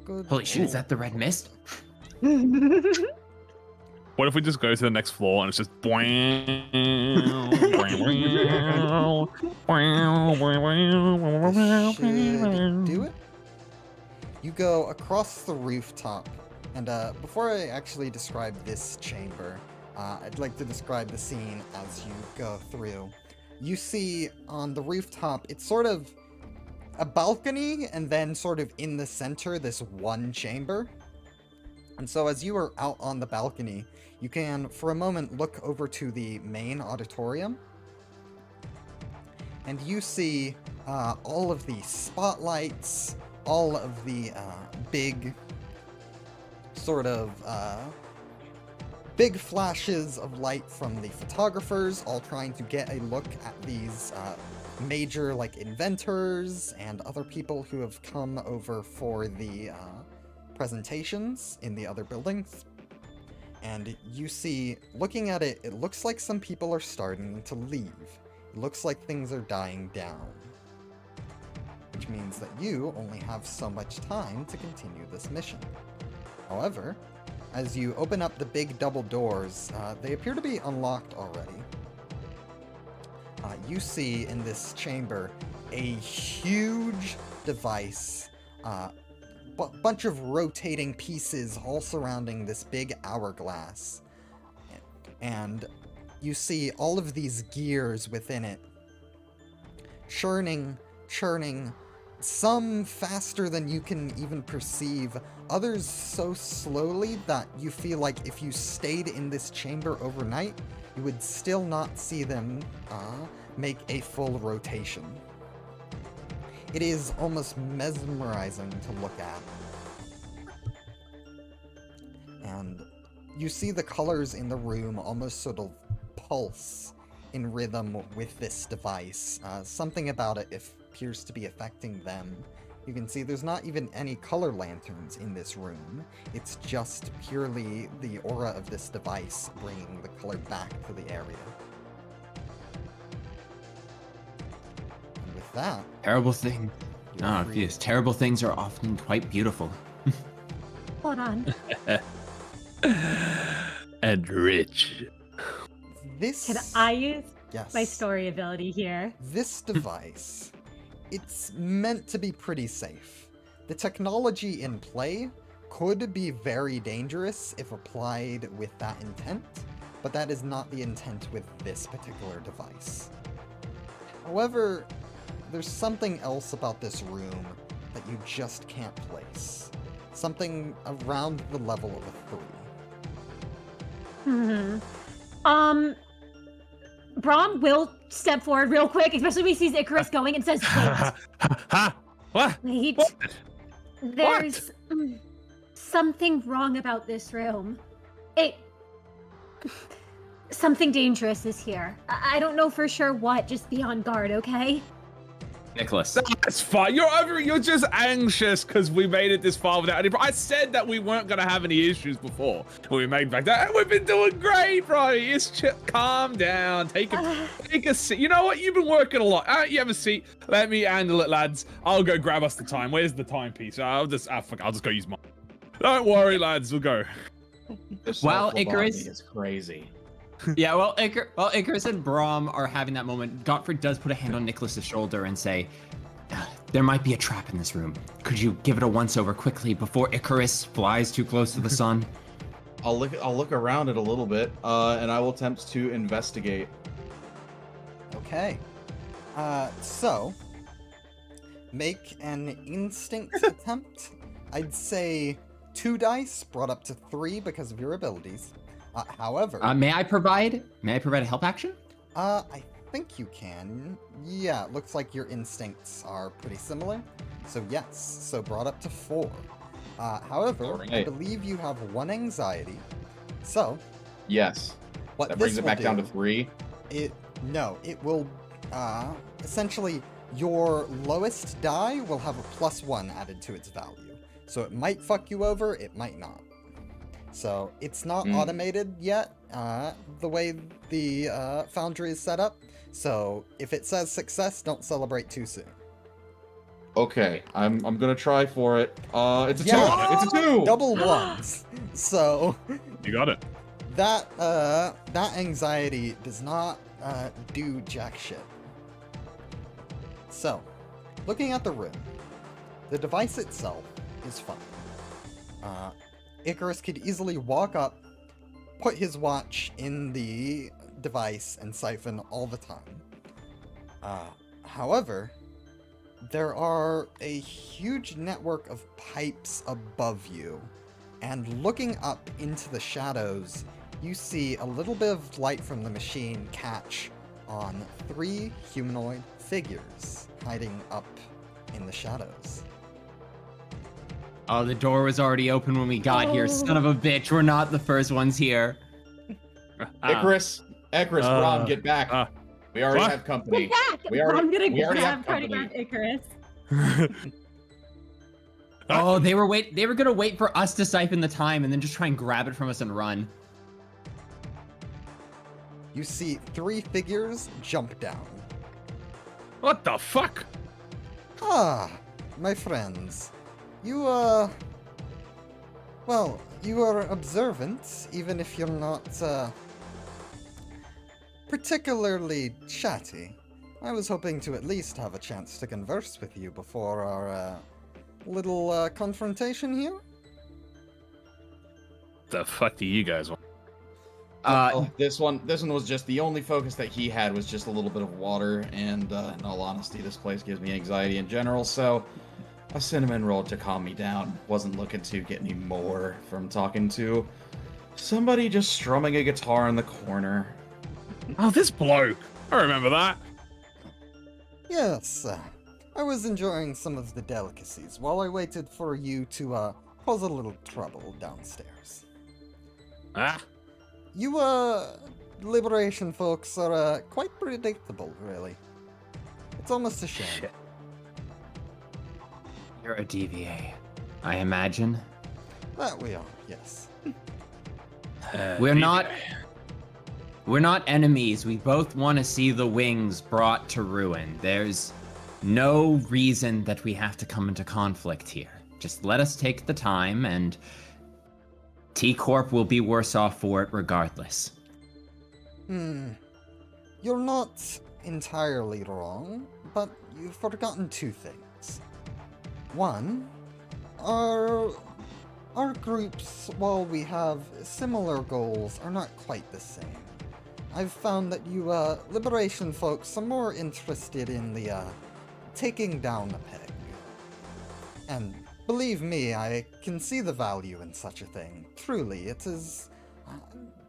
Good. Holy shit, is that the red mist? What if we just go to the next floor and it's just Should do it. You go across the rooftop, and before I actually describe this chamber, I'd like to describe the scene as you go through. You see on the rooftop, it's sort of a balcony, and then sort of in the center, this one chamber. And so as you are out on the balcony, you can, for a moment, look over to the main auditorium. And you see all of the spotlights, all of the big, sort of, big flashes of light from the photographers, all trying to get a look at these major, like, inventors and other people who have come over for the presentations in the other buildings. And you see, looking at it, it looks like some people are starting to leave. It looks like things are dying down. Which means that you only have so much time to continue this mission. However, as you open up the big double doors, they appear to be unlocked already. You see in this chamber a huge device, bunch of rotating pieces all surrounding this big hourglass. And you see all of these gears within it, churning, some faster than you can even perceive, others so slowly that you feel like if you stayed in this chamber overnight, you would still not see them make a full rotation. It is almost mesmerizing to look at. And you see the colors in the room almost sort of pulse in rhythm with this device. Something about it appears to be affecting them. You can see there's not even any color lanterns in this room. It's just purely the aura of this device bringing the color back to the area. And with that... Terrible thing. No, yes, terrible things are often quite beautiful. Hold on. And rich. This... Can I use Yes. my story ability here? This device, it's meant to be pretty safe. The technology in play could be very dangerous if applied with that intent, but that is not the intent with this particular device. However, there's something else about this room that you just can't place. Something around the level of a 3. Braum will step forward real quick, especially when he sees Icarus going, and says, What? wait. What? There's something wrong about this room. Something dangerous is here. I don't know for sure what, just be on guard, okay? Nicholas. That's fine. You're just anxious because we made it this far without any. I said that we weren't gonna have any issues before when we made back that. And we've been doing great, bro. It's calm down. Take a seat. You know what? You've been working a lot. You have a seat. Let me handle it, lads. I'll go grab us the time. Where's the timepiece? I'll just go use mine. Don't worry, lads. We'll go. Well, Icarus is crazy. Yeah, well, Icarus and Braum are having that moment. Gottfried does put a hand on Nicholas's shoulder and say, there might be a trap in this room. Could you give it a once-over quickly before Icarus flies too close to the sun? I'll look around it a little bit, and I will attempt to investigate. Okay. So, make an instinct attempt. I'd say 2 dice brought up to 3 because of your abilities. However, May I provide a help action? I think you can. Yeah, it looks like your instincts are pretty similar. So yes, so brought up to 4. However, I Alright. believe you have 1 anxiety. So Yes. what That this brings it will back down to do- 3. It will essentially your lowest die will have a +1 added to its value. So it might fuck you over, it might not. So it's not automated yet, the way the Foundry is set up. So if it says success, don't celebrate too soon. Okay, I'm gonna try for it. It's a 2. Yeah. It's a 2. Double ones. So You got it. that anxiety does not do jack shit. So, looking at the room, the device itself is fine. Icarus could easily walk up, put his watch in the device, and siphon all the time. However, there are a huge network of pipes above you, and looking up into the shadows, you see a little bit of light from the machine catch on 3 humanoid figures hiding up in the shadows. Oh, the door was already open when we got here. Son of a bitch, we're not the first ones here. Icarus, Ron, get back. We already what? have company. Get back! We already- I'm gonna we already grab have Cardi company. grab Icarus. Oh, they were gonna wait for us to siphon the time and then just try and grab it from us and run. You see 3 figures jump down. What the fuck? Ah, my friends. You, well, you are observant, even if you're not, particularly chatty. I was hoping to at least have a chance to converse with you before our, little, confrontation here. The fuck do you guys want? This one was just the only focus that he had was just a little bit of water, and in all honesty, this place gives me anxiety in general. So a cinnamon roll to calm me down. Wasn't looking to get any more from talking to somebody just strumming a guitar in the corner. Oh, this bloke. I remember that. Yes, I was enjoying some of the delicacies while I waited for you to, cause a little trouble downstairs. Ah, You, Liberation folks are, quite predictable, really. It's almost a shame. shit. You're a DVA, I imagine. That we are, yes. We're not enemies. We both want to see the wings brought to ruin. There's no reason that we have to come into conflict here. Just let us take the time, and T-Corp will be worse off for it regardless. You're not entirely wrong, but you've forgotten 2 things. One, our groups, while we have similar goals, are not quite the same. I've found that you, Liberation folks are more interested in the, taking down a peg. And believe me, I can see the value in such a thing. Truly, it is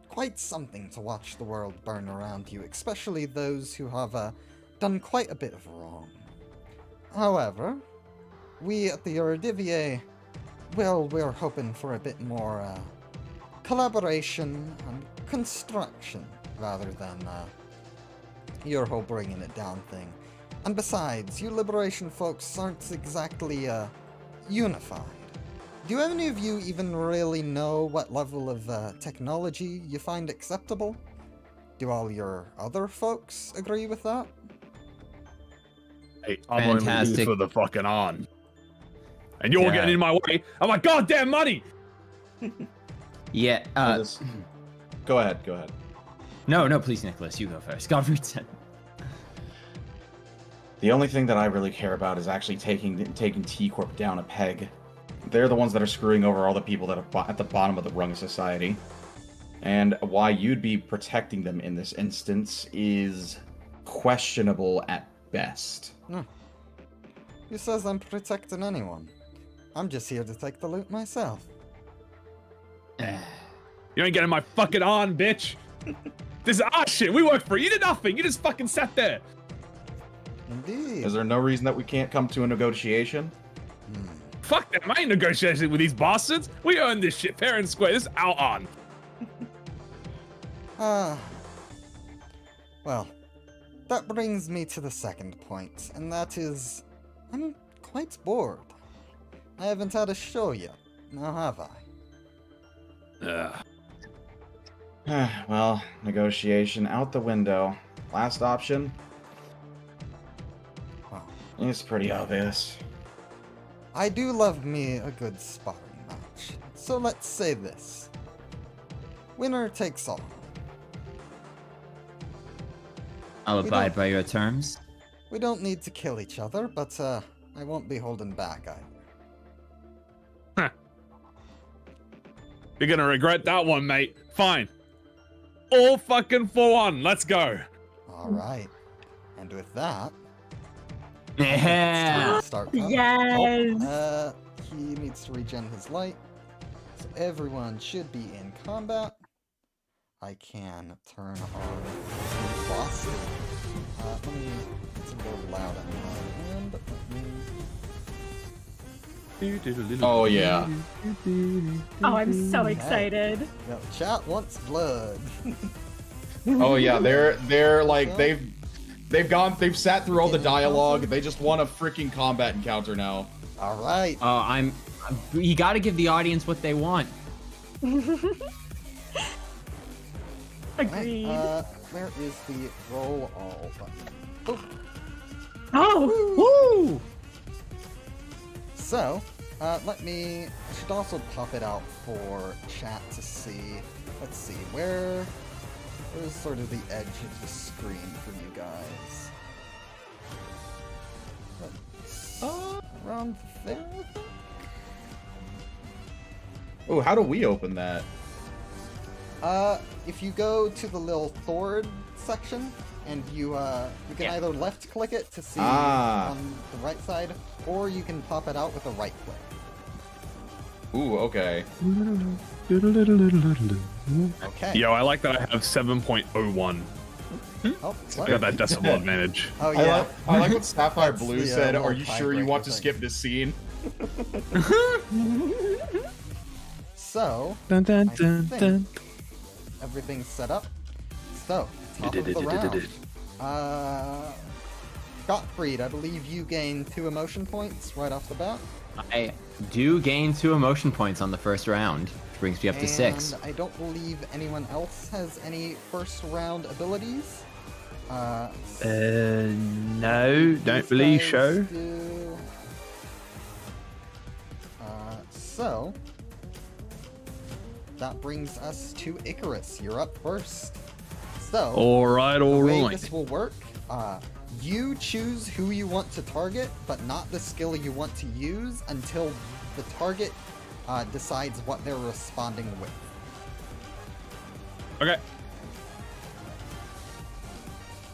quite something to watch the world burn around you, especially those who have done quite a bit of wrong. However, we at the Eredivisie, well, we're hoping for a bit more collaboration and construction rather than your whole bringing it down thing. And besides, you Liberation folks aren't exactly unified. Do any of you even really know what level of technology you find acceptable? Do all your other folks agree with that? Hey, I'm only Fantastic. here for the fucking on. And you're Yeah. getting in my way of my goddamn money! Yeah, Go ahead. no, please, Nicholas, you go first. Godfreyson. The only thing that I really care about is actually taking T-Corp down a peg. They're the ones that are screwing over all the people that are at the bottom of the rung of society. And why you'd be protecting them in this instance is questionable at best. Who says I'm protecting anyone? I'm just here to take the loot myself. You ain't getting my fucking on, bitch. This is our shit. We worked for you. You did nothing. You just fucking sat there. Indeed. Is there no reason that we can't come to a negotiation? Fuck them. I ain't negotiating with these bastards. We earned this shit fair and square. This is our on. Well, that brings me to the second point, and that is, I'm quite bored. I haven't had a show yet, now have I? Well, negotiation out the window. Last option? Well, It's pretty obvious. I do love me a good sparring match, so let's say this. Winner takes all. I'll We abide don't- by your terms. We don't need to kill each other, but I won't be holding back either. You're gonna regret that one, mate. Fine. All fucking for one. Let's go. Alright. And with that, Yeah. start. Yes. He needs to regen his light. So everyone should be in combat. I can turn on Boston. Let me. It's a little loud on my end. Oh, yeah. Oh, I'm so excited. Yo, chat wants blood. Oh, yeah. They're like, they've sat through all the dialogue. They just want a freaking combat encounter now. Alright. You got to give the audience what they want. Agreed. Where is the roll all button? Oh! Woo! So, I should also pop it out for chat to see. Let's see, where's sort of the edge of the screen for you guys? Around there, I think? Oh, how do we open that? If you go to the little Thord section, and you can either left click it to see on the right side, or you can pop it out with a right click. Ooh, okay. Okay. Yo, I like that I have 7.01. Oh, I got that decimal advantage. Oh yeah. I like what Sapphire That's Blue the, said. little Are you sure you want to tiebreaker skip thing. this scene? So, Dun, dun, I dun, think dun. everything's set up. So, top of the round. Gottfried, I believe you gain 2 emotion points right off the bat. I do gain 2 emotion points on the first round, which brings me up to 6. And I don't believe anyone else has any first round abilities. No, don't These believe guys so. do. So, that brings us to Icarus. You're up first. So, Alright, the way alright. this will work, you choose who you want to target, but not the skill you want to use until the target decides what they're responding with. Okay.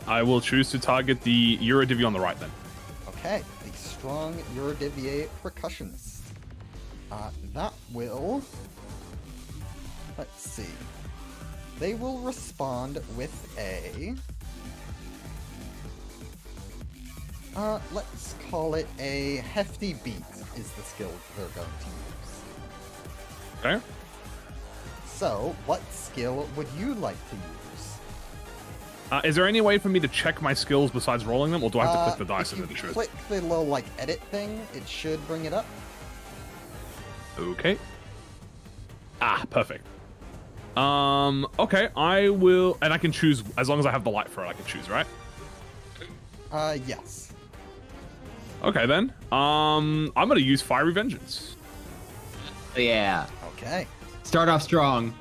I will choose to target the Eurodivvy on the right then. Okay, the strong Eurodivier percussionist. That will... Let's see. They will respond with a... let's call it a hefty beat is the skill they're going to use. Okay. So, what skill would you like to use? Is there any way for me to check my skills besides rolling them, or do I have to click the dice if and you it shows? click the little, like, edit thing, it should bring it up. Okay. Perfect. Okay, I will, and I can choose, as long as I have the light for it, I can choose, right? Yes. Okay then. I'm gonna use Fiery Vengeance. Yeah. Okay. Start off strong.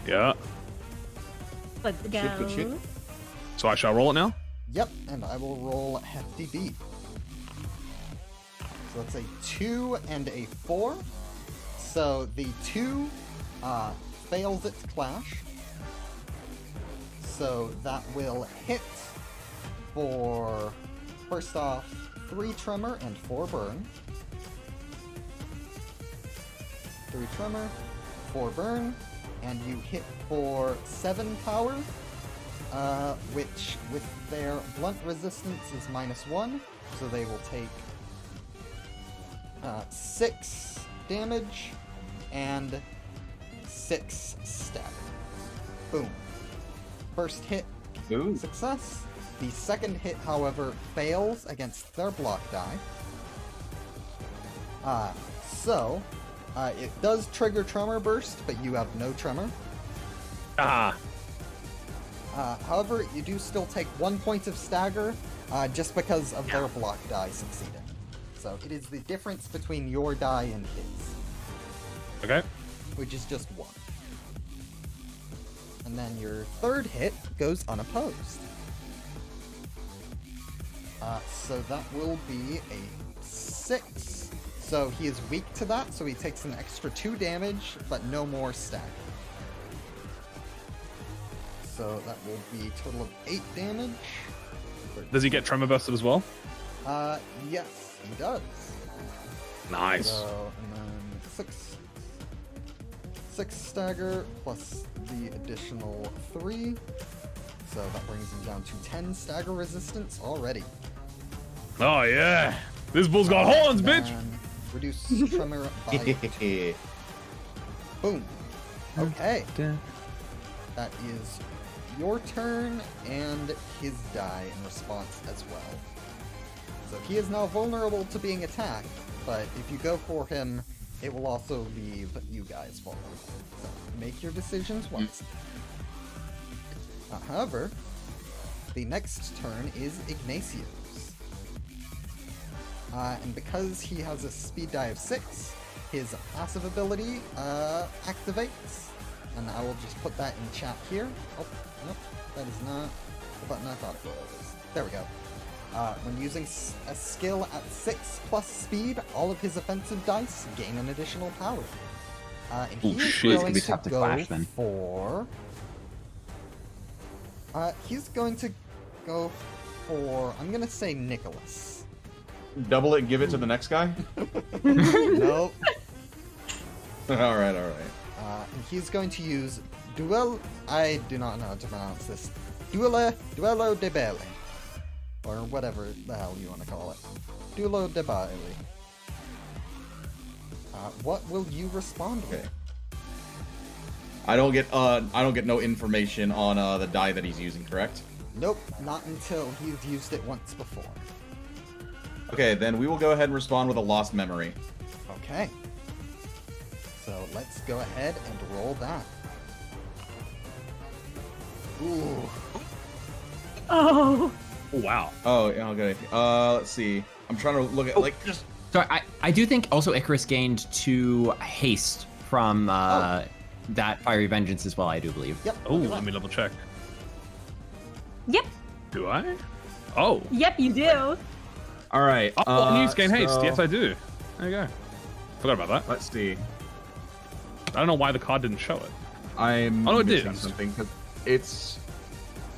Yeah. Let's go. Shit, good shit. So I shall roll it now? Yep, and I will roll hefty beat. So that's a 2 and a 4. So the 2 fails its clash. So that will hit for, first off, 3 tremor and 4 burn. 3 tremor, 4 burn, and you hit for 7 power, which with their blunt resistance is -1, so they will take 6 damage and 6 stagger. Boom. First hit, Ooh. success. The second hit, however, fails against their block die. It does trigger Tremor Burst, but you have no Tremor. However, you do still take 1 point of stagger, just because of their block die succeeding. So it is the difference between your die and his. Okay. Which is just 1. And then your third hit goes unopposed. So that will be a 6. So he is weak to that, so he takes an extra 2 damage, but no more stagger. So that will be a total of 8 damage. Does he get tremor busted as well? Yes, he does. Nice. So, and then 6 stagger plus the additional 3. So that brings him down to 10 stagger resistance already. Oh yeah, this bull's got horns, bitch. And reduce tremor by 2. Boom. Okay. That is your turn and his die in response as well. So he is now vulnerable to being attacked, but if you go for him, it will also leave you guys vulnerable. So make your decisions wisely. However, the next turn is Ignacio's. And because he has a speed die of 6, his passive ability activates. And I will just put that in chat here. Oh, nope, that is not the button I thought it was. There we go. When using a skill at 6 plus speed, all of his offensive dice gain an additional power. And he is shit, it's going gonna be to tough to go flash then. for... he's going to go for... I'm going to say Nicholas. Double it and give it to the next guy? Nope. Alright. And he's going to use Duel... I do not know how to pronounce this. Duelo de Belle. Or whatever the hell you want to call it. Duelo de Belle. What will you respond with? Okay. I don't get no information on the die that he's using, correct? Nope, not until he's used it once before. Okay, then we will go ahead and respond with a lost memory. Okay. So let's go ahead and roll that. Ooh. Oh. Wow. Oh, yeah, okay. Let's see. I'm trying to look at just. So I do think also Icarus gained 2 haste from that Fiery Vengeance as well, I do believe. Yep. Oh, look at let me that. double check. Yep. Do I? Oh. Yep, you do. All right. Oh, news gain haste. Yes, I do. There you go. Forgot about that. Let's see. I don't know why the card didn't show it. I'm Oh, no, it missing did. something because it's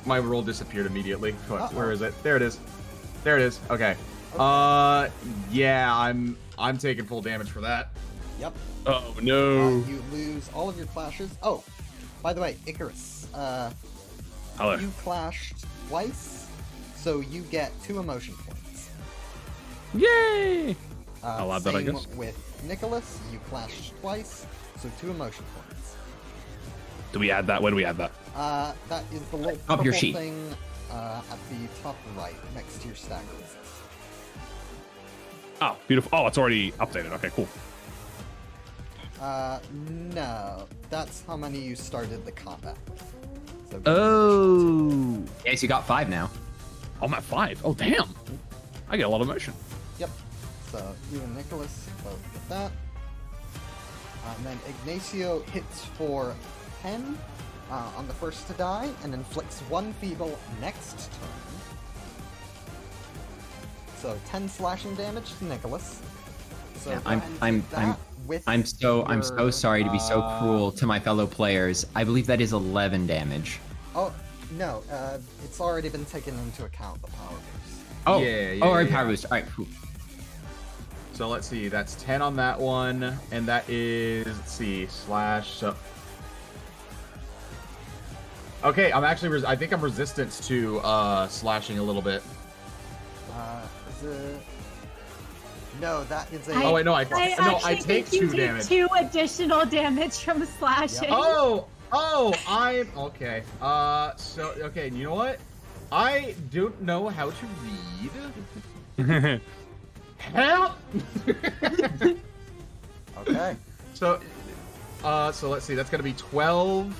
my roll disappeared immediately. Uh-oh. Where is it? There it is. There it is. Okay. Yeah, I'm taking full damage for that. Yep. Oh no. You lose all of your clashes. Oh, by the way, Icarus. Hello. You clashed twice, so you get 2 emotion points. Yay! I'll add that, I same guess. with Nicholas, you clashed twice, so 2 emotion points. Do we add that? Where do we add that? That is the little Up your purple sheet. thing at the top right, next to your stagger resist. Oh, beautiful. Oh, it's already updated. Okay, cool. No, that's how many you started the combat with. So Oh. Yes, you got 5 now. Oh, I'm at 5. Oh, damn. I get a lot of motion. Yep. So you and Nicholas both get that. And then Ignacio hits for 10 on the first to die and inflicts 1 feeble next turn. So 10 slashing damage to Nicholas. So Yeah, go ahead and take that with I'm so your, sorry to be so cruel to my fellow players. I believe that is 11 damage. Oh no, it's already been taken into account, the power boost. Oh, Yeah, all right, yeah. power boost. All right, cool. So let's see, that's 10 on that one, and that is, let's see, slash. So... Okay, I'm actually, I think I'm resistant to slashing a little bit. Is it... No, that is a... Oh wait, no, I actually take think you 2 take damage. 2 additional damage from slashing. Oh, I'm okay. So okay, you know what? I don't know how to read. Help! Okay. So let's see. That's gonna be 12.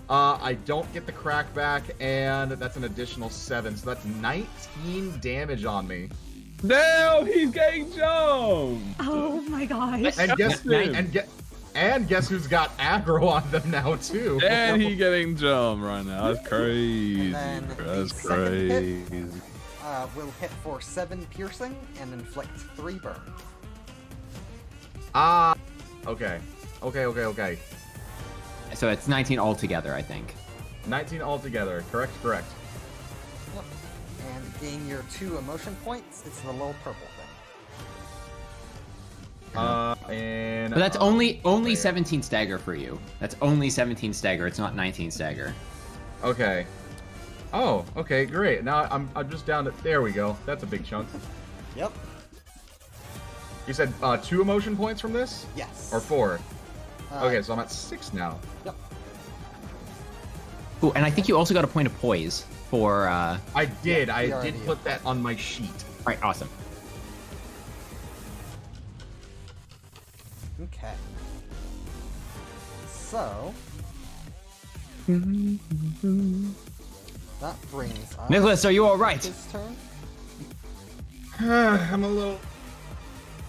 I don't get the crack back, and that's an additional 7. So that's 19 damage on me. Damn, he's getting jumped. Oh my gosh. And guess who's got aggro on them now too? And he getting jumped right now. That's crazy. And then That's the second hit, crazy. will hit for 7 piercing and inflict 3 burn. Okay. So it's 19 altogether, I think. 19 altogether. Correct. Yep. And gain your 2 emotion points. It's the little purple thing. And But that's only okay. 17 stagger for you. That's only 17 stagger. It's not 19 stagger. Okay. Oh, okay, great. Now I'm just down to, there we go. That's a big chunk. Yep. You said 2 emotion points from this? Yes. Or 4? Uh, Okay, so I'm at 6 now. Yep. Ooh, and I think you also got a point of poise for. I did. Yeah, I you already did put that on my sheet. All right, awesome. Okay. So that brings us Nicholas, are you all right? his turn. I'm a little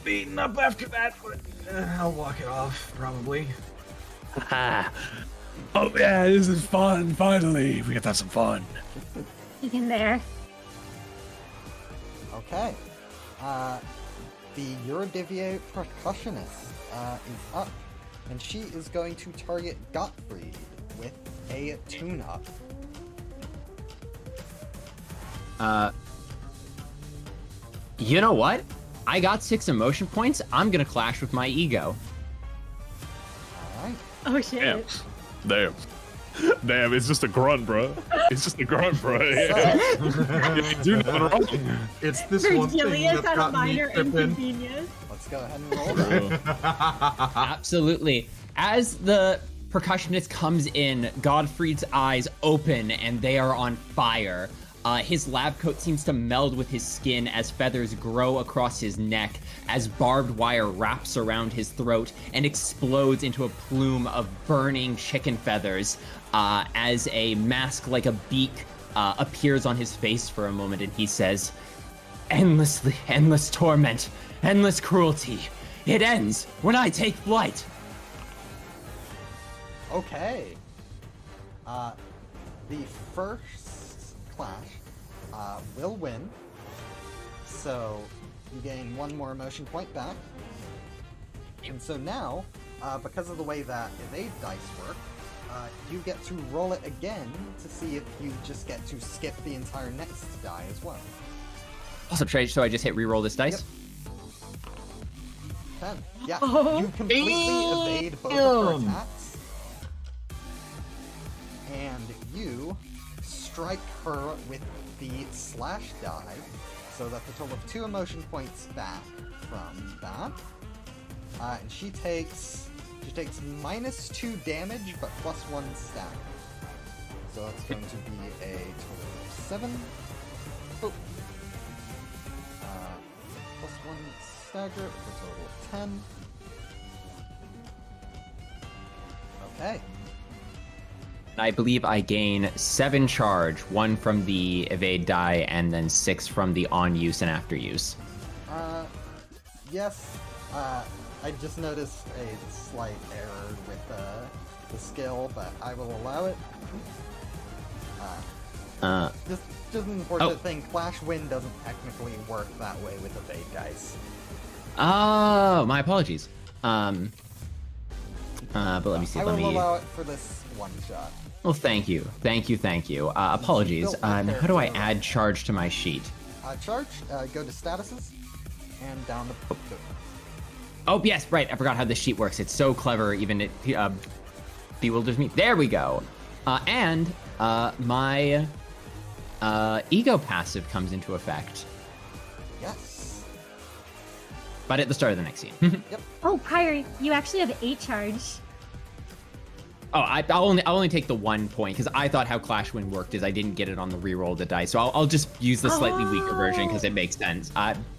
beaten up after that, but I'll walk it off, probably. Oh yeah, this is fun. Finally, we get to have some fun. Get in there. Okay. The Eurodivio percussionist is up, and she is going to target Gottfried with a tune-up. You know what? I got 6 emotion points. I'm gonna clash with my ego. Alright. Oh shit. Damn. Damn, it's just a grunt, bro. It's just a grunt, bro. Yeah. You do nothing wrong. It's this one thing Virgilius that's had a got me minor tripping. inconvenience. Let's go ahead and roll that. Absolutely. As the percussionist comes in, Godfried's eyes open and they are on fire. His lab coat seems to meld with his skin as feathers grow across his neck, as barbed wire wraps around his throat and explodes into a plume of burning chicken feathers, as a mask like a beak appears on his face for a moment, and he says, endless torment, endless cruelty. It ends when I take flight. Okay. The first clash will win. So you gain 1 more emotion point back. And so now, because of the way that evade dice work, you get to roll it again to see if you just get to skip the entire next die as well. Awesome. So I just hit reroll this dice? 10. Yeah, Oh. you completely evade both of her attacks. And you strike her with the slash die, so that's a total of 2 emotion points back from that. And she takes -2 damage, but +1 stamina. So that's going to be a total of 7. Oh. +1 stagger, a total of 10. Okay. I believe I gain 7 charge, 1 from the evade die, and then 6 from the on use and after use. Yes. I just noticed a slight error with the skill, but I will allow it. Just an unfortunate thing. Flash Wind doesn't technically work that way with evade dice. Oh, my apologies. But let me see. I will allow it for this one shot. Well, thank you. Apologies. built How the do I character add charge to my sheet? Charge, go to statuses, and down to boom. Oh, yes, right. I forgot how this sheet works. It's so clever, even it bewilders me. There we go. And my E.G.O passive comes into effect. Yes. But at the start of the next scene. Yep. Oh, Prior, you actually have 8 charge. Oh, I'll only take the 1 point because I thought how Clash Wind worked is I didn't get it on the reroll of the dice, so I'll just use the slightly weaker version because it makes sense.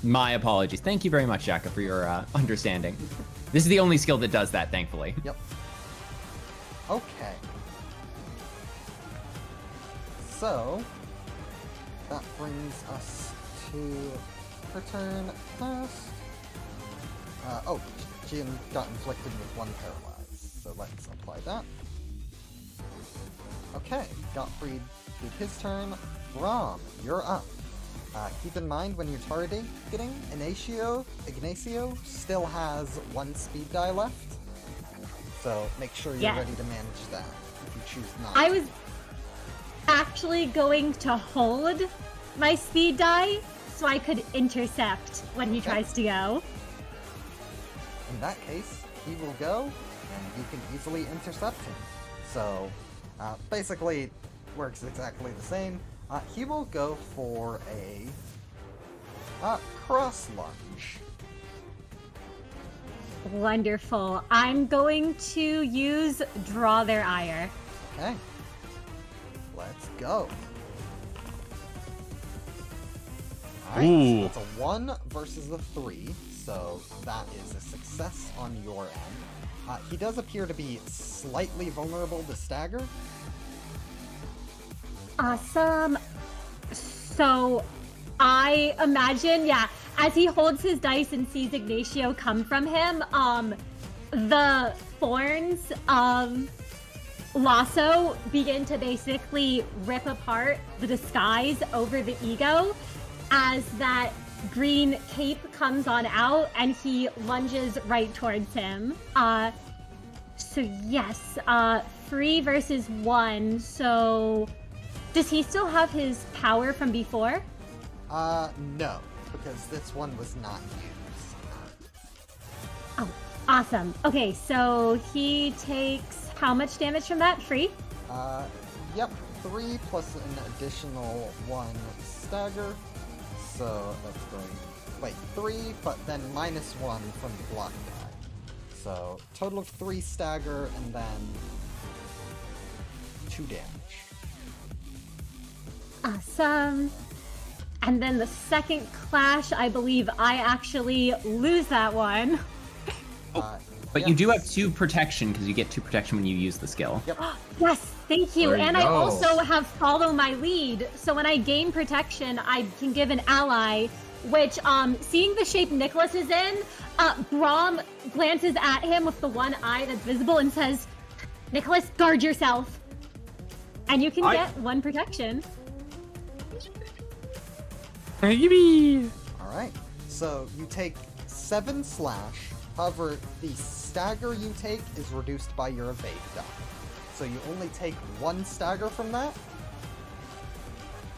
My apologies. Thank you very much, Jaka, for your understanding. This is the only skill that does that, thankfully. Yep. Okay. So that brings us to her turn first. She got inflicted with 1 paralyze, so let's apply that. Okay, Gottfried did his turn. Rom, you're up. Keep in mind when you're targeting, Ignacio still has 1 speed die left. So make sure you're ready to manage that if you choose not. I was actually going to hold my speed die so I could intercept when he tries to go. In that case, he will go, and you can easily intercept him. So, basically, works exactly the same. He will go for a cross lunge. Wonderful. I'm going to use Draw Their Ire. Okay. Let's go. Alright, so that's a 1 versus a 3, so that is a success on your end. He does appear to be slightly vulnerable to stagger. Awesome. So, I imagine, as he holds his dice and sees Ignacio come from him, the thorns of Lasso begin to basically rip apart the disguise over the E.G.O as that green cape comes on out and he lunges right towards him. So yes, 3 versus 1. So does he still have his power from before? No, because this one was not used. Oh, awesome. Okay, so he takes how much damage from that? Free? Yep, 3 plus an additional 1 stagger. So that's going, 3, but then minus 1 from the block die. So total of 3 stagger and then 2 damage. Awesome. And then the second clash, I believe I actually lose that one. But you do have 2 protection because you get 2 protection when you use the skill. Yep. Yes, thank you. There you And go. I also have follow my lead. So when I gain protection, I can give an ally, which, seeing the shape Nicholas is in, Brom glances at him with the one eye that's visible and says, Nicholas, guard yourself. And you can get 1 protection. Yippee! Alright, so you take 7 slash. However, the stagger you take is reduced by your evade die. So you only take 1 stagger from that.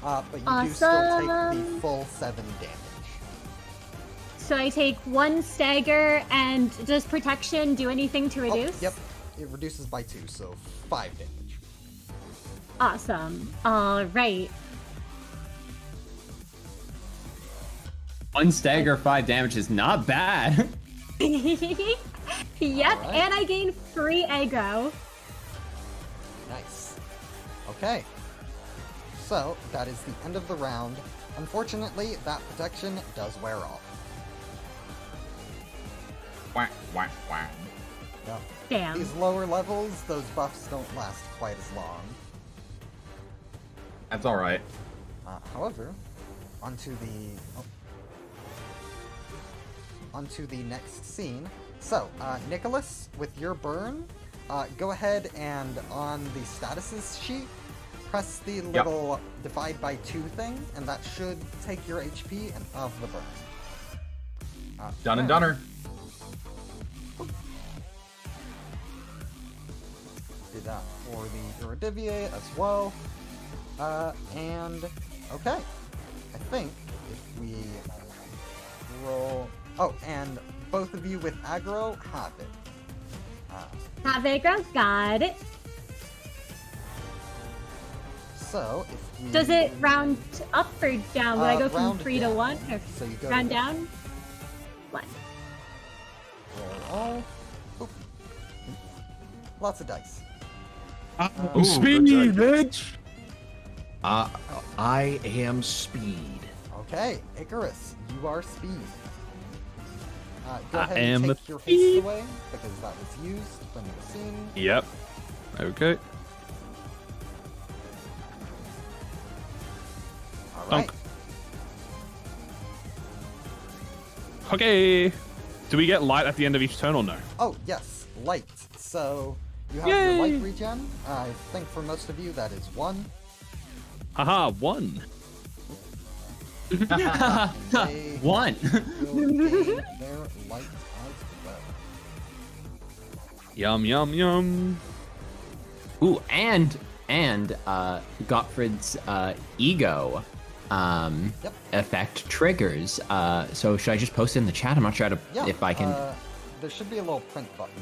But you do still take the full 7 damage. So I take 1 stagger, and does protection do anything to reduce? Oh, yep, it reduces by 2, so 5 damage. Awesome. All right. 1 stagger, 5 damage is not bad. Yep, Alright. and I gain 3 aggro. Nice. Okay. So, that is the end of the round. Unfortunately, that protection does wear off. Whack, whack, whack. Yeah. Damn. These lower levels, those buffs don't last quite as long. That's alright. However, onto the next scene. So, Nicholas, with your burn, go ahead and on the statuses sheet, press the little divide by 2 thing, and that should take your HP and off the burn. Done and doneer. Did that for the Eredivier as well. And, okay. I think if we roll... Oh, and both of you with aggro have it. Have aggro, got it. So, if we... Does it round up or down? Would I go from round 3 to down. 1? Or So you go round down? 1. Roll all. Oop. Lots of dice. I'm speedy, bitch. I am speed. Okay, Icarus, you are speed. Go I ahead am and take your speed. haste away, because that was used from the scene. Yep. Okay. Alright. Okay. Do we get light at the end of each turn or no? Oh, yes, light. So, you have Yay! your light regen. I think for most of you that is 1. Haha, 1. They 1. will gain their light as well. Yum, yum, yum. Ooh, and Gottfried's E.G.O. Yep. effect triggers. So should I just post it in the chat? I'm not sure how to, Yeah, if I can. there should be a little print button.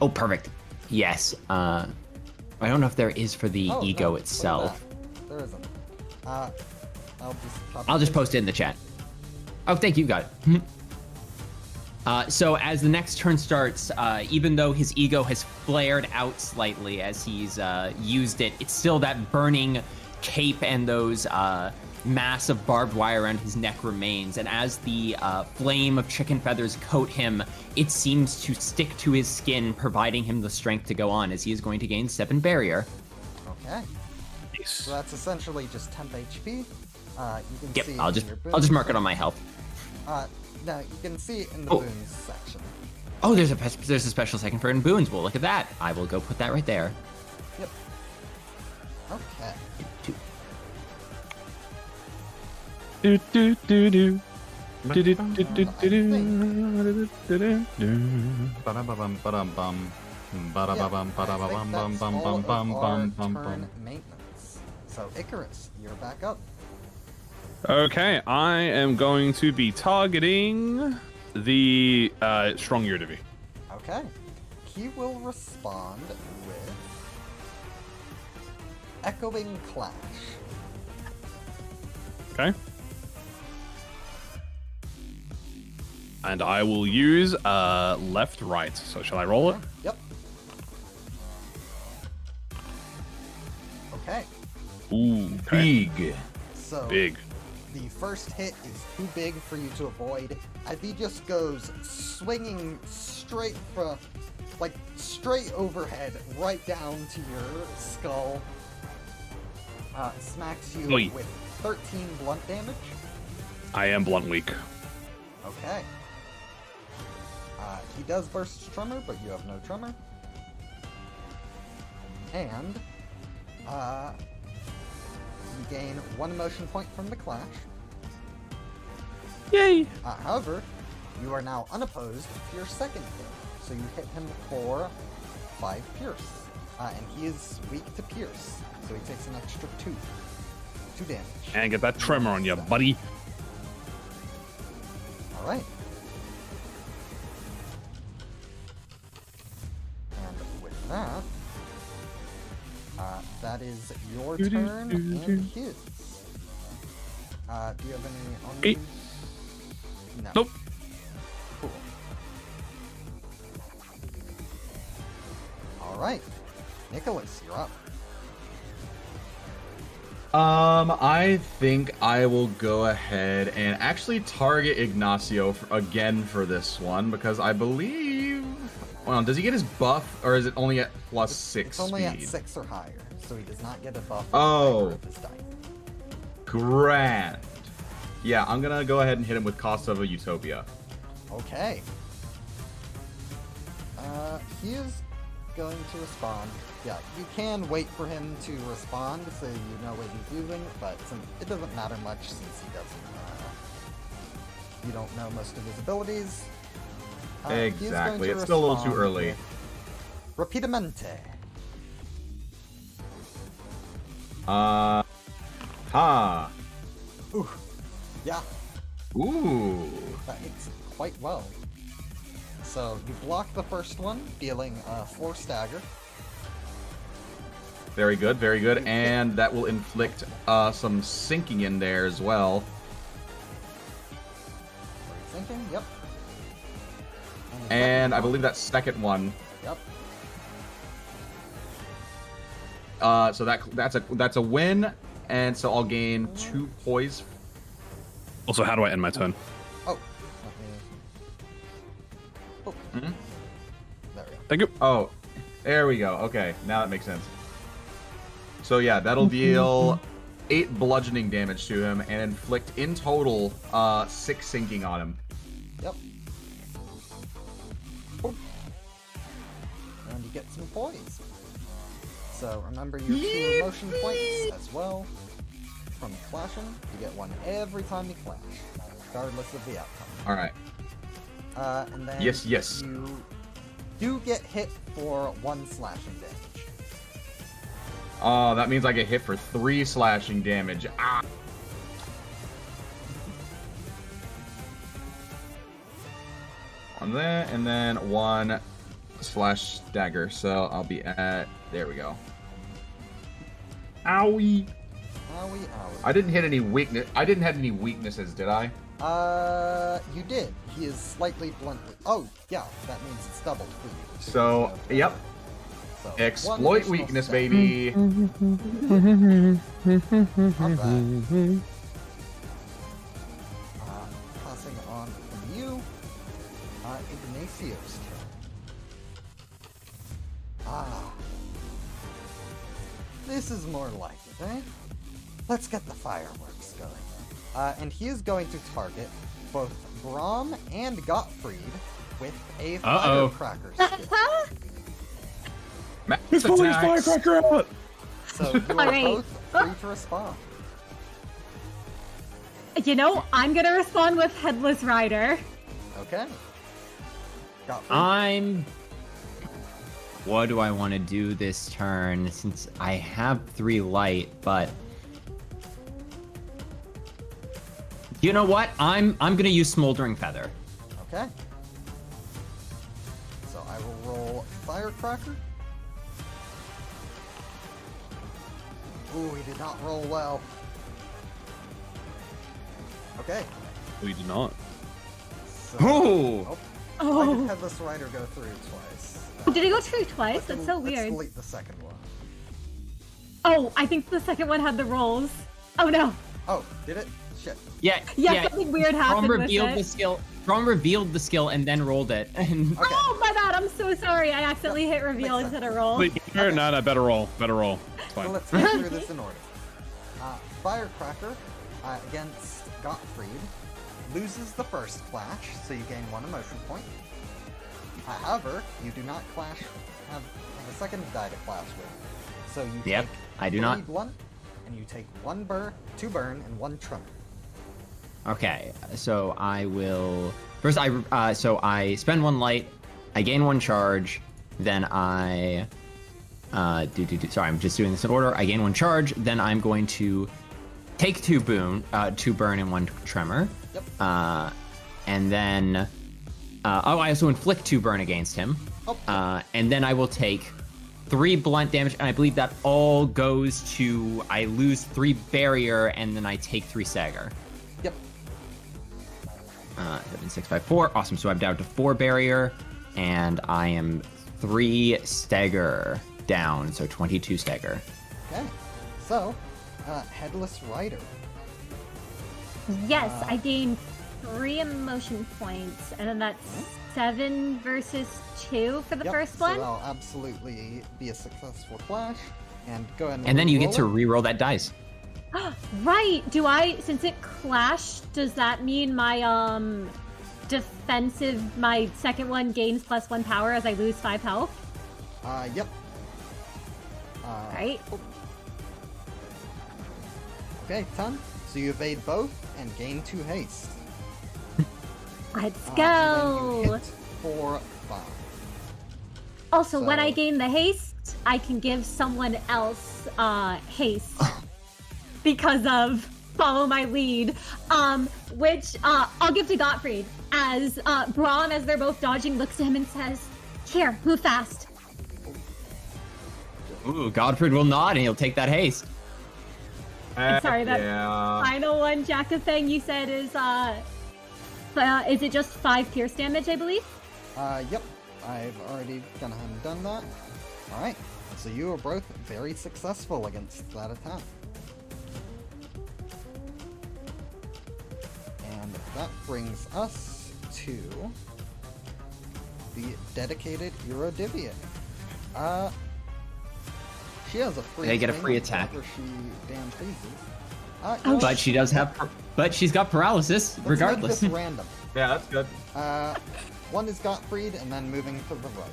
Oh, perfect. Yes. I don't know if there is for the Oh, E.G.O. no, look at itself. that. There isn't. I'll just post it in the chat. Oh, thank you, got it. So as the next turn starts, even though his ego has flared out slightly as he's used it, it's still that burning cape and those mass of barbed wire around his neck remains. And as the flame of chicken feathers coat him, it seems to stick to his skin, providing him the strength to go on, as he is going to gain 7 barrier. Okay. So that's essentially just temp HP. You can Yep, see I'll in just your mark boons it on my health. No, you can see it in the Oh. boons section. Oh, there's a special second for in boons. Well, look at that. I will go put that right there. Yep. Okay. Do do do do. Do do do do do do. Ba-dum-ba-bum, ba-dum-bum. Ba-da-ba-bum, Yeah, I ba-da-ba-bum, think bum, that's bum, all bum, of bum, our bum, bum, turn bum. maintenance. So Icarus, you're back up. Okay, I am going to be targeting the strong Urdivi. Okay. He will respond with Echoing Clash. Okay. And I will use left, right. So shall I roll it? Yep. Okay. Ooh, okay. Big. So Big. the first hit is too big for you to avoid, as he just goes swinging straight from, like, straight overhead, right down to your skull. Smacks you Oi. with 13 blunt damage. I am blunt weak. Okay. He does burst tremor, but you have no tremor. And you gain 1 emotion point from the clash. Yay! However, you are now unopposed to your second hit, so you hit him for 5 pierce. And he is weak to pierce, so he takes an extra 2 damage. And get that tremor on you, buddy. Alright. And with that, that is your turn and his. Do you have any on Eight. you? No. Nope. Cool. Alright. Nicholas, you're up. I think I will go ahead and actually target Ignacio again for this one, because I believe... Well, does he get his buff, or is it only at plus 6 It's only speed? at 6 or higher, so he does not get a buff. Oh. Of his dice. Grand. Yeah, I'm gonna go ahead and hit him with Cost of a Utopia. Okay. He is going to respond. Yeah, you can wait for him to respond so you know what he's using, but it doesn't matter much since he doesn't, you don't know most of his abilities. He's going Exactly, to it's still a little too respond early. with Rapidamente. Ha. Ooh. Yeah, Ooh. that hits quite well. So you block the first one, dealing 4 stagger. Very good, very good. And that will inflict some sinking in there as well. Sinking, yep. And I believe that second one. Yep. So that's a win, and so I'll gain 2 poise. Also, how do I end my turn? Oh. Oh. Mhm. There we go. Thank you. Oh, there we go. Okay, now that makes sense. So yeah, that'll deal 8 bludgeoning damage to him and inflict in total 6 sinking on him. Yep. Oh. And you get some poise. So remember your 2 emotion points as well. From clashing, you get 1 every time you clash, regardless of the outcome. All right. And then Yes. you do get hit for 1 slashing damage. Oh, that means I get hit for 3 slashing damage. Ah. On that, and then 1 slash dagger. So I'll be at. There we go. Owie. Owie, owie. I didn't hit any weakness. I didn't have any weaknesses, did I? You did. He is slightly bluntly. Oh, yeah, that means it's doubled for you. So, yep. So, 1 Exploit additional weakness, step. baby. Alright. Passing on from you, Ignacio's turn. This is more like it, eh? Let's get the fireworks going. And he is going to target both Braum and Gottfried with a firecracker skill. Max He's pulling his attacks. firecracker out! So you are Alright. both free to respond. You know, I'm gonna respond with Headless Rider. Okay. Gottfried. What do I want to do this turn? Since I have 3 light, but you know what? I'm gonna use Smoldering Feather. Okay. So I will roll Firecracker. Ooh, he did not roll well. Okay. We do not. So, Ooh. Why Oh, did Headless Rider go through twice? did it go through twice? That's so Let's weird. delete the second one. Oh, I think the second one had the rolls. Oh no. Oh, did it? Shit. Yeah, Yeah, something weird happened Braum with revealed it. the skill. Braum revealed the skill and then rolled it. And Okay. Oh, my bad. I'm so sorry. I accidentally hit reveal Makes sense. instead of roll. Wait, no, better roll. Better roll. It's So fine. let's get through this in order. Firecracker against Gottfried loses the first clash, so you gain 1 emotion point. However, you do not have a second die to clash with. So you Yep, take I do 3 not. blunt, and you take 2 burn, and 1 tremor. Okay, so I will first. So I spend 1 light, I gain 1 charge, then I Sorry, I'm just doing this in order. I gain 1 charge, then I'm going to take 2 burn, and 1 tremor. Yep. And then I also inflict 2 burn against him. Oh. And then I will take 3 blunt damage, and I believe that all goes to I lose 3 barrier, and then I take 3 stagger. Yep. 7, 6, 5, 4. Awesome. So I'm down to 4 barrier, and I am 3 stagger down. So 22 stagger. Okay. So, Headless Rider. Yes, I gained 3 emotion points, and then that's 7 versus 2 for the Yep, first so one. that'll absolutely be a successful clash. And go ahead And then you get re-roll to it. re-roll that dice. Right. Since it clashed, does that mean my my second one gains +1 power as I lose 5 health? Yep. Right. oh. Okay, 10. So you evade both and gain 2 haste. Let's And then go. you hit for 5. Also, when I So- gain the haste, I can give someone else haste because of follow my lead, which I'll give to Gottfried as Braun, as they're both dodging, looks at him and says, "Here, move fast." Ooh, Godfrey will nod and he'll take that haste. I'm sorry, that Yeah. final one, Jackafang, you said is it just 5 pierce damage, I believe? Yep. I've already gone ahead and done that. Alright. So you are both very successful against that attack. And that brings us to the dedicated Erodivian. She has a free. They get a swing free attack. whenever she damn pleases. Oh, But she does have, but she's got paralysis Let's regardless. make this random. Yeah, that's good. One is Gottfried, and then moving to the right.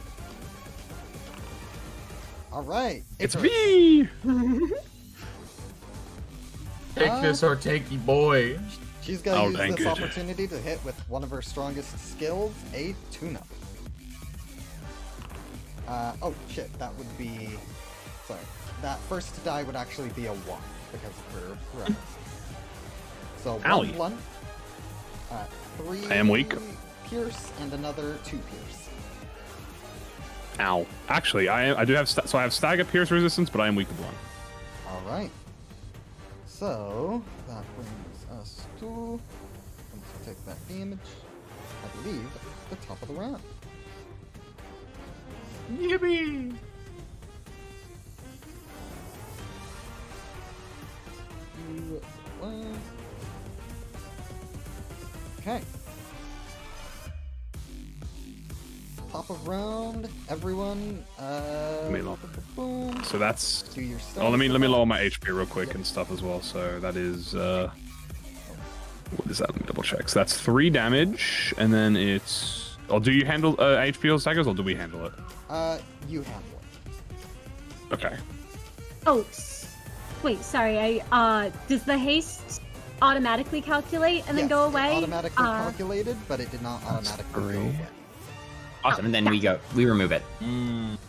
Alright. It's Icarus. me. Take this or take the boy. She's gonna use thank this you. opportunity to hit with one of her strongest skills, a tune-up. Oh shit, that would be... Sorry. That first die would actually be a 1, because of her paralysis. So 1 Owie. blunt, 3 I am weak. pierce, and another 2 pierce. Ow. Actually, I do have so I have stagger pierce resistance, but I am weak to blunt. Alright. So, that brings us to... Let's take that damage. I believe the top of the round. Yippee! Okay. Top of round, everyone. me lower. boom, So that's. do your stuff. Oh, let me lower my HP real quick and stuff as well. So that is what is that? Let me double check. So that's 3 damage, and then it's. Oh, do you handle HP or staggers, or do we handle it? You handle it. Okay. Oh, wait, sorry. Does the haste automatically calculate and then Yes, go it away? automatically calculated, but it did not automatically go three. away. Awesome, and then we remove it.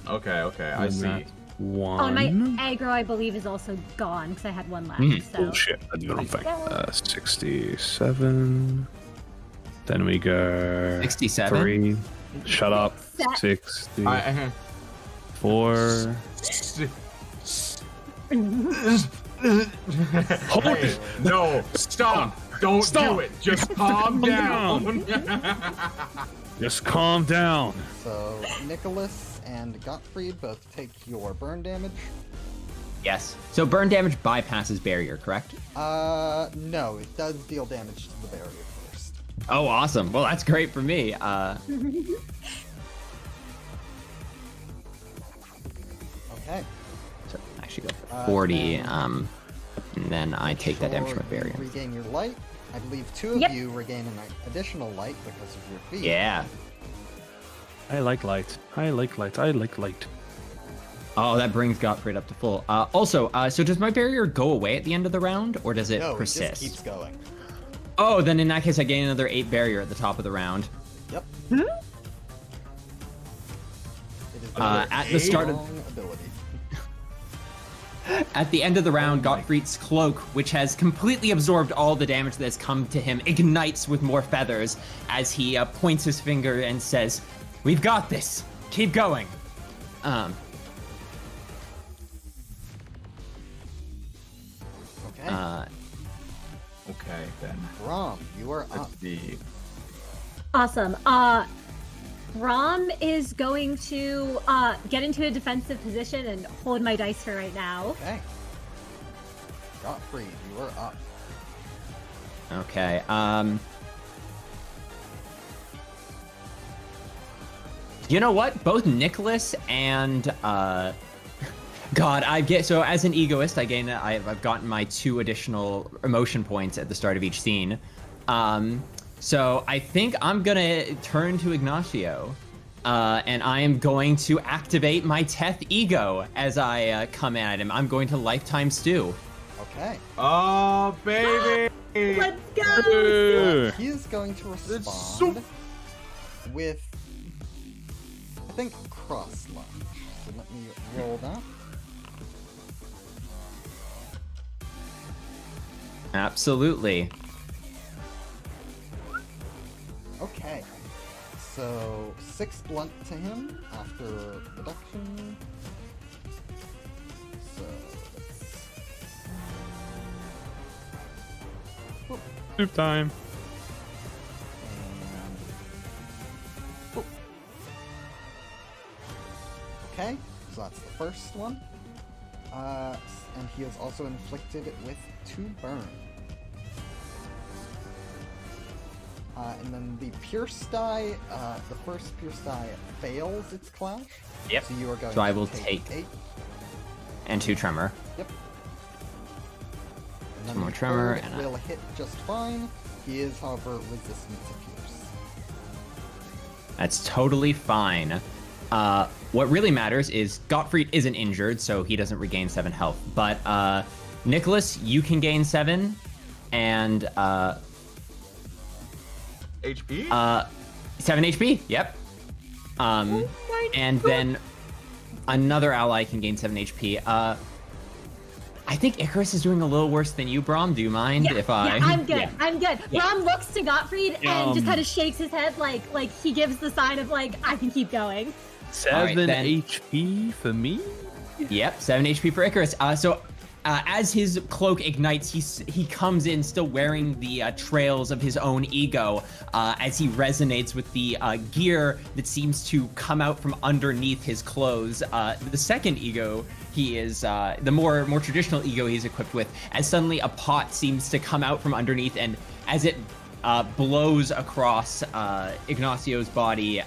Okay, I see. One. Oh, and my aggro, I believe, is also gone because I had 1 left. Mhm. So. Bullshit. I did the wrong thing. 67. Then we go 67. 3. Shut up. Set. 64. Hey, no, stop! Don't do it. Just calm down. Just calm down. So Nicholas and Gottfried both take your burn damage. Yes. So burn damage bypasses barrier, correct? No, it does deal damage to the barrier first. Oh, awesome. Well, that's great for me. Okay. So actually go for 40. And then I take that damage Sure, from my barrier. you regain your light. I believe 2 of Yep. you regain an additional light because of your feet. Yeah. I like light. I like light. I like light. Oh, that brings Gottfried up to full. Also, so does my barrier go away at the end of the round, or does it No, persist? it just keeps going. Oh, then in that case, I gain another 8 barrier at the top of the round. Yep. Hmm? It is At the start of strong ability. At the end of the round, Gottfried's cloak, which has completely absorbed all the damage that has come to him, ignites with more feathers as he points his finger and says, "We've got this. Keep going." Okay. Okay, then. Rom, you are up. Let's see. Awesome. Rom is going to get into a defensive position and hold my dice for right now. Okay. Gottfried, you are up. Okay. You know what? Both Nicholas and God, so as an egoist, I've gotten my 2 additional emotion points at the start of each scene. So I think I'm gonna turn to Ignacio, and I am going to activate my Teth E.G.O as I come at him. I'm going to Lifetime Stew. Okay. Oh, baby! Let's go! He is going to so- respond with, I think, cross lunge. So let me roll that. Absolutely. Okay. So 6 blunt to him after reduction. So that's Soup time. and okay, so that's the first one. And he is also inflicted with 2 burn. And then the Pierce die, the first Pierce die fails its clash. Yep. So you are going So I to will take take 8. And 2 tremor. Yep. And Some then more the tremor, third and will hit just fine. He is, however, resistant to Pierce. That's totally fine. What really matters is Gottfried isn't injured, so he doesn't regain 7 health. But Nicholas, you can gain 7, and HP? 7 HP. Yep. And then another ally can gain 7 HP. I think Icarus is doing a little worse than you, Braum. Do you mind if I? Yeah, I'm good. Yeah. I'm good. Yeah. Rom looks to Gottfried and just kind of shakes his head like he gives the sign of like I can keep going. 7 then. HP for me? Yep, 7 HP for Icarus. As his cloak ignites, he comes in still wearing the trails of his own E.G.O. As he resonates with the gear that seems to come out from underneath his clothes. The second E.G.O. he is, the more traditional E.G.O. he's equipped with, as suddenly a pot seems to come out from underneath, and as it blows across Ignacio's body,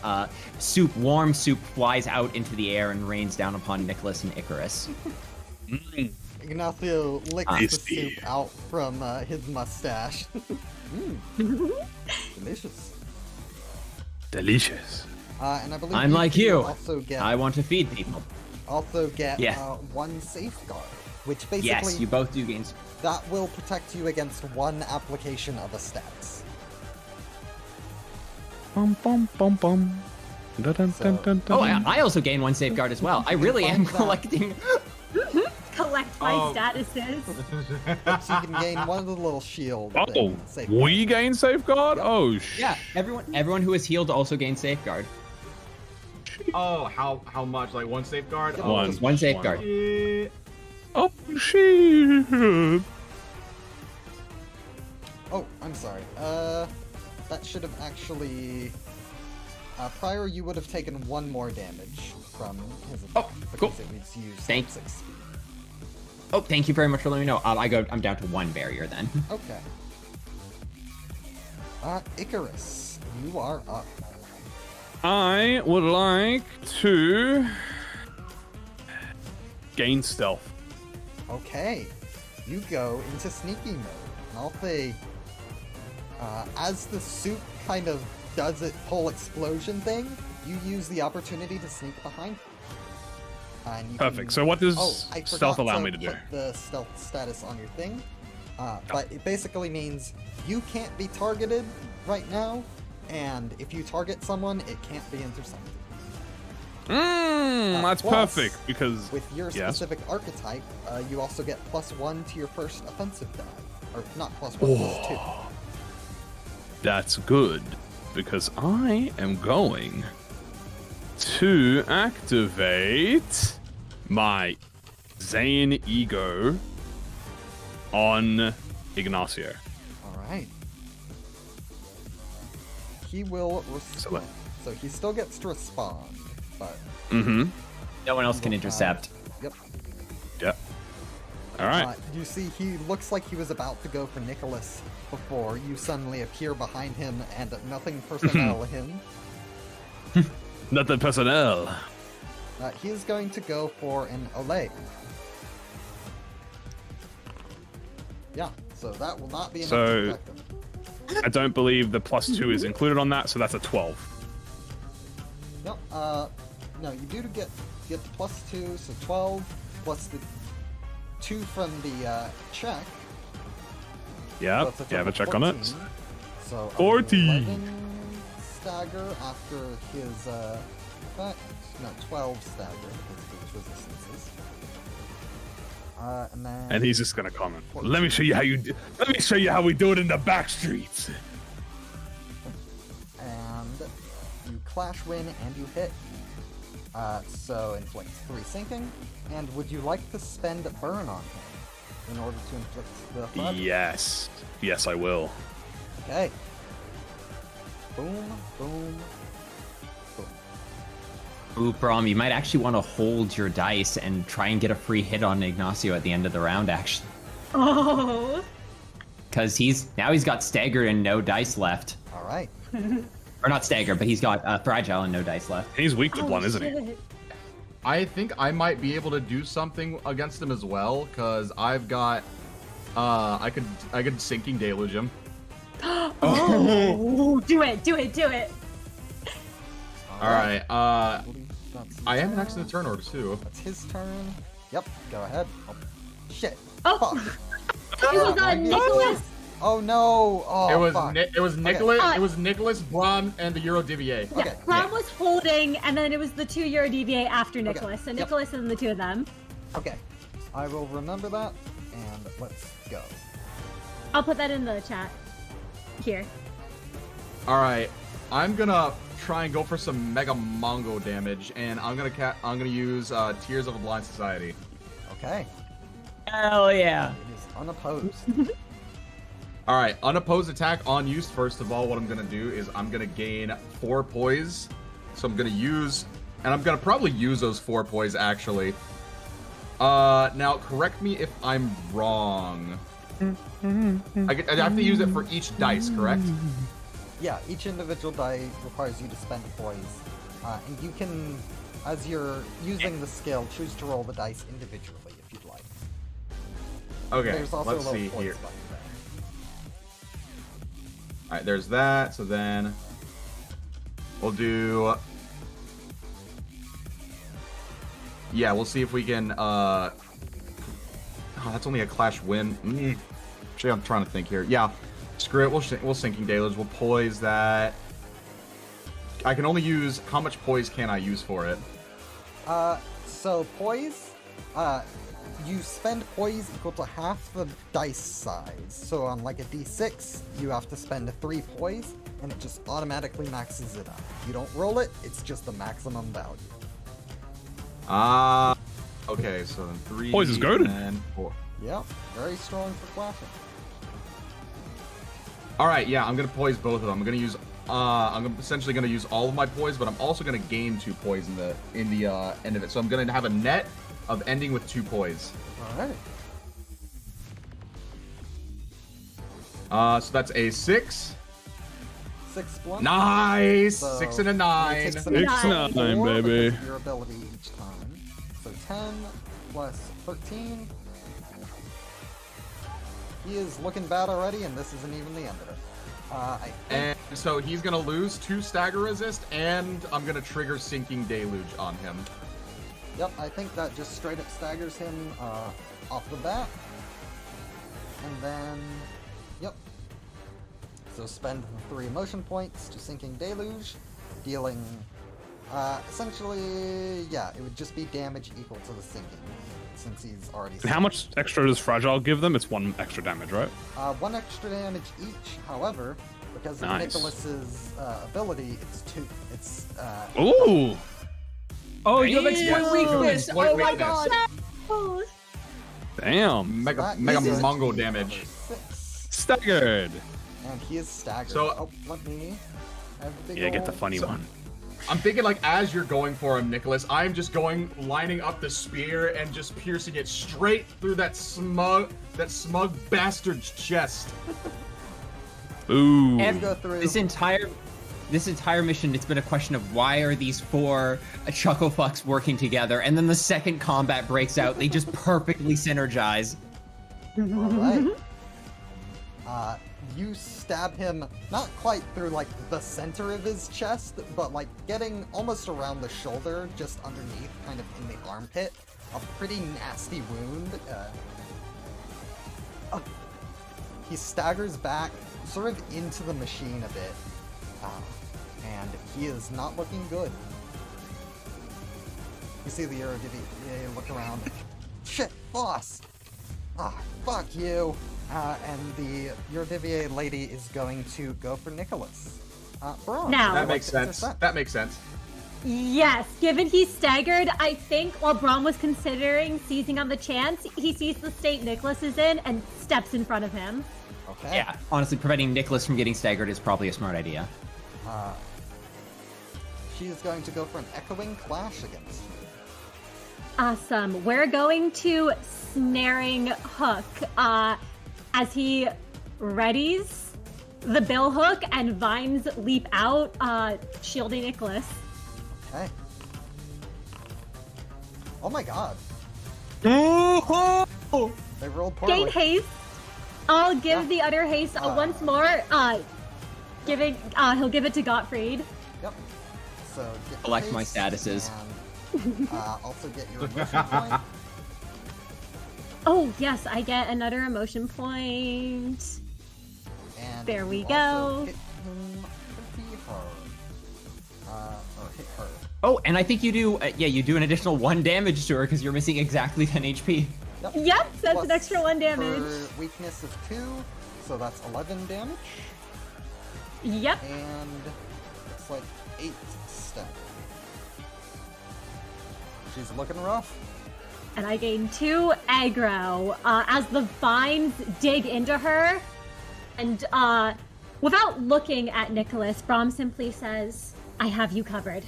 warm soup flies out into the air and rains down upon Nicholas and Icarus. Ignacio licks the soup out from his mustache. Delicious. Delicious. And I believe I'm like you. Also get, I want to feed people. Also get Yeah. 1 safeguard, which basically Yes, you both do gains. that will protect you against 1 application of a stats. Bum bum bum bum. Dun, dun, So- dun, dun, Oh, dun. I also gain 1 safeguard as well. I really am find that. collecting. Collect my statuses. So you can gain one of the little shield Oh, thing, safeguard. we gain safeguard? Yep. Oh, Yeah, everyone who is healed also gains safeguard. Oh, how much? Like 1 safeguard? Yep, Oh, One. just One safeguard. shit. Oh, shit. Oh, I'm sorry. That should have actually. Prior, you would have taken 1 more damage from his attack because cool. it was used Thanks. 6 speed. Oh, thank you very much for letting me know. I'm down to 1 barrier then. Okay. Icarus, you are up. I would like to gain stealth. Okay. You go into sneaky mode. And I'll say, as the soup kind of does its whole explosion thing, you use the opportunity to sneak behind him. And you Perfect. can- So what does I stealth forgot allow to me to do? put the stealth status on your thing. But it basically means you can't be targeted right now, and if you target someone, it can't be intercepted. That's Plus, perfect because With your yes. specific archetype, you also get +1 to your first offensive die. Or not +1, +2. That's good because I am going to activate my Zane E.G.O. on Ignacio. Alright. He will respond. So he still gets to respond, but Mm-hmm. No one else he can will intercept. have- Yep. All right. You see, he looks like he was about to go for Nicholas before you suddenly appear behind him and nothing personnel him. Nothing personnel. He is going to go for an Olay. Yeah, so that will not be enough to So- protect him. I don't believe the +2 is included on that, so that's a 12. No, no, you do get the +2, so 12 plus the 2 from the check. Yeah, So it's a you have a total check on it. 14. So 40. 11 stagger after his effect. No, 12 stagger because of his resistances. And then. And he's just gonna comment. Let me show you how let me show you how we do it in the back streets. And you clash win and you hit. So inflict 3 sinking. And would you like to spend burn on him in order to inflict the thud? Yes. Yes, I will. Okay. Boom, boom, boom. Ooh, Brom, you might actually want to hold your dice and try and get a free hit on Ignacio at the end of the round, actually. Oh. Because he's got staggered and no dice left. All right. Or not staggered, but he's got fragile and no dice left. He's weak to blunt, isn't he? Shit. I think I might be able to do something against him as well, because I've got I could sinking deluge him. Oh, do it. All right. I That's am his next to the turn order too. That's his turn. Yep, go ahead. Oh, shit. Oh. Fuck. It was Nicholas. Oh no. Oh, it was fuck. it was Nicholas. Okay. It was Nicholas, Braun, and the Euro DVA. Yeah, Okay, Brom yeah. was holding, and then it was the 2 Euro DVA after Okay, Nicholas. So yep. Nicholas and the 2 of them. Okay. I will remember that, and let's go. I'll put that in the chat. Here. All right. I'm gonna try and go for some Mega Mongo damage, and I'm gonna use Tears of a Blind Society. Okay. Hell yeah. It is unopposed. All right, unopposed attack on use. First of all, what I'm gonna do is I'm gonna gain 4 poise. So I'm gonna use, and I'm gonna probably use those 4 poise actually. Now correct me if I'm wrong. I have to use it for each dice, correct? Yeah, each individual die requires you to spend poise. And you can, as you're using the skill, choose to roll the dice individually if you'd like. Okay, There's also let's a little see poise here. button there. All right, there's that. So then we'll do. Yeah, we'll see if we can. Oh, that's only a clash win. Actually, I'm trying to think here. Yeah, screw it. We'll sinking deluge. We'll poise that. I can only use. How much poise can I use for it? So poise, you spend poise equal to half the dice size. So on like a d6, you have to spend 3 poise, and it just automatically maxes it out. If you don't roll it, it's just the maximum value. Okay, so then 3. Poise is goated. And 4. Yep, very strong for clashing. All right, yeah, I'm gonna poise both of them. I'm gonna use. Essentially gonna use all of my poise, but I'm also gonna gain 2 poise in the end of it. So I'm gonna have a net of ending with 2 poise. Alright. So that's a 6. 6 blunt. Nice. So 6 and a you 9. take 6 9, 9, baby. because of your ability each time. So 10 plus 13. He is looking bad already, and this isn't even the end of it. I think And so he's gonna lose 2 stagger resist, and I'm gonna trigger sinking deluge on him. Yep, I think that just straight up staggers him off the bat. And then, yep. So spend the 3 emotion points to Sinking Deluge, dealing, essentially, yeah, it would just be damage equal to the sinking, since he's already And how much extra does Fragile give them? It's 1 extra damage, right? 1 extra damage each, however, because of Nice. Nicholas's ability, it's 2. It's, Ooh! Oh, you have Damn. exploit weakness. Exploit Oh my weakness. god. Oh. Damn. Mega that is Mongo a damage. 6. Staggered. And he is staggered. So- oh, let me have a big Yeah, get the ol' funny So- one. I'm thinking like as you're going for him, Nicholas, I'm just lining up the spear and just piercing it straight through that smug bastard's chest. Ooh. And go through. this entire mission, it's been a question of why are these 4 chuckle fucks working together, and then the second combat breaks out, they just perfectly synergize. Alright. You stab him not quite through like the center of his chest, but like getting almost around the shoulder, just underneath, kind of in the armpit. A pretty nasty wound. He staggers back, sort of into the machine a bit. And he is not looking good. You see the Euro look around. Shit, boss! Ah, fuck you. And your Vivier lady is going to go for Nicholas. Braun, Now- That would makes like to sense. intercept. That makes sense. Yes, given he's staggered, I think while Braum was considering seizing on the chance, he sees the state Nicholas is in and steps in front of him. Okay. Yeah, honestly, preventing Nicholas from getting staggered is probably a smart idea. She is going to go for an echoing clash against you. Awesome. We're going to snaring hook as he readies the bill hook and vines leap out, shielding Nicholas. Okay. Oh my god. Oh! They rolled poorly. Gain haste. I'll give Yeah. the other haste once more. He'll give it to Gottfried. Yep. So get Collect my haste statuses. and, also get your emotion point. Oh yes, I get another emotion point. And There we you go. also hit him pretty hard. Or hit her. Oh, and I think you do, you do an additional 1 damage to her because you're missing exactly 10 HP. Yep, that's Plus an extra 1 damage. her weakness of 2, so that's 11 damage. Yep. And it's like 8 stun. She's looking rough. And I gain 2 aggro as the vines dig into her. And without looking at Nicholas, Braum simply says, I have you covered.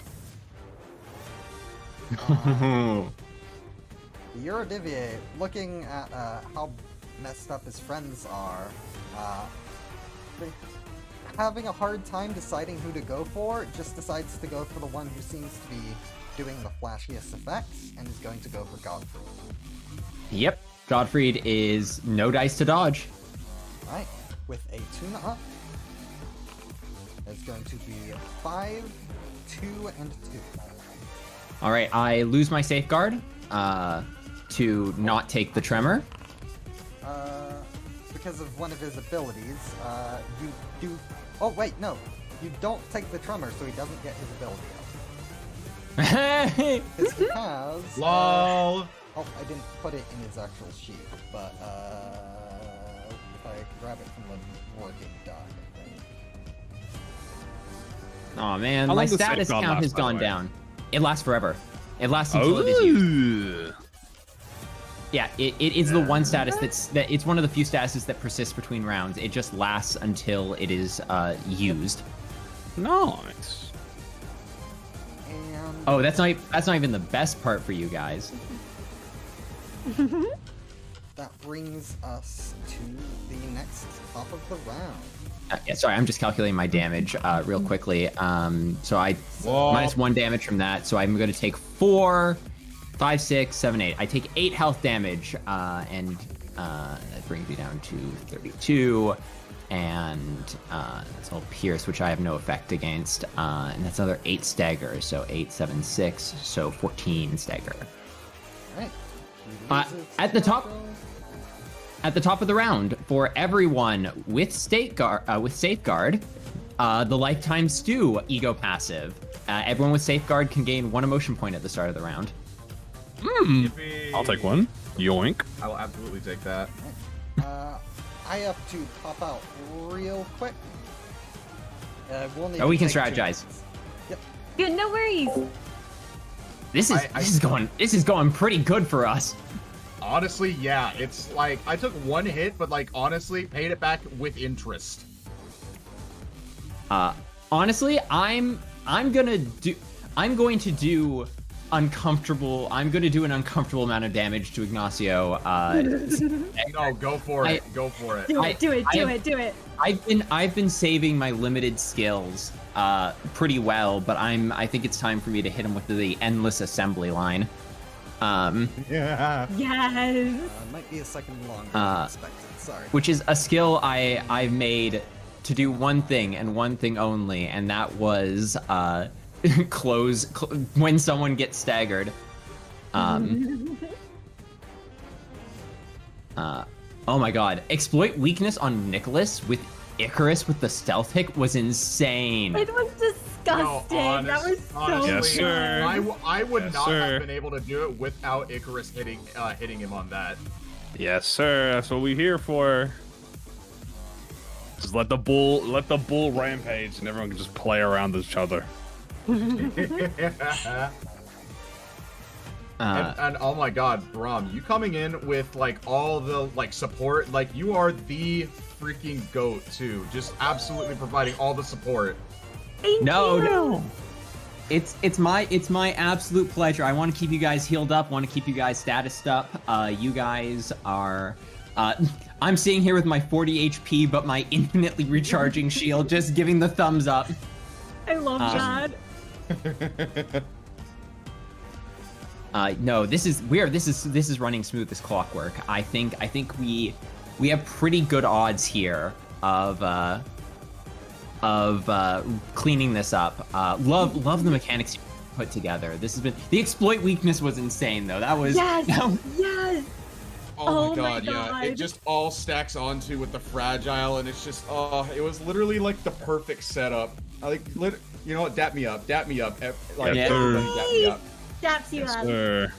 Eurodivier, looking at how messed up his friends are, having a hard time deciding who to go for, just decides to go for the one who seems to be doing the flashiest effects, and is going to go for Godfrey. Yep, Godfried is no dice to dodge. Right, with a tune-up, it's going to be 5, 2, and 2. All right, I lose my safeguard to not take the tremor. Because of one of his abilities, you do... Oh, wait, no. You don't take the tremor, so he doesn't get his ability out. Because he has... LOL. Oh, I didn't put it in his actual sheet, but, if I grab it from the working doc, I think. Oh man, How my long does status safeguard count last, has by the gone way? down. It lasts forever. It lasts until it is used. Yeah, it is the one status it's one of the few statuses that persists between rounds. It just lasts until it is used. Nice. And... Oh, that's not even the best part for you guys. That brings us to the next top of the round. Yeah, sorry, I'm just calculating my damage real quickly. So I minus 1 damage from that. So I'm going to take 4, 5, 6, 7, 8. I take 8 health damage, and that brings me down to 32. And that's all pierce, which I have no effect against. And that's another 8 stagger. So 8, 7, 6. So 14 stagger. Alright. At the top of the round, for everyone with safeguard, the lifetime stew E.G.O passive. Everyone with safeguard can gain 1 emotion point at the start of the round. I'll take 1. Yoink. I will absolutely take that. I have to pop out real quick. We'll need We to can take 2 strategize. minutes. Yep. Good, no worries. This is going pretty good for us. Honestly, yeah. It's like I took 1 hit, but like honestly, paid it back with interest. Honestly, I'm going to do uncomfortable. I'm going to do an uncomfortable amount of damage to Ignacio. No, go for it. Go for it. Do it. I've been saving my limited skills pretty well, but I think it's time for me to hit him with the endless assembly line. Yeah. Yes. Might be a second longer than expected. Sorry. Which is a skill I've made to do one thing and one thing only, and that was close when someone gets staggered. Oh my god, exploit weakness on Nicholas with Icarus with the stealth hit was insane. It was disgusting. That was so honestly, Yes, sir. I would Yes, not sir. have been able to do it without Icarus hitting him on that. Yes, sir. That's what we're here for. Just let the bull rampage, and everyone can just play around each other. And oh my god, Braum, you coming in with like all the like support, like you are the freaking GOAT too. Just absolutely providing all the support. No. It's my absolute pleasure. I want to keep you guys healed up, want to keep you guys statused up. You guys are I'm sitting here with my 40 HP but my infinitely recharging shield, just giving the thumbs up. I love that. No, this is running smooth as clockwork. I think we have pretty good odds here of cleaning this up. Love the mechanics you put together. This has been the exploit weakness was insane though. That was yes. Oh my god, yeah. It just all stacks onto with the fragile, and it's just it was literally like the perfect setup. You know what? Dap me up. Like everybody dap me up. Daps you up. Sir.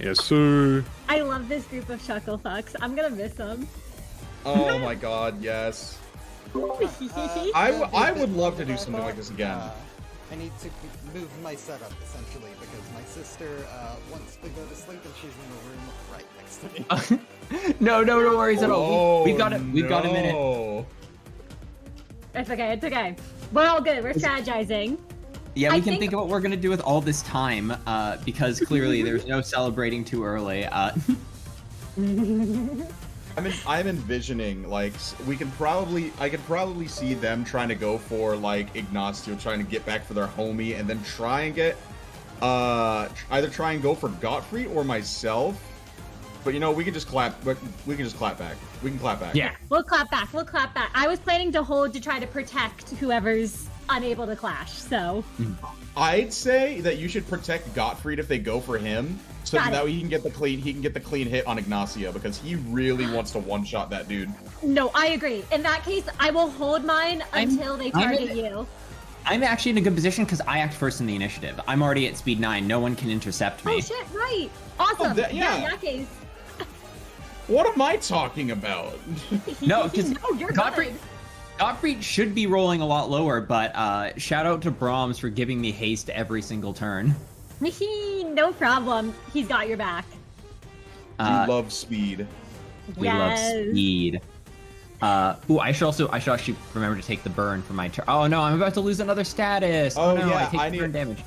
Yes, sir. I love this group of shuckle fucks. I'm gonna miss them. Oh my god, yes. I would love to do something like this again. I need to move my setup essentially because my sister wants to go to sleep and she's in the room right next to me. No worries at all. We've got a minute. It's okay. We're all good. We're strategizing. Yeah, we can think of what we're gonna do with all this time, because clearly there's no celebrating too early. I'm envisioning like I could probably see them trying to go for like Ignacio, trying to get back for their homie, and then try and get either try and go for Gottfried or myself. But you know, we can just clap back. We can clap back. Yeah. We'll clap back. I was planning to hold to try to protect whoever's unable to clash, so. I'd say that you should protect Gottfried if they go for him, so that way he can get the clean hit on Ignacio, because he really wants to one-shot that dude. No, I agree. In that case, I will hold mine until they target you. I'm actually in a good position because I act first in the initiative. I'm already at speed 9. No one can intercept me. Oh shit, right. Awesome. Yeah, in that case. What am I talking about? No, because you're Gottfried should be rolling a lot lower, but shout out to Brahms for giving me haste every single turn. No problem. He's got your back. We love speed. We love speed. Ooh, I should actually remember to take the burn for my turn. Oh no, I'm about to lose another status. Oh no, yeah, I take burn damage.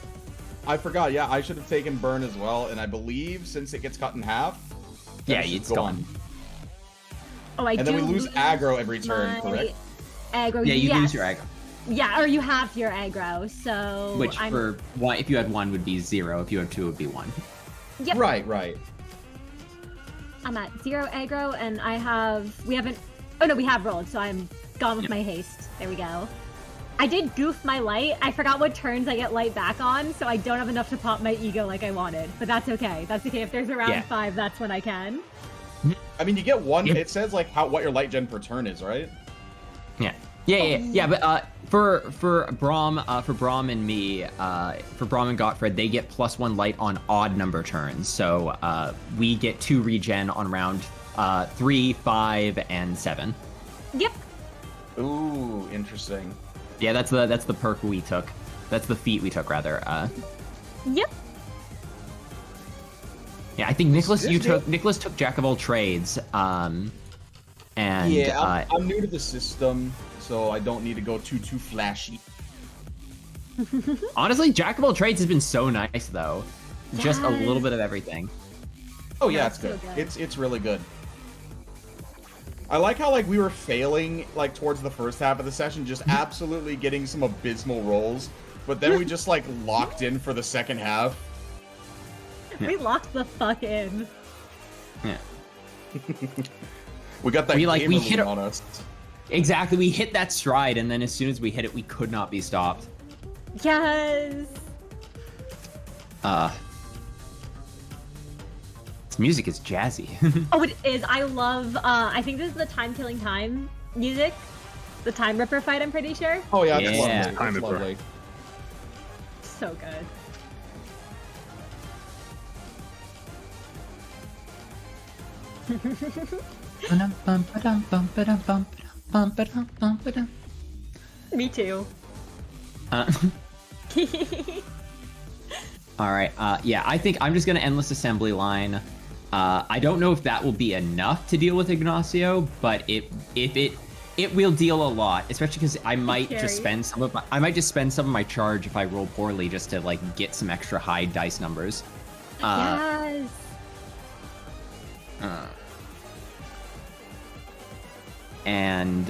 I forgot. Yeah, I should have taken burn as well, and I believe since it gets cut in half. Yeah, it's gone. Oh, and then we lose aggro every turn, correct? Aggro. Yeah, you lose your aggro. Yeah, or you have your aggro, so. Which for one, if you had 1 would be 0. If you had 2 would be 1. Yep. Right. I'm at 0 aggro, and we have rolled, so I'm gone with my haste. There we go. I did goof my light. I forgot what turns I get light back on, so I don't have enough to pop my ego like I wanted. But that's okay. If there's a round 5, that's when I can. I mean, you get 1. It says like what your light gen per turn is, right? Yeah. But for Braum and me, for Braum and Gottfried, they get +1 light on odd number turns. So we get 2 regen on round 3, 5, and 7. Yep. Ooh, interesting. Yeah, that's the perk we took. That's the feat we took, rather. Yep. Yeah, I think Nicholas took Jack of all trades. And yeah, I'm new to the system, so I don't need to go too flashy. Honestly, Jack of all trades has been so nice though. Just a little bit of everything. Oh yeah, it's good. It's really good. I like how like we were failing like towards the first half of the session, just absolutely getting some abysmal rolls, but then we just like locked in for the second half. We locked the fuck in. Yeah. We got that we hit on us. Exactly, we hit that stride, and then as soon as we hit it, we could not be stopped. Yes. This music is jazzy. Oh, it is. I love. I think this is the Time Killing Time music, the Time Ripper fight. I'm pretty sure. Oh yeah, it's lovely. So good. Me too. All right. Yeah, I think I'm just gonna endless assembly line. I don't know if that will be enough to deal with Ignacio, but if it will deal a lot, especially because I might just spend some of my charge if I roll poorly just to like get some extra high dice numbers. Yes. And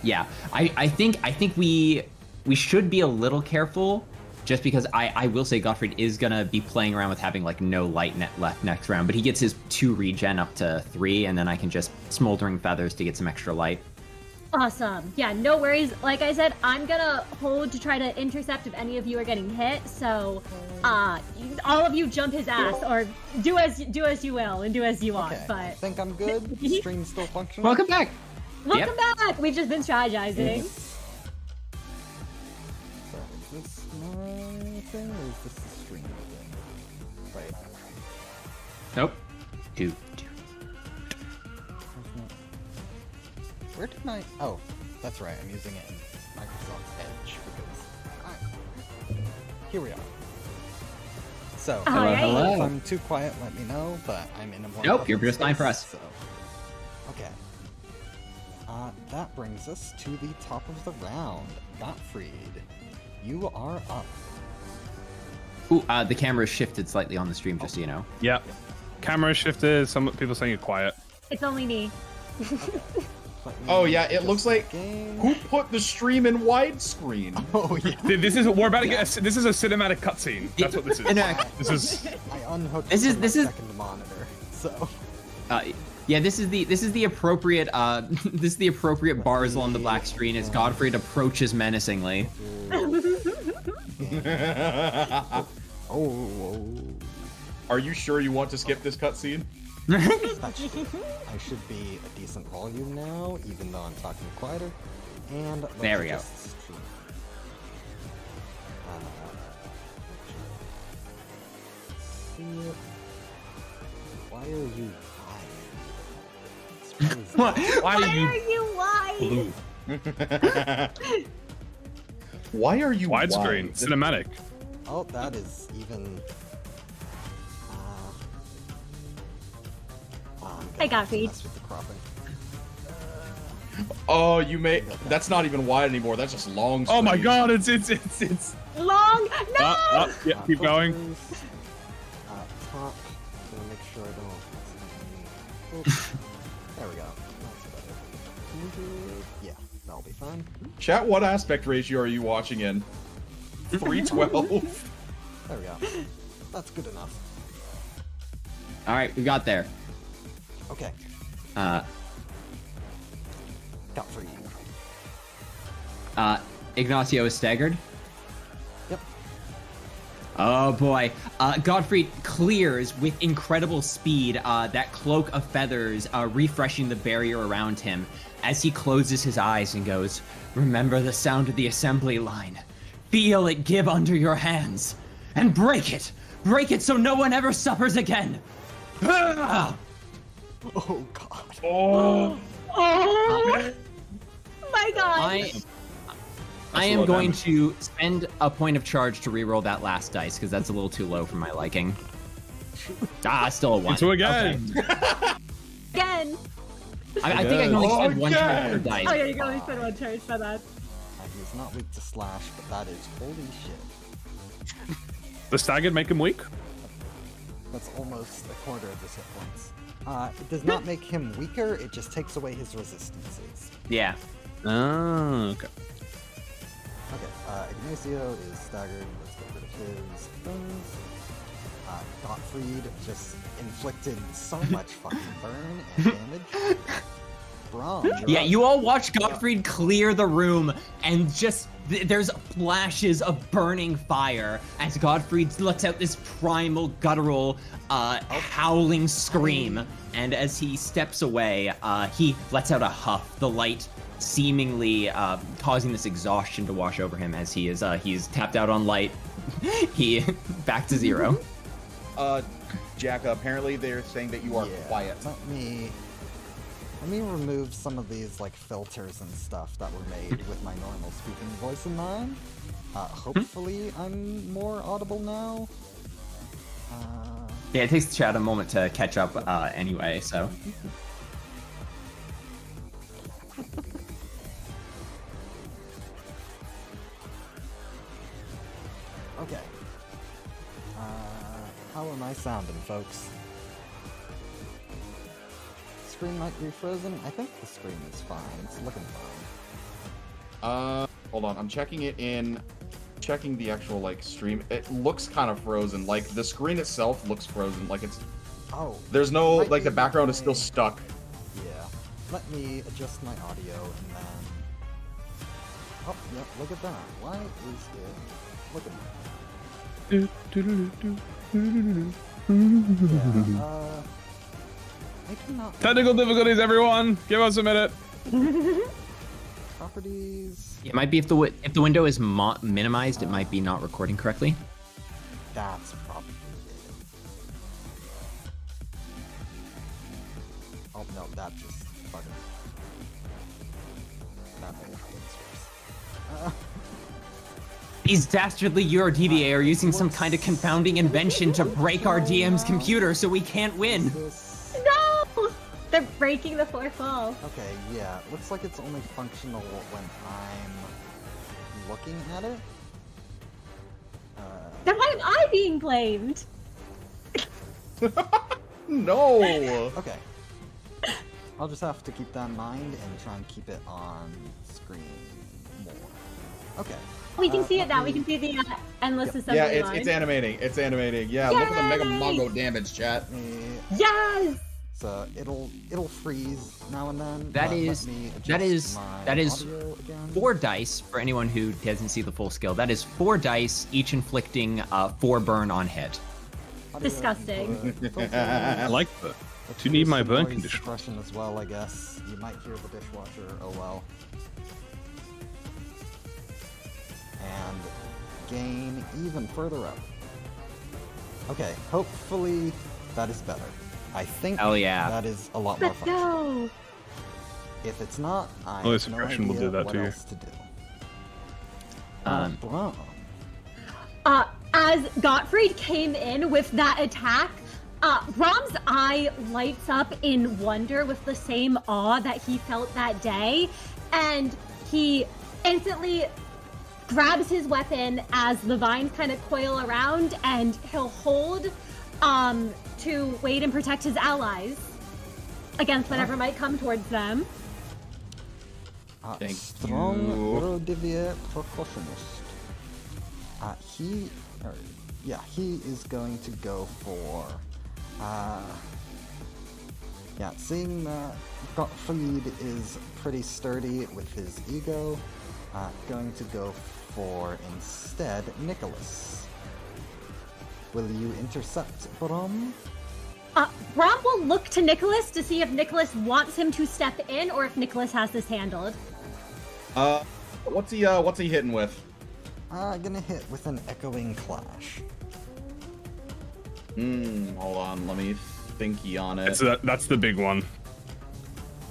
yeah, I think we should be a little careful, just because I will say Gottfried is gonna be playing around with having like no light net left next round, but he gets his 2 regen up to 3, and then I can just Smoldering Feathers to get some extra light. Awesome. Yeah, no worries. Like I said, I'm gonna hold to try to intercept if any of you are getting hit. So, all of you jump his ass, or do as you will and do as you want. Okay, But I think I'm good. Stream's still functioning. Welcome back. Welcome back. We've just been strategizing. So, is this my thing or is this the stream thing? Right. Nope. Two. Where did my... Oh, that's right. I'm using it in Microsoft Edge because... Alright. Here we are. So, Hello. if I'm too quiet, let me know, but I'm in a more... Nope, you're public just fine for space, us. So. Okay. That brings us to the top of the round. Gottfried, you are up. Ooh, the camera shifted slightly on the stream, just so you know. Yeah. Camera shifted. Some people saying you're quiet. It's only me. Okay. Oh yeah, it looks like Game. who put the stream in widescreen? Oh yeah. This is we're about to get. This is a cinematic cutscene. That's what this is. This is. I unhooked This is- from this my is- second monitor, so. Yeah, this is the appropriate this is the appropriate Barzal on the black screen as Gottfried approaches menacingly. Oh. Are you sure you want to skip this cutscene? I should be a decent volume now, even though I'm talking quieter. And There we go. stream. See it. Why are you What? Why Why are you are you wide? blue? Why are you Widescreen, wide? cinematic. Oh, that is even. I got feed. Mess with the cropping. Oh, you may. That's not even wide anymore. That's just long. Oh my screen. god, it's. Long. No. Yeah, keep going. Top. Gonna make sure I don't. Oops. There we go. That's better. Yeah, that'll be fine. Chat. What aspect ratio are you watching in? 312. There we go. That's good enough. All right, we got there. Okay. Gottfried. Ignacio is staggered. Yep. Oh boy. Gottfried clears with incredible speed that cloak of feathers, refreshing the barrier around him as he closes his eyes and goes, "Remember the sound of the assembly line. Feel it give under your hands. And break it! Break it so no one ever suffers again!" Ah! Oh god. Oh. Oh my god. I am going to spend a point of charge to reroll that last dice because that's a little too low for my liking. Still a 1. Into again. Okay. Again. I think I can only spend one charge per dice. Oh yeah, you can only spend one charge for that. He's not weak to slash, but that is holy shit. The staggered make him weak. That's almost a quarter of his hit points. It does not make him weaker, it just takes away his resistances. Yeah. Oh, okay. Okay, Ignacio is staggered. Let's get rid of his things. Gottfried just inflicted so much fucking burn and damage. Braum, you're Yeah, up. you all watch Gottfried clear the room, and just there's flashes of burning fire as Gottfried lets out this primal, guttural, howling scream. And as he steps away, he lets out a huff, the light seemingly causing this exhaustion to wash over him as he's tapped out on light. He back to 0. Jack, apparently they're saying that you are Yeah, quiet. Let me remove some of these like filters and stuff that were made with my normal speaking voice in mind. Hopefully I'm more audible now. Yeah, it takes the chat a moment to catch up anyway, so. Okay. How am I sounding, folks? Screen might be frozen. I think the screen is fine. It's looking fine. Hold on. I'm checking it in. Checking the actual like stream. It looks kind of frozen. Like the screen itself looks frozen. Like it's. Oh. There's no might like be the background is my- still stuck. Yeah. Let me adjust my audio and then. Oh, yep. Look at that. Why is it? Look at that. Yeah. I cannot. Technical difficulties, everyone. Give us a minute. Properties. It might be if the window is minimized, it might be not recording correctly. That's probably it. Oh no, that just fucking. That made things worse. These dastardly Euro DVA are using some kind of confounding invention to break our DM's computer so we can't win. This... No! They're breaking the fourth wall. Okay, yeah. Looks like it's only functional when I'm looking at it. Then why am I being blamed? No. Okay. I'll just have to keep that in mind and try and keep it on screen more. Okay. We can see it now. let We me- can see the endless assembly Yeah, line. it's animating. It's animating. Yeah, look at the Mega Yay! Mongo damage, chat. Yes! So it'll freeze now and then. That but let is- me that adjust is- my that is audio again. 4 dice for anyone who doesn't see the full skill. That is 4 dice, each inflicting 4 burn on hit. Audio Disgusting. input, filter. I like that. Let's Do you need do my some burn noise conditioner? suppression as well, I guess. You might hear the dishwasher. Oh well. And gain even further up. Okay, hopefully that is better. I think Hell yeah. that is a lot more Let's functional. go! If it's not, I Noise have no suppression will idea do that what to you. else to do. Um, As Gottfried came in with that attack, Rom's eye lights up in wonder with the same awe that he felt that day, and he instantly grabs his weapon as the vines kind of coil around, and he'll hold to wait and protect his allies against whatever might come towards them. Thank Strong you. Erodivier percussionist. He is going to go for. Seeing that Gottfried is pretty sturdy with his ego, going to go for instead Nicholas. Will you intercept Brom? Brom will look to Nicholas to see if Nicholas wants him to step in or if Nicholas has this handled. What's he hitting with? Gonna hit with an echoing clash. Hold on, let me thinky on it. That's the big one.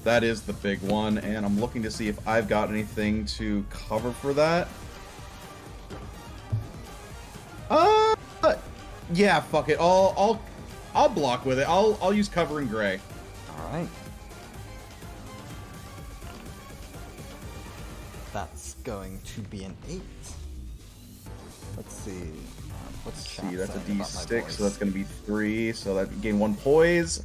That is the big one, and I'm looking to see if I've got anything to cover for that. Yeah, fuck it. I'll block with it. I'll use cover in gray. All right. That's going to be an 8. Let's see. What's chat See, that's a saying about my D6, voice? so that's gonna be 3. So that gain 1 poise.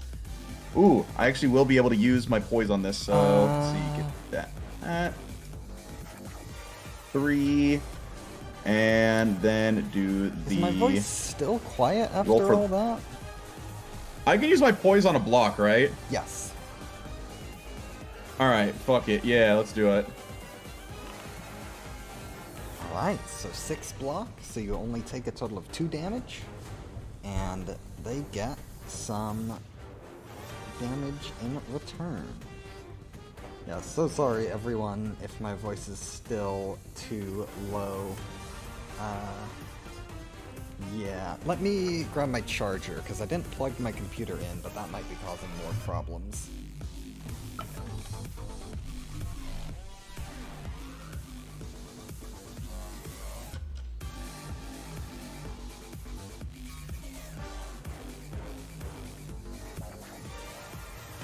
Ooh, I actually will be able to use my poise on this. So let's see, get that. 3, and then do Is my the. voice still quiet after Roll for- all that? I can use my poise on a block, right? Yes. All right, fuck it. Yeah, let's do it. Alright, so 6 block, so you only take a total of 2 damage. And they get some damage in return. Yeah, so sorry everyone if my voice is still too low. Yeah, let me grab my charger, because I didn't plug my computer in, but that might be causing more problems.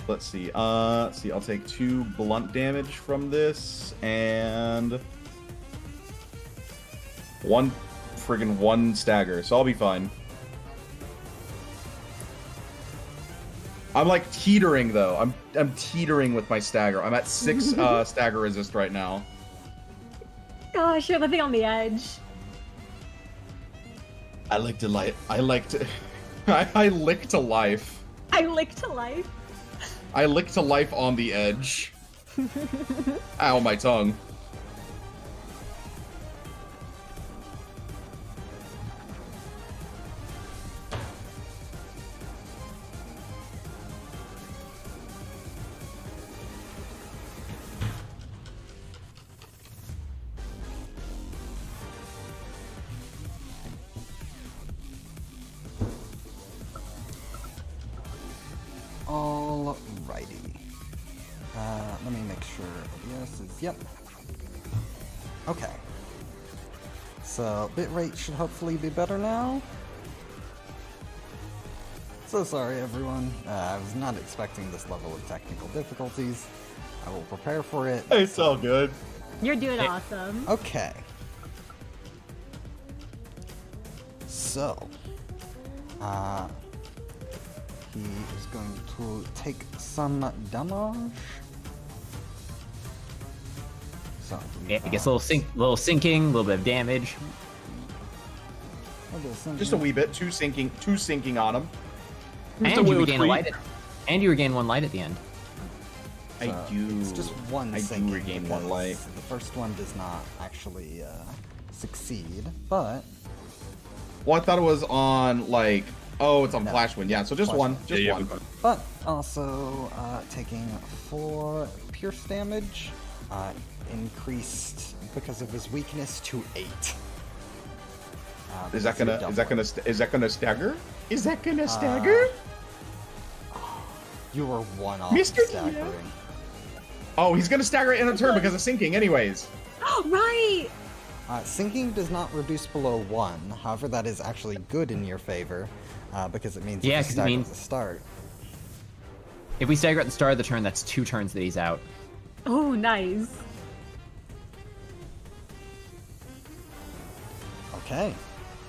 Let's see. I'll take 2 blunt damage from this, and one stagger, so I'll be fine. I'm like teetering though. I'm teetering with my stagger. I'm at 6 stagger resist right now. Gosh, you're living on the edge. I lick to life. I lick to life. I lick to life. I lick to life on the edge. Ow, my tongue. Alrighty. Let me make sure OBS is, yep. Okay. So, bitrate should hopefully be better now. So sorry everyone, I was not expecting this level of technical difficulties. I will prepare for it. It's all good. You're doing awesome. Okay. So, he is going to take some damage. So, Yeah, I guess a little sinking, a little bit of damage. Just a wee bit. 2 sinking on him. And you regain a light. And you regain 1 light at the end. So it's just one I sinking. do regain 1 light. The first one does not actually succeed, but Well, I thought it was on like. Oh, it's on No. Flash Wind. Yeah, so just Flash one. Wind. Just Yeah, one. but also taking 4 pierce damage, increased because of his weakness to 8. Is that gonna stagger? Is that gonna stagger? You were 1 off Mr. staggering. Oh, he's gonna stagger in a turn because of sinking, anyways. Oh, right. Sinking does not reduce below 1. However, that is actually good in your favor because it means Yeah, you 'cause it stagger means- at the start. If we stagger at the start of the turn, that's 2 turns that he's out. Oh, nice. Okay.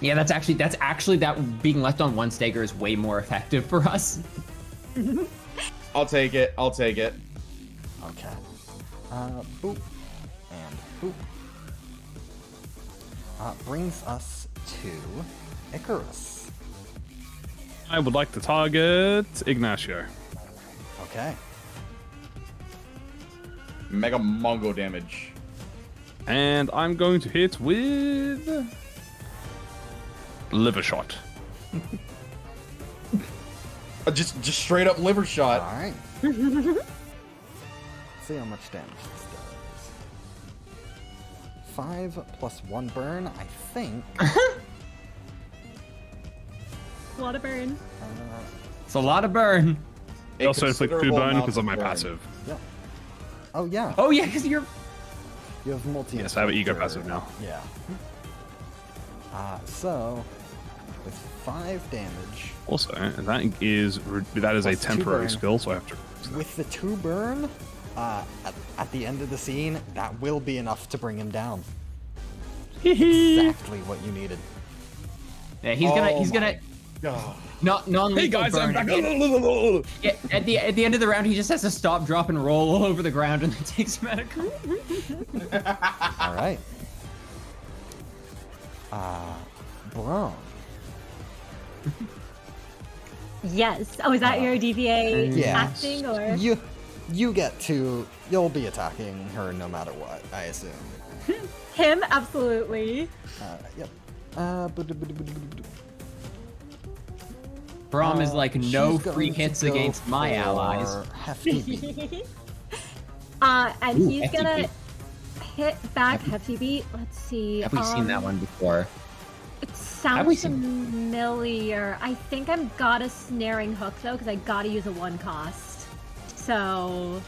Yeah, that's actually that being left on 1 stagger is way more effective for us. I'll take it. Okay. Boop. And boop. Brings us to Icarus. I would like to target Ignacio. Okay. Mega Mongo damage. And I'm going to hit with liver shot. Just straight up liver shot. Alright. See how much damage this does. 5 plus 1 burn, I think. A lot of burn. It's a lot of burn. I also inflict 2 considerable burn amount because of my burn. passive. Yeah. Oh yeah. Oh yeah, because you're. You have multi. Yes, I have an E.G.O passive now. Yeah. So, with 5 damage, Also, that is a Plus 2 temporary burn. skill, so I have to. with the 2 burn, at the end of the scene, that will be enough to bring him down. Exactly what you needed. Yeah, he's gonna. God. Not non-lethal Hey guys, I'm burn. back. Yeah, at the end of the round, he just has to stop, drop, and roll all over the ground, and then takes him out of All right. Braun. Yes. Oh, is that your DVA Yeah. acting or? You get to. You'll be attacking her no matter what, I assume. Him, absolutely. Yep. Braum is like no she's free going to hits go against my allies. for Hefty Beat. And Ooh, he's hefty gonna beat. hit back Hefty Beat. Let's see. Have we seen that one before? It's we Sounds seen- familiar. I think I've got a snaring hook though, because I gotta use a 1 cost. So.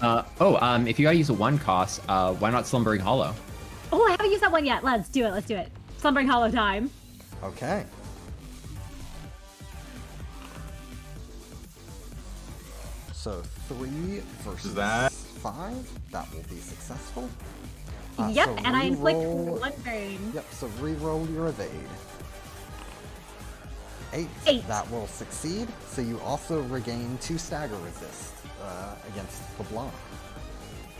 If you gotta use a 1 cost, why not Slumbering Hollow? Oh, I haven't used that one yet. Let's do it. Slumbering Hollow time. Okay. So 3 versus that- 5. That will be successful. Yep, so and I inflict reroll- 1 burn. Yep, so re-roll your evade. 8. 8. That will succeed. So you also regain 2 stagger resist against the block.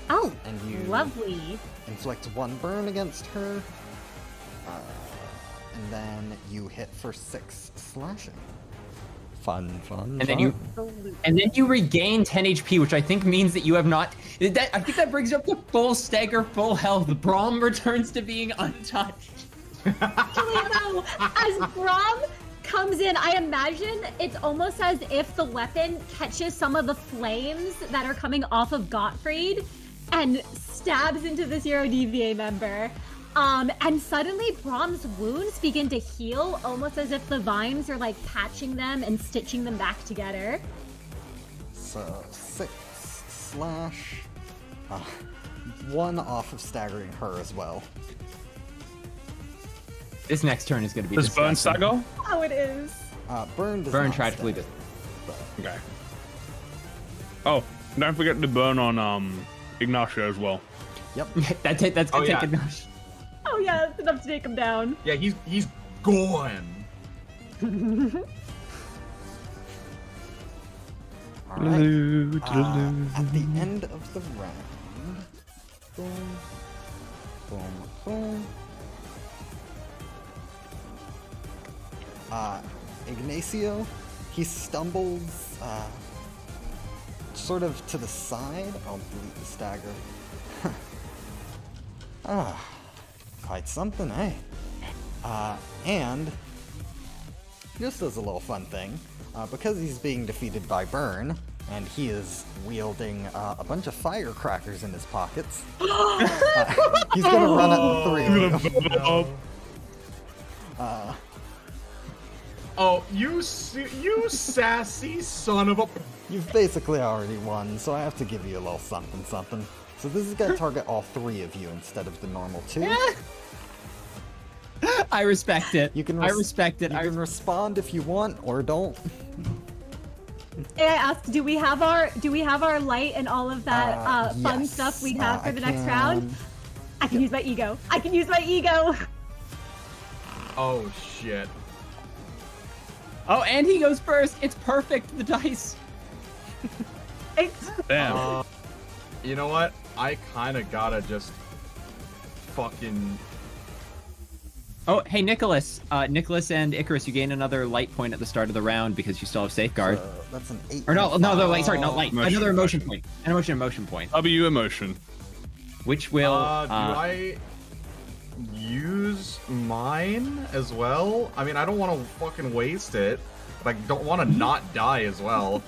Oh, And you lovely. inflict 1 burn against her. And then you hit for 6 slashing. Fun. And then you regain 10 HP, which I think means that you have not. I think that brings you up to full stagger, full health. Braum returns to being untouched. No, as Braum comes in, I imagine it's almost as if the weapon catches some of the flames that are coming off of Gottfried and stabs into the Zero DVA member. And suddenly Braum's wounds begin to heal, almost as if the vines are like patching them and stitching them back together. So 6 slash. 1 off of staggering her as well. This next turn is going to be Does burn disgusting. stagger? Oh, it is. Burn does Burn not tragically stagger, does. but- Okay. Oh, don't forget to burn on Ignacio as well. Yep. That's gonna Oh, take yeah. it. Oh yeah, that's enough to take him down. Yeah, he's gone. All right. At the end of the round, boom, boom, boom. Ignacio, he stumbles sort of to the side. I'll delete the stagger. Quite something, eh? And just as a little fun thing, because he's being defeated by Burn, and he is wielding a bunch of firecrackers in his pockets, he's gonna run at the 3 of you. Oh, you sassy son of a. You've basically already won, so I have to give you a little something. So this is gonna target all 3 of you instead of the normal 2. I respect it. You can I respect it. You can respond if you want or don't. Hey, I asked, do we have our light and all of that fun Yes. stuff we'd have for I the next round? can- I can use my ego. I can use my ego. Oh shit. Oh, and he goes first. It's perfect. The dice. Damn. You know what? I kind of gotta just fucking. Oh, hey, Nicholas. Nicholas and Icarus, you gain another light point at the start of the round because you still have safeguard. That's an 8. Or no, and a no, 5. light. Sorry, not light. Emotion, Another emotion emotion. point. An emotion point. W emotion. Which will. Do I use mine as well? I mean, I don't want to fucking waste it, but I don't want to not die as well.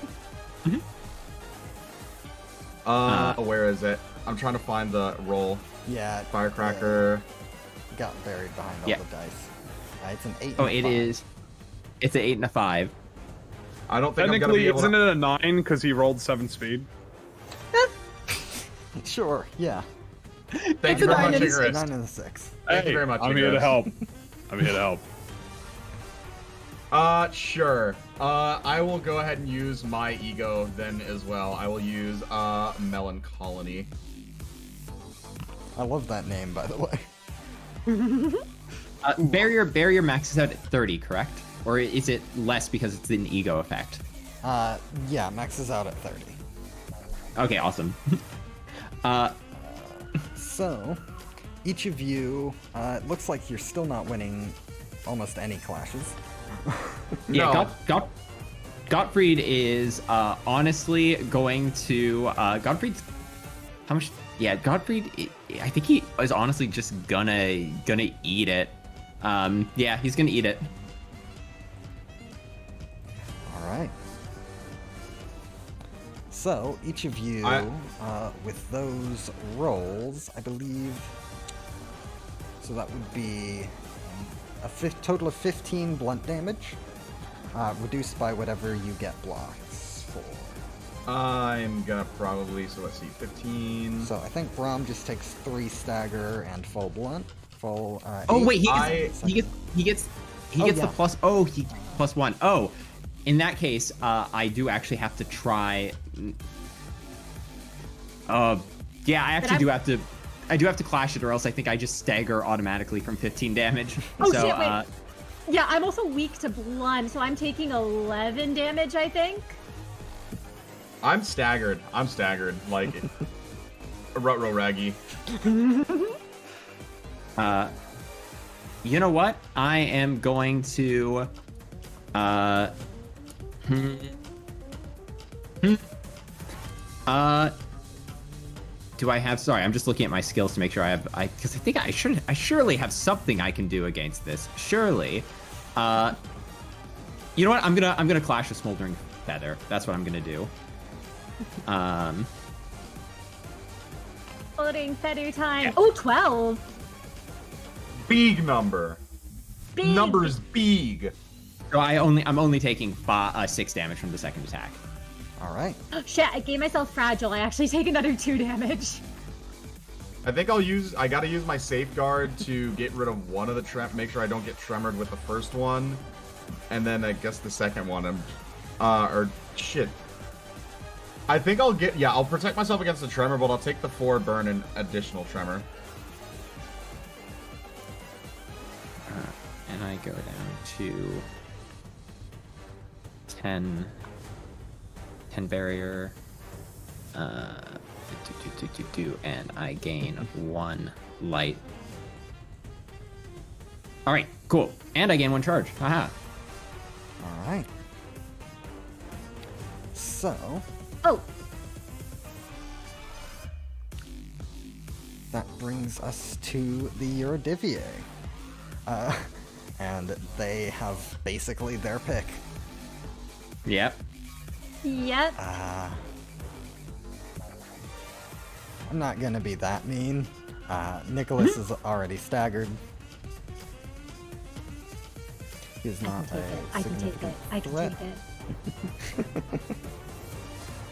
Where is it? I'm trying to find the roll. Yeah. Firecracker. Got buried behind all Yeah. the dice. It's an 8. Oh, and a it 5. is. It's an 8 and a 5. I don't think I'm gonna Technically, be able isn't to. it a 9 because he rolled 7 speed? Sure. Yeah. Thank you It's a very much, 9 and a Icarus. 9 and a 6. Thank you very much, I'm here to Icarus. help. I'm here to help. Sure. I will go ahead and use my ego then as well. I will use Melancholy. I love that name, by the way. Barrier maxes out at 30, correct? Or is it less because it's an ego effect? Yeah, maxes out at 30. Okay, awesome. So, each of you, it looks like you're still not winning almost any clashes. Yeah, No. Gottfried is honestly going to Gottfried's how much? Yeah, Gottfried. I think he is honestly just gonna eat it. Yeah, he's gonna eat it. All right. So each of you, with those rolls, I believe. So that would be total of 15 blunt damage, reduced by whatever you get blocks for. I'm gonna probably, so let's see, 15. So I think Braum just takes 3 stagger and full blunt. Full. Oh 8. wait, he gets the plus. Oh, he +1. Oh, in that case, I do actually have to try. Yeah, I actually do have to. I do have to clash it, or else I think I just stagger automatically from 15 damage. Oh so, shit! Wait. Yeah, I'm also weak to blunt, so I'm taking 11 damage, I think. I'm staggered. Like, Rutro Raggy. You know what? I am going to. Do I have? Sorry, I'm just looking at my skills to make sure I have. Because I think I surely have something I can do against this. Surely. You know what? I'm gonna clash a smoldering feather. That's what I'm gonna do. Smoldering feather time. Yeah. Oh, 12. Big number. Big. Numbers big. So I'm only taking 6 damage from the second attack. All right. Shit, I gave myself fragile. I actually take another 2 damage. I think I gotta use my safeguard to get rid of one of the make sure I don't get tremored with the first one. And then I guess the second one, or shit. I think I'll protect myself against the tremor, but I'll take the 4 burn and additional tremor. And I go down to 10 barrier, and I gain 1 light. All right, cool. And I gain 1 charge. Haha. All right. So. Oh. That brings us to the Eurodivier. And they have basically their pick. Yep. Yep. I'm not gonna be that mean. Nicholas is already staggered. He's not a I can take it. I can threat. take it.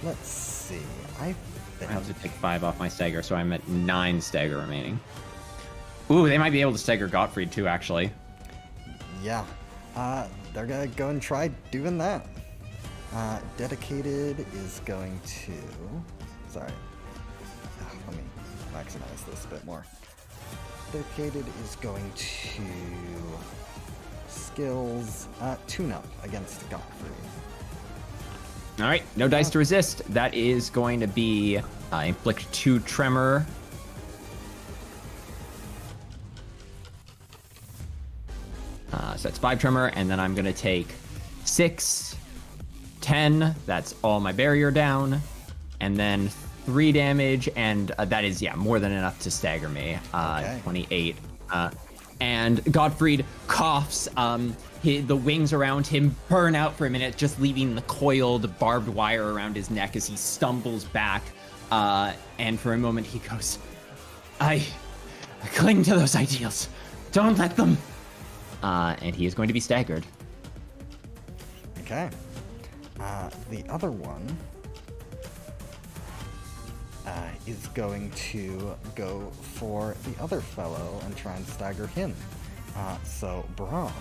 Let's see. I think... I have to take 5 off my stagger, so I'm at 9 stagger remaining. Ooh, they might be able to stagger Gottfried too, actually. Yeah. They're gonna go and try doing that. Dedicated is going to... Sorry. Let me maximize this a bit more. Dedicated is going to... Skills, tune-up against Gottfried. All right, no dice to resist. That is going to be inflict 2 tremor. So that's 5 tremor, and then I'm going to take 6, 10. That's all my barrier down, and then 3 damage, and that is more than enough to stagger me. Okay. 28. And Gottfried coughs. The wings around him burn out for a minute, just leaving the coiled barbed wire around his neck as he stumbles back. And for a moment he goes, I cling to those ideals. Don't let them. And he is going to be staggered. Okay. The other one is going to go for the other fellow and try and stagger him. So, Braum.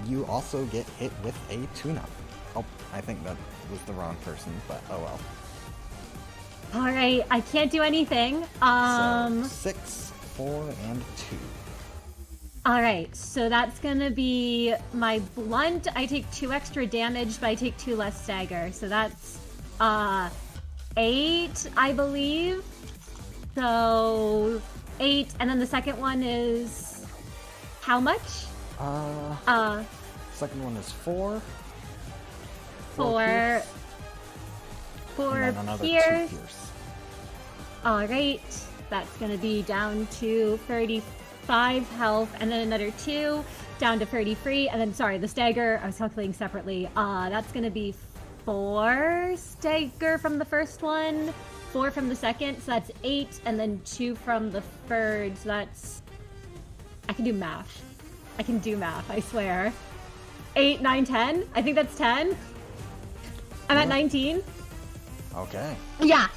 You also get hit with a tune-up. Oh, I think that was the wrong person, but oh well. All right, I can't do anything. So 6, 4, and 2. All right, so that's gonna be my blunt. I take 2 extra damage, but I take 2 less stagger. So that's 8, I believe. So 8, and then the second one is how much? Second one is 4. 4 and then another 2 pierce. pierce. All right, that's gonna be down to 35 health, and then another 2 down to 33, and then sorry, the stagger I was calculating separately. That's gonna be 4 stagger from the first one, 4 from the second, so that's 8, and then 2 from the third, so that's I can do math. I can do math, I swear. 8, 9, 10? I think that's 10. I'm at 19. Okay. Yeah.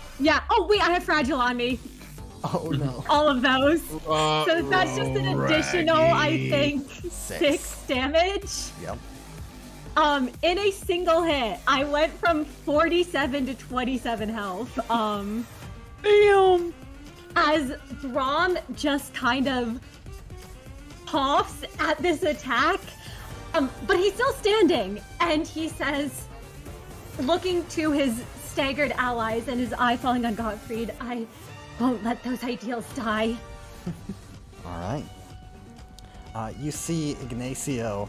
Oh, wait, I have fragile on me. Oh no. All of those. So that's just an additional, I think, 6 damage. Yep. In a single hit, I went from 47 to 27 health. Damn. As Braum just kind of coughs at this attack, but he's still standing, and he says, looking to his staggered allies and his eye falling on Gottfried, I won't let those ideals die. All right. You see Ignacio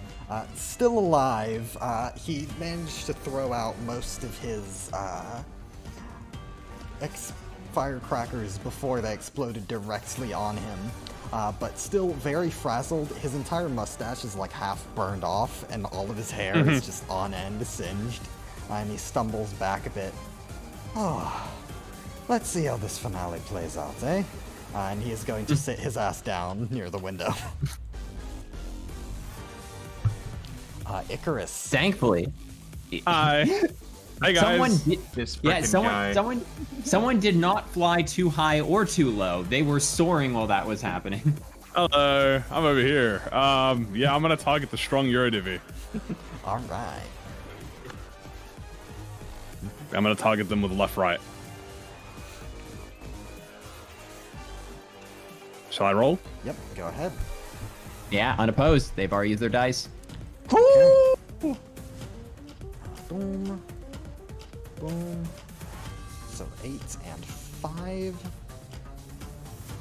still alive. He managed to throw out most of his firecrackers before they exploded directly on him. But still very frazzled. His entire mustache is like half burned off, and all of his hair is just on end, singed. And he stumbles back a bit. Oh, let's see how this finale plays out, eh? And he is going to sit his ass down near the window. Icarus. Thankfully. Hi guys. Someone did not fly too high or too low. They were soaring while that was happening. Hello, I'm over here. Yeah, I'm gonna target the strong Eurodivi. All right. I'm gonna target them with left-right. Shall I roll? Yep, go ahead. Yeah, unopposed. They've already used their dice. Okay. Boom. Boom. So 8 and 5.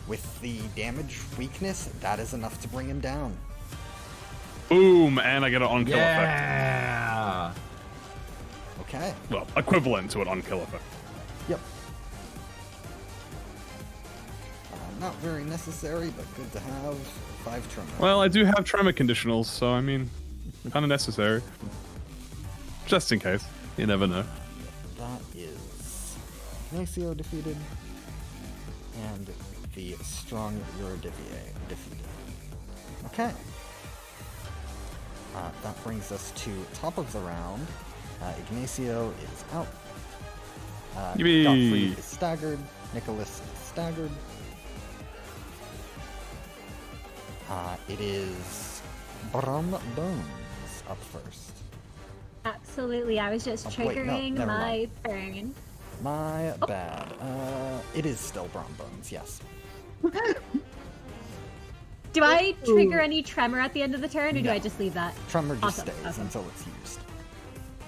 With the damage weakness, that is enough to bring him down. Boom, and I get an on-kill effect. Yeah. Okay. Well, equivalent to an on-kill effect. Yep. Not very necessary, but good to have. 5 tremor. Well, I do have tremor conditionals, so I mean, kind of necessary. Just in case. You never know. That is Ignacio defeated, and the strong Eurodivier defeated. Okay. That brings us to top of the round. Ignacio is out. Yippee. Gottfried is staggered. Nicholas is staggered. It is Brum Bones up first. Absolutely, I was just Oh, wait, no, triggering never my mind. burn. My bad. It is still Brum Bones, yes. Do I trigger any tremor at the end of the turn, or do I just leave that? Tremor just Awesome, stays awesome. until it's used.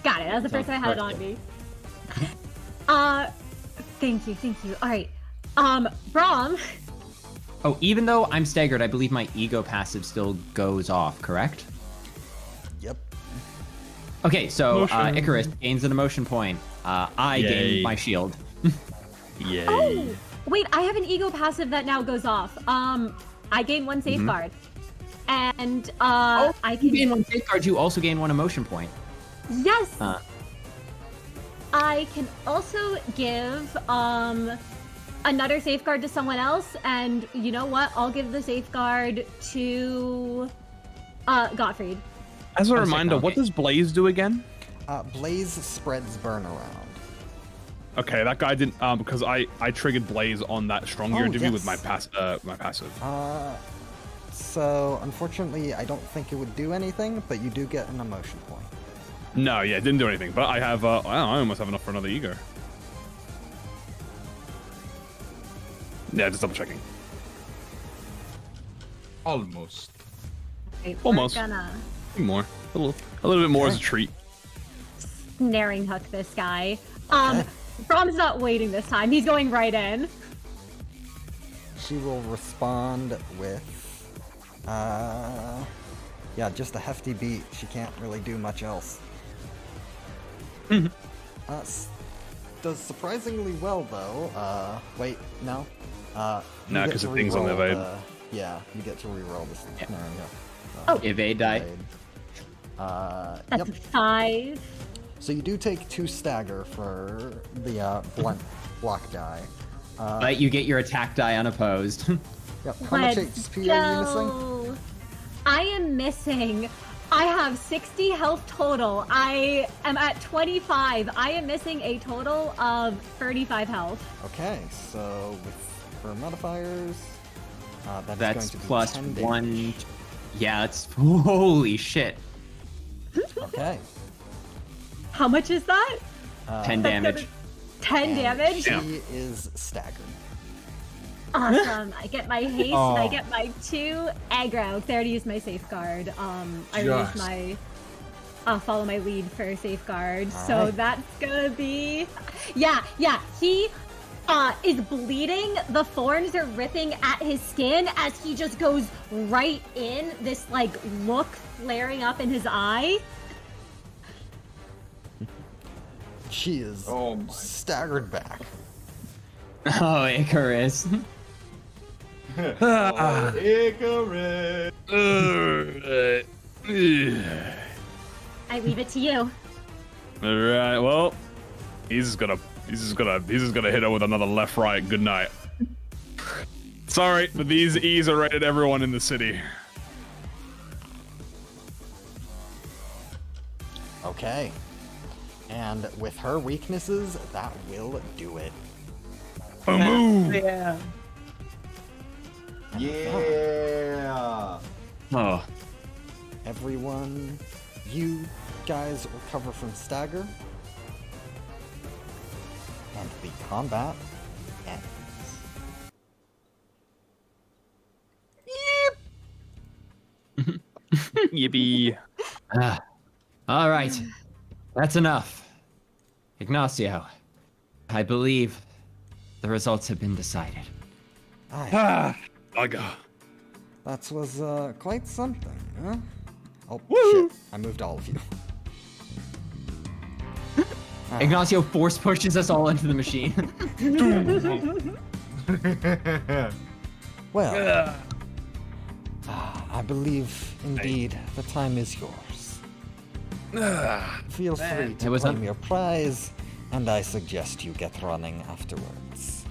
Got it. That was the first time I had it on me. Thank you. All right. Braum. Oh, even though I'm staggered, I believe my ego passive still goes off, correct? Yep. Okay, so Motion. Icarus gains an emotion point. I Yay. gain my shield. Yay. Oh, wait, I have an ego passive that now goes off. I gain 1 safeguard. And I You can gain 1 safeguard, you also gain 1 emotion point. Yes. I can also give another safeguard to someone else, and you know what? I'll give the safeguard to Gottfried. As a sick, reminder, what okay. does Blaze do again? Blaze spreads burn around. Okay, that guy didn't because I triggered Blaze on that strong Oh, Eurodivi with my yes. my passive. So unfortunately, I don't think it would do anything, but you do get an emotion point. No, yeah, it didn't do anything. But I have I almost have enough for another ego. Yeah, just double checking. Almost. Right, Almost. We're gonna More, a little bit more as a treat. snaring hook this guy. Okay. Braum's not waiting this time. He's going right in. She will respond with, yeah, just a hefty beat. She can't really do much else. Does surprisingly well though. Wait, no. You No, get 'cause to the thing's on the reroll evade. yeah, you get to re-roll this. Yeah. No, Oh. Evade die. That's Yep. a 5. So you do take 2 stagger for the blunt block die. But you get your attack die unopposed. Yep. How much Let's HP are you missing? go. I am missing. I have 60 health total. I am at 25. I am missing a total of 35 health. Okay, so with her modifiers, that That's is going to be plus 10 damage. 1. Yeah, it's holy shit. Okay. How much is that? 10 That's damage. 10 and damage? She is staggered. Awesome. I get my haste Oh. and I get my 2 aggro. There to use my safeguard. I use Just. my follow my lead for safeguard. So Alright. that's gonna be yeah. He is bleeding. The thorns are ripping at his skin as he just goes right in. This like look flaring up in his eye. She is Oh my. staggered back. Oh, Icarus. Oh, Icarus. I leave it to you. All right. Well, he's just gonna hit her with another left right. Good night. Sorry, but these E's are rated everyone in the city. Okay. And with her weaknesses, that will do it. Boom. Yeah. Yeah. Oh. Everyone, you guys recover from stagger. And the combat ends. Yippee. All right. That's enough. Ignacio, I believe the results have been decided. Aye, Ah. Bugger. that was quite something, huh? Oh, Woo! shit. I moved all of you. Ah, Ignacio force pushes us all into the machine. well, I believe indeed the time is yours. Feel free It to was claim your prize, and I suggest you get running afterwards.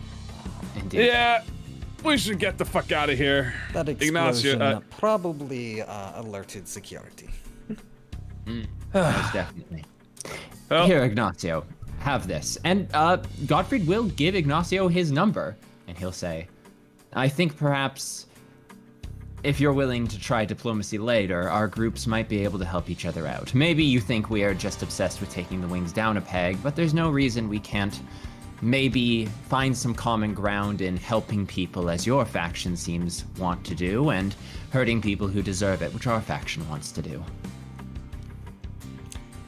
Indeed. Yeah, we should get the fuck out of here. That Ignacio, explosion probably alerted security. Most definitely. Well, Here, Ignacio, have this. And Gottfried will give Ignacio his number, and he'll say, I think perhaps if you're willing to try diplomacy later, our groups might be able to help each other out. Maybe you think we are just obsessed with taking the wings down a peg, but there's no reason we can't maybe find some common ground in helping people as your faction seems want to do, and hurting people who deserve it, which our faction wants to do.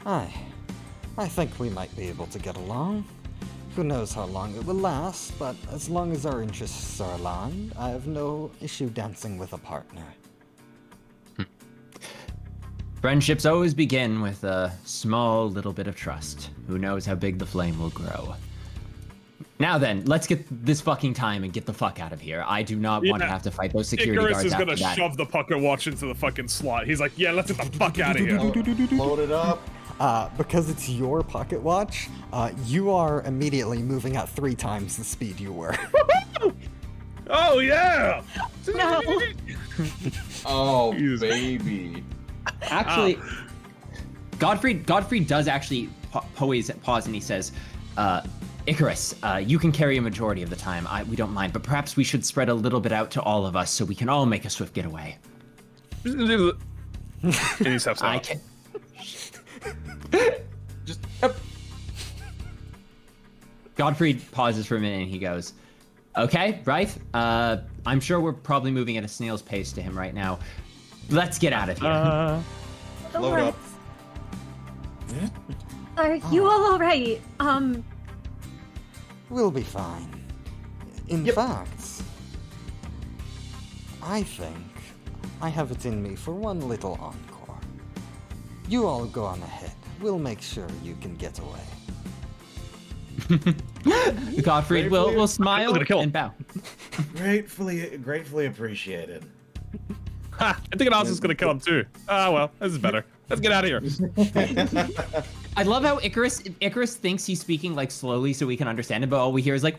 Aye, I think we might be able to get along. Who knows how long it will last, but as long as our interests are aligned, I have no issue dancing with a partner. Friendships always begin with a small little bit of trust. Who knows how big the flame will grow. Now then, let's get this fucking time and get the fuck out of here. I do not want to Yeah. have to fight those security Icarus guards is after gonna that. shove the pocket watch into the fucking slot. He's like, yeah, let's get the fuck out of here. Load it up. Because it's your pocket watch, you are immediately moving at 3 times the speed you were. Oh yeah! No. Oh, Jesus. baby. Actually, Godfrey does actually pause and he says, Icarus, you can carry a majority of the time. We don't mind, but perhaps we should spread a little bit out to all of us so we can all make a swift getaway. And he steps I out. can. Just Godfrey pauses for a minute and he goes, okay, right? I'm sure we're probably moving at a snail's pace to him right now. Let's get out of here. Load Alright. up. Are you all alright? We'll be fine. In Yep. fact, I think I have it in me for one little encore. You all go on ahead. We'll make sure you can get away. Godfrey will smile gonna kill him. and bow. Gratefully appreciated. Ha! I think I was just gonna kill him too. Ah, well, this is better. Let's get out of here. I love how Icarus thinks he's speaking like slowly so we can understand him, but all we hear is like,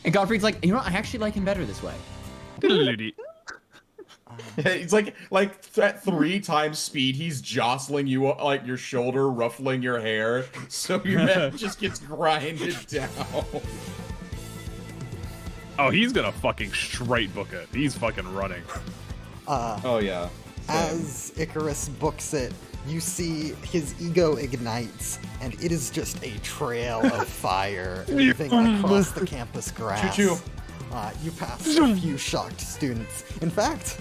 And Godfrey's like, you know what? I actually like him better this way. It's like at 3 times speed, he's jostling you like your shoulder, ruffling your hair, so your head just gets grinded down. Oh, he's gonna fucking straight book it. He's fucking running. Oh yeah. As Icarus books it, you see his ego ignites, and it is just a trail of fire moving across the campus grass. Choo-choo. You pass a few shocked students. In fact,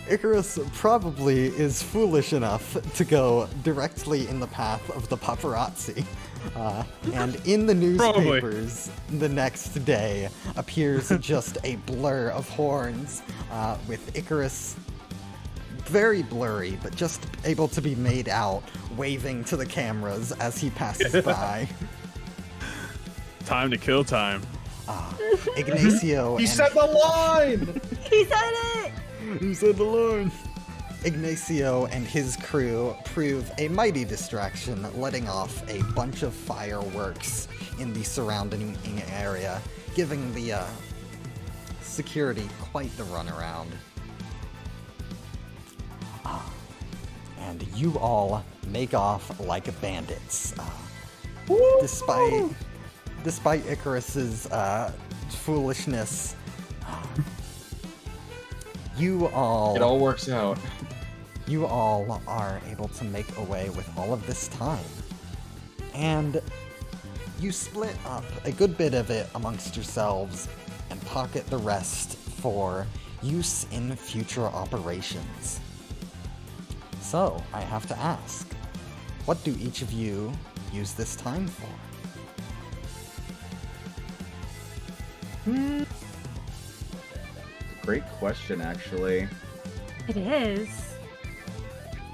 Icarus probably is foolish enough to go directly in the path of the paparazzi. And in the newspapers the next day appears just a blur of horns with Icarus very blurry, but just able to be made out, waving to the cameras as he passes by. Time to kill time. Ignacio. He said the line! He said it! He said the line. Ignacio and his crew prove a mighty distraction, letting off a bunch of fireworks in the surrounding area, giving the security quite the runaround. And you all make off like bandits. Despite Icarus's foolishness, you all... It all works out. You all are able to make away with all of this time. And you split up a good bit of it amongst yourselves and pocket the rest for use in future operations. So, I have to ask, what do each of you use this time for? Great question, actually. It is.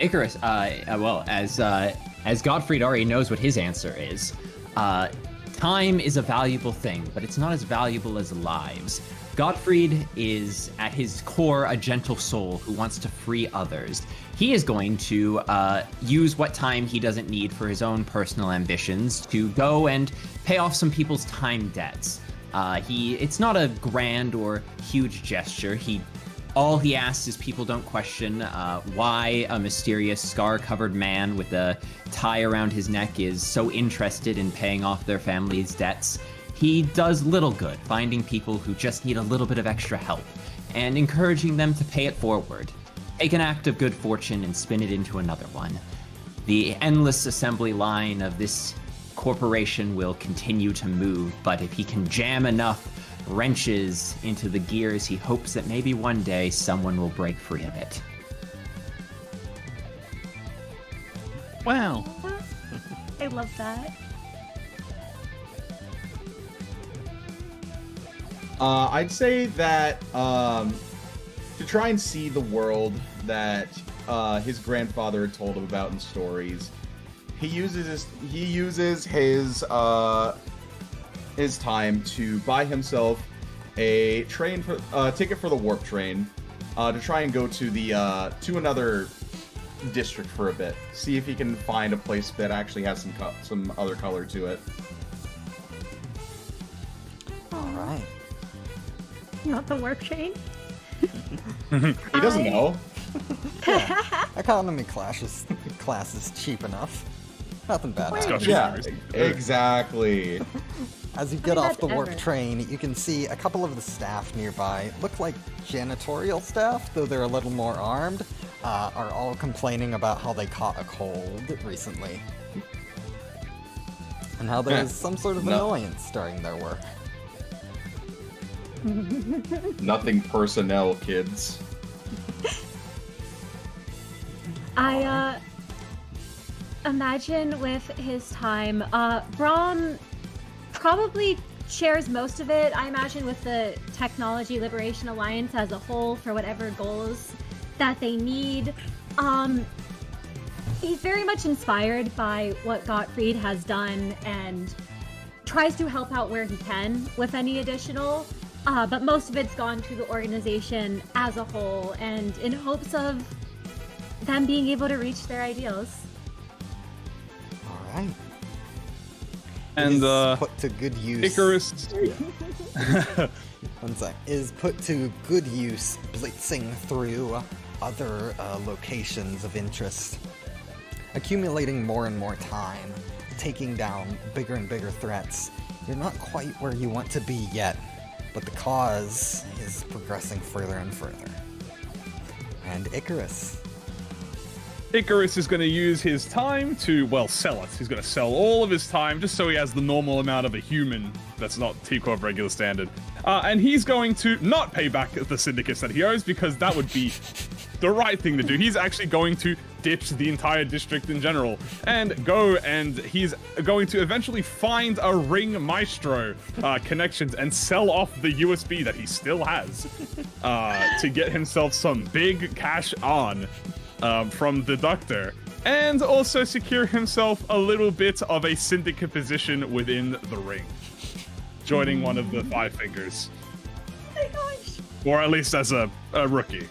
Icarus, well, as Gottfried already knows what his answer is, time is a valuable thing, but it's not as valuable as lives. Gottfried is, at his core, a gentle soul who wants to free others. He is going to use what time he doesn't need for his own personal ambitions to go and pay off some people's time debts. It's not a grand or huge gesture. All he asks is people don't question why a mysterious scar-covered man with a tie around his neck is so interested in paying off their family's debts. He does little good, finding people who just need a little bit of extra help, and encouraging them to pay it forward. Take an act of good fortune and spin it into another one. The endless assembly line of this corporation will continue to move, but if he can jam enough wrenches into the gears, he hopes that maybe one day someone will break free of it. Wow. I love that. I'd say that to try and see the world that his grandfather had told him about in stories, he uses his time to buy himself a ticket for the warp train to try and go to another district for a bit. See if he can find a place that actually has some other color to it. All right. Not the warp train. He doesn't know. Yeah, economy class is cheap enough. Nothing bad. Yeah, exactly. As you get off the warp ever. train, you can see a couple of the staff nearby, look like janitorial staff, though they're a little more armed, are all complaining about how they caught a cold recently. And how there's some sort of annoyance during their work. Nothing personnel, kids. I imagine with his time, Braum probably shares most of it, I imagine, with the Technology Liberation Alliance as a whole for whatever goals that they need. He's very much inspired by what Gottfried has done and tries to help out where he can with any additional, but most of it's gone to the organization as a whole and in hopes of them being able to reach their ideals. All right. And is put to good use. Icarus. One sec. Is put to good use blitzing through other locations of interest, accumulating more and more time, taking down bigger and bigger threats. You're not quite where you want to be yet, but the cause is progressing further and further. And Icarus. Icarus is going to use his time to, well, sell it. He's going to sell all of his time just so he has the normal amount of a human that's not T-Corp regular standard. And he's going to not pay back the syndicates that he owes because that would be the right thing to do. He's actually going to ditch the entire district in general and go, and he's going to eventually find a Ring Maestro connections and sell off the USB that he still has to get himself some big cash on from Deductor, and also secure himself a little bit of a syndicate position within the ring, joining one of the Five Fingers. Oh my gosh. Or at least as a rookie.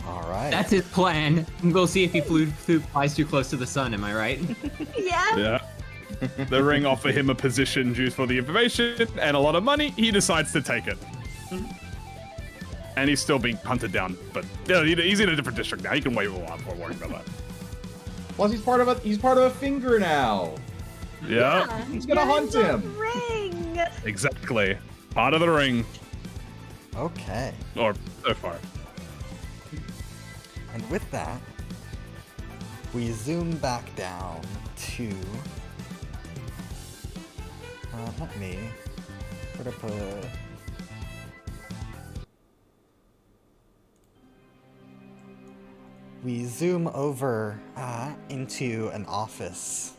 All right. That's his plan. We'll see if he flies too close to the sun. Am I right? Yeah. Yeah. The ring offer him a position due for the information and a lot of money. He decides to take it. And he's still being hunted down, but he's in a different district now. He can wait a while before worrying about that. Plus, he's part of a finger now. Yeah, He's gonna hunt You're in him. the ring. exactly. Part of the ring, Okay. or so far. And with that, we zoom back down to. Let me. Where to put. We zoom over into an office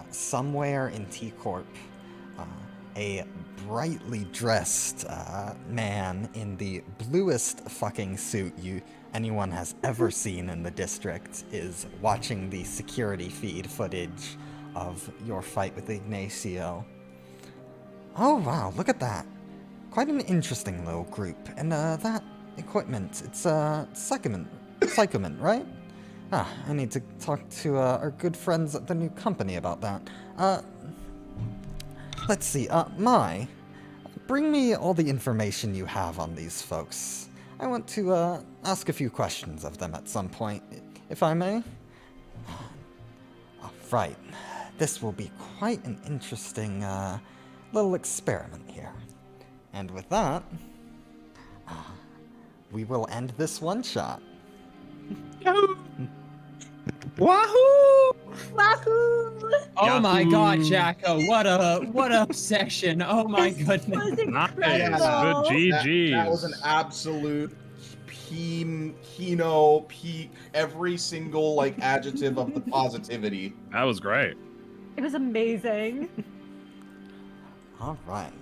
somewhere in T-Corp. A brightly dressed man in the bluest fucking suit anyone has ever seen in the district is watching the security feed footage of your fight with Ignacio. Oh wow, look at that. Quite an interesting little group. And that equipment, it's Psychoment, right? I need to talk to our good friends at the new company about that. Let's see, bring me all the information you have on these folks. I want to ask a few questions of them at some point, if I may. Right, this will be quite an interesting little experiment here. And with that, we will end this one shot. Wahoo! Wahoo! Oh my God, Jacko! What a session! Oh my This goodness! was Nice, incredible. good GGs. That was an absolute Kino peak. Every single like adjective of the positivity. That was great. It was amazing. All right.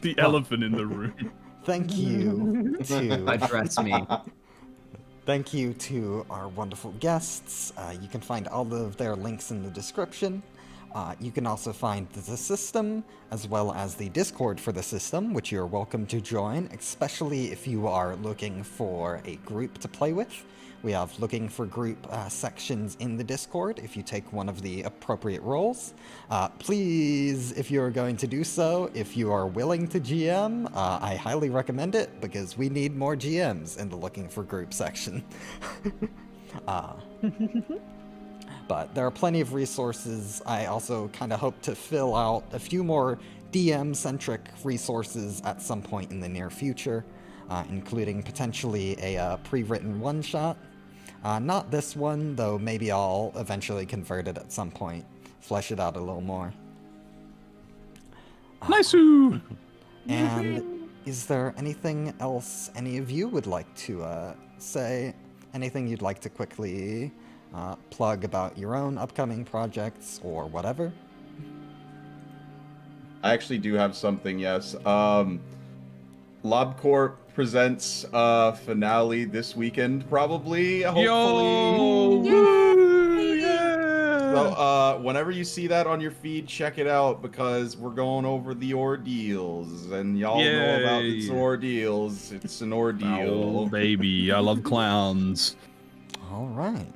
The elephant in the room. Thank you to Address me. Thank you to our wonderful guests. You can find all of their links in the description. You can also find the system as well as the Discord for the system, which you're welcome to join, especially if you are looking for a group to play with. We have looking for group sections in the Discord if you take one of the appropriate roles. Please, if you're going to do so, if you are willing to GM, I highly recommend it because we need more GMs in the looking for group section. But there are plenty of resources. I also kind of hope to fill out a few more DM-centric resources at some point in the near future, including potentially a pre-written one-shot. Not this one, though maybe I'll eventually convert it at some point, flesh it out a little more. Nice-oo! And is there anything else any of you would like to say? Anything you'd like to quickly plug about your own upcoming projects or whatever? I actually do have something, yes. LobCorp presents finale this weekend, probably, hopefully. Yo! Yay! Woo! Yeah! So, whenever you see that on your feed, check it out because we're going over the ordeals, and y'all know about its Yay. ordeals. It's an ordeal. Oh, baby, I love clowns. All right.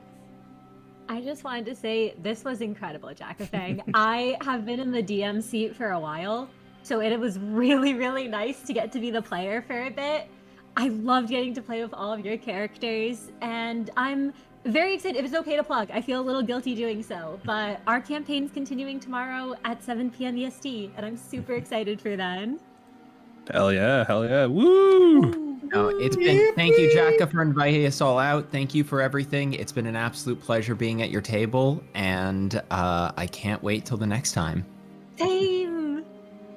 I just wanted to say this was incredible, Jackafang. I have been in the DM seat for a while, so it was really, really nice to get to be the player for a bit. I loved getting to play with all of your characters, and I'm very excited. If it's okay to plug, I feel a little guilty doing so, but our campaign's continuing tomorrow at 7 p.m. EST, and I'm super excited for that. Hell yeah, woo! No, it's been, thank you, Jacka, for inviting us all out. Thank you for everything. It's been an absolute pleasure being at your table, and I can't wait till the next time. Same.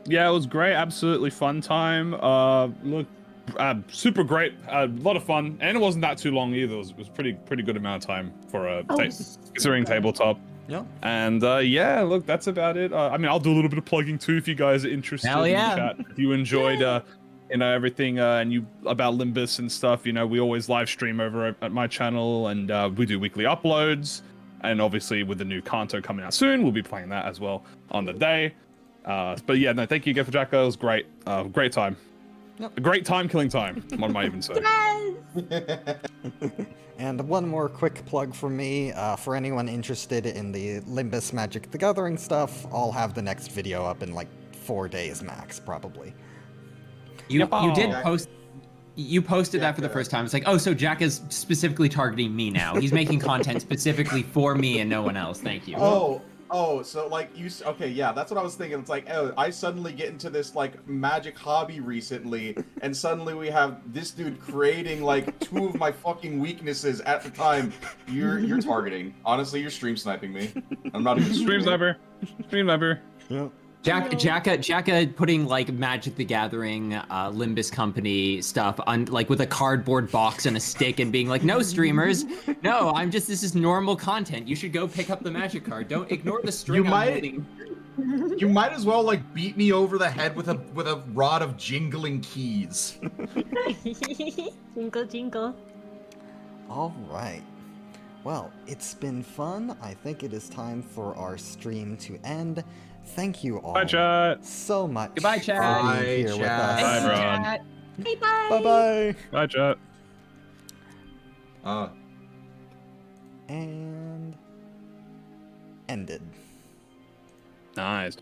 Yeah, it was great. Absolutely fun time. Look, super great. A lot of fun, and it wasn't that too long either. It was pretty good amount of time for a considering tabletop. Yeah. And yeah, look, that's about it. I mean, I'll do a little bit of plugging too if you guys are interested. Hell yeah. In the chat. If you enjoyed, you know, everything and you about Limbus and stuff, you know, we always live stream over at my channel, and we do weekly uploads. And obviously, with the new Kanto coming out soon, we'll be playing that as well on the day. But yeah, no, thank you again for Jacko. It was great. Great time. Yep. A great time killing time. What am I even saying? And one more quick plug from me. For anyone interested in the Limbus Magic the Gathering stuff, I'll have the next video up in like 4 days max, probably. You did post. You posted that for the first time. It's like, oh, so Jack is specifically targeting me now. He's making content specifically for me and no one else. Thank you. Oh, so like okay, yeah, that's what I was thinking. It's like, oh, I suddenly get into this like magic hobby recently, and suddenly we have this dude creating like 2 of my fucking weaknesses at the time. You're targeting. Honestly, you're stream sniping me. I'm not even Stream sniper. Yeah. Jacka putting like Magic the Gathering, Limbus Company stuff on like with a cardboard box and a stick and being like, no streamers, no, this is normal content. You should go pick up the Magic card. Don't ignore the string. You might as well like beat me over the head with a rod of jingling keys. Jingle, jingle. All right. Well, it's been fun. I think it is time for our stream to end. Thank you all so much Goodbye, chat. for being here with us. Bye, everyone. Hey, bye. Bye-bye. Bye, chat. And ended. Nice.